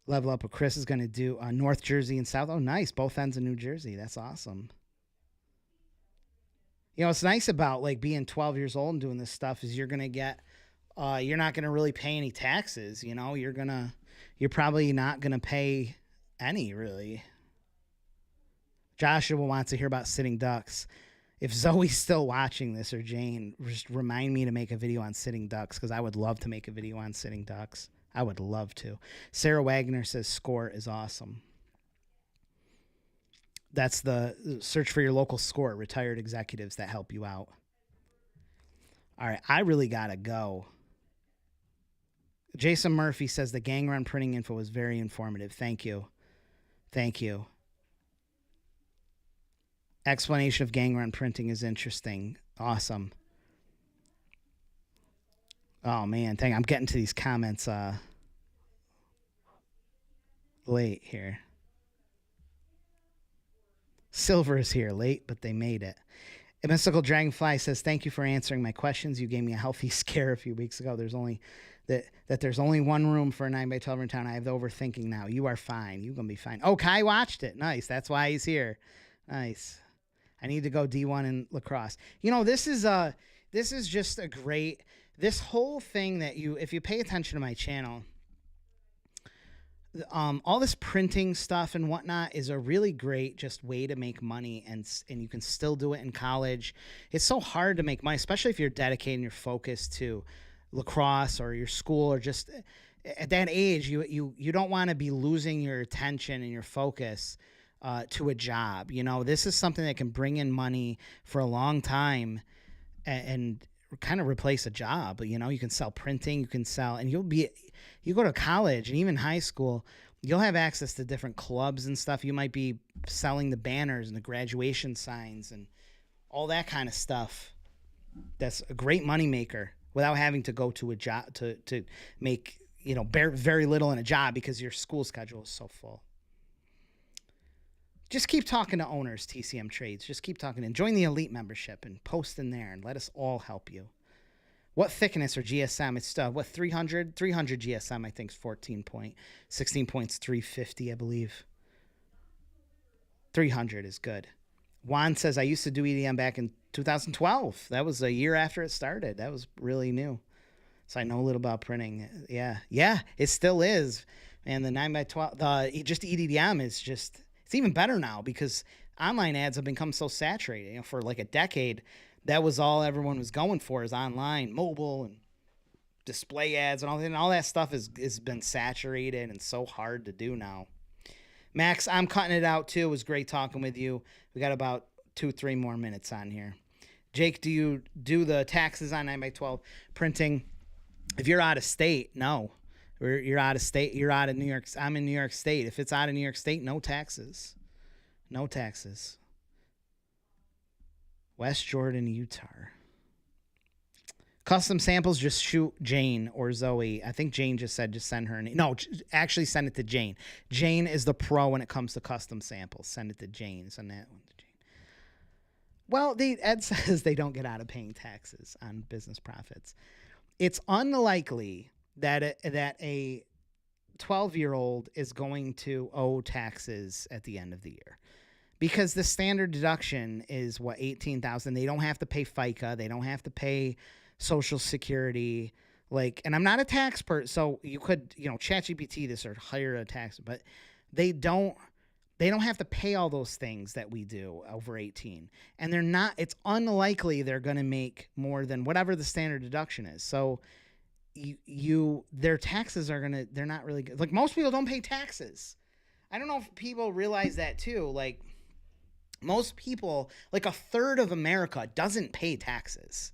Level up. What Chris is going to do North Jersey and South. Oh, nice. Both ends of New Jersey. That's awesome. What's nice about like being 12 years old and doing this stuff is you're going to get, you're not going to really pay any taxes. You're probably not going to pay any, really. Joshua wants to hear about sitting ducks. If Zoe's still watching this, or Jane, just remind me to make a video on sitting ducks, because I would love to make a video on sitting ducks. I would love to. Sarah Wagner says SCORE is awesome. That's the search for your local SCORE, retired executives that help you out. All right, I really gotta go. Jason Murphy says the gang run printing info was very informative. Thank you. Thank you. Explanation of gang run printing is interesting. Awesome. Oh, man. I'm getting to these comments late here. Silver is here late, but they made it. A Mystical Dragonfly says, thank you for answering my questions. You gave me a healthy scare a few weeks ago. There's only one room for a 9x12 in town. I have the overthinking now. You are fine. You're going to be fine. Oh, Kai watched it. Nice. That's why he's here. Nice. I need to go D1 in lacrosse. This is just a great, this whole thing that if you pay attention to my channel, all this printing stuff and whatnot is a really great just way to make money, and you can still do it in college. It's so hard to make money, especially if you're dedicating your focus to lacrosse or your school, or just at that age, you don't want to be losing your attention and your focus to a job. This is something that can bring in money for a long time and kind of replace a job. You can sell printing, you can sell, and you go to college and even high school, you'll have access to different clubs and stuff. You might be selling the banners and the graduation signs and all that kind of stuff. That's a great moneymaker. without having to go to a job to make, very little in a job because your school schedule is so full. Just keep talking to owners, TCM Trades. Just keep talking and join the elite membership and post in there and let us all help you. What thickness or GSM? It's 300 GSM, I think is 16 points, 350, I believe. 300 is good. Juan says, I used to do EDM back in 2012. That was a year after it started. That was really new. So I know a little about printing. Yeah, it still is. And the 9x12, just EDM is just, it's even better now because online ads have become so saturated. For like a decade, that was all everyone was going for, is online, mobile, and display ads and all that stuff has been saturated and so hard to do now. Max, I'm cutting it out too. It was great talking with you. We got about 2-3 more minutes on here. Jake, do you do the taxes on 9x12 printing? If you're out of state, no. Or you're out of state, you're out of New York. I'm in New York State. If it's out of New York State, no taxes. No taxes. West Jordan, Utah. Custom samples, just shoot Jane or Zoe. I think Jane just said just send her an... No, actually send it to Jane. Jane is the pro when it comes to custom samples. Send it to Jane. Send that one to Jane. Well, Ed says they don't get out of paying taxes on business profits. It's unlikely that a 12-year-old is going to owe taxes at the end of the year. Because the standard deduction is, $18,000. They don't have to pay FICA. They don't have to pay Social Security. And I'm not a tax person, so you could, ChatGPT this or hire a tax, but they don't have to pay all those things that we do over 18. And it's unlikely they're going to make more than whatever the standard deduction is. So their taxes they're not really good. Most people don't pay taxes. I don't know if people realize that too. Most people, a third of America doesn't pay taxes.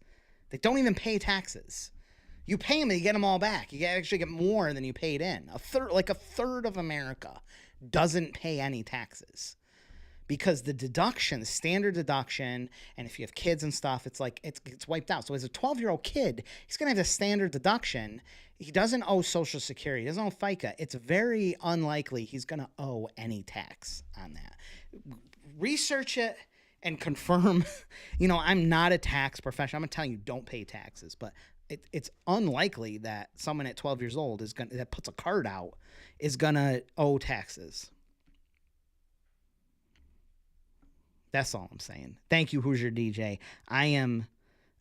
They don't even pay taxes. You pay them and you get them all back. You actually get more than you paid in. A third of America doesn't pay any taxes because the deduction, the standard deduction, and if you have kids and stuff, it's wiped out. So as a 12-year-old kid, he's going to have the standard deduction. He doesn't owe Social Security. He doesn't owe FICA. It's very unlikely he's going to owe any tax on that. Research it and confirm. I'm not a tax professional. I'm not telling you don't pay taxes, but it's unlikely that someone at 12 years old that puts a card out is gonna owe taxes. That's all I'm saying. Thank you, Hoosier DJ.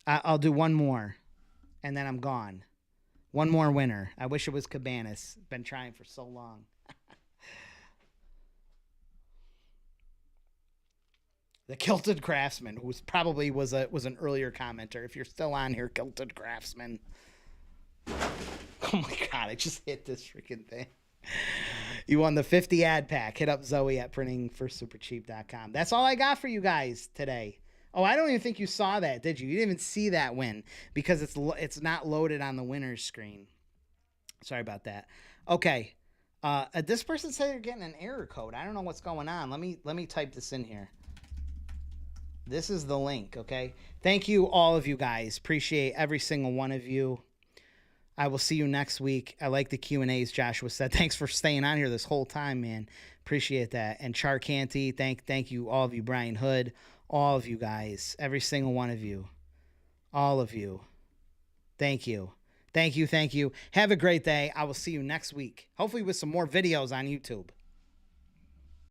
I'll do one more, and then I'm gone. One more winner. I wish it was Cabanas. Been trying for so long. The Kilted Craftsman, who probably was an earlier commenter. If you're still on here, Kilted Craftsman. Oh my God, I just hit this freaking thing. You won the 50 ad pack. Hit up Zoe at printingforsupercheap.com. That's all I got for you guys today. Oh, I don't even think you saw that, did you? You didn't even see that win because it's not loaded on the winner's screen. Sorry about that. Okay. This person said they're getting an error code. I don't know what's going on. Let me type this in here. This is the link, okay? Thank you, all of you guys. Appreciate every single one of you. I will see you next week. I like the Q&As, Joshua said. Thanks for staying on here this whole time, man. Appreciate that. And Char Canty, thank you, all of you. Brian Hood, all of you guys. Every single one of you. All of you. Thank you. Thank you. Have a great day. I will see you next week. Hopefully with some more videos on YouTube.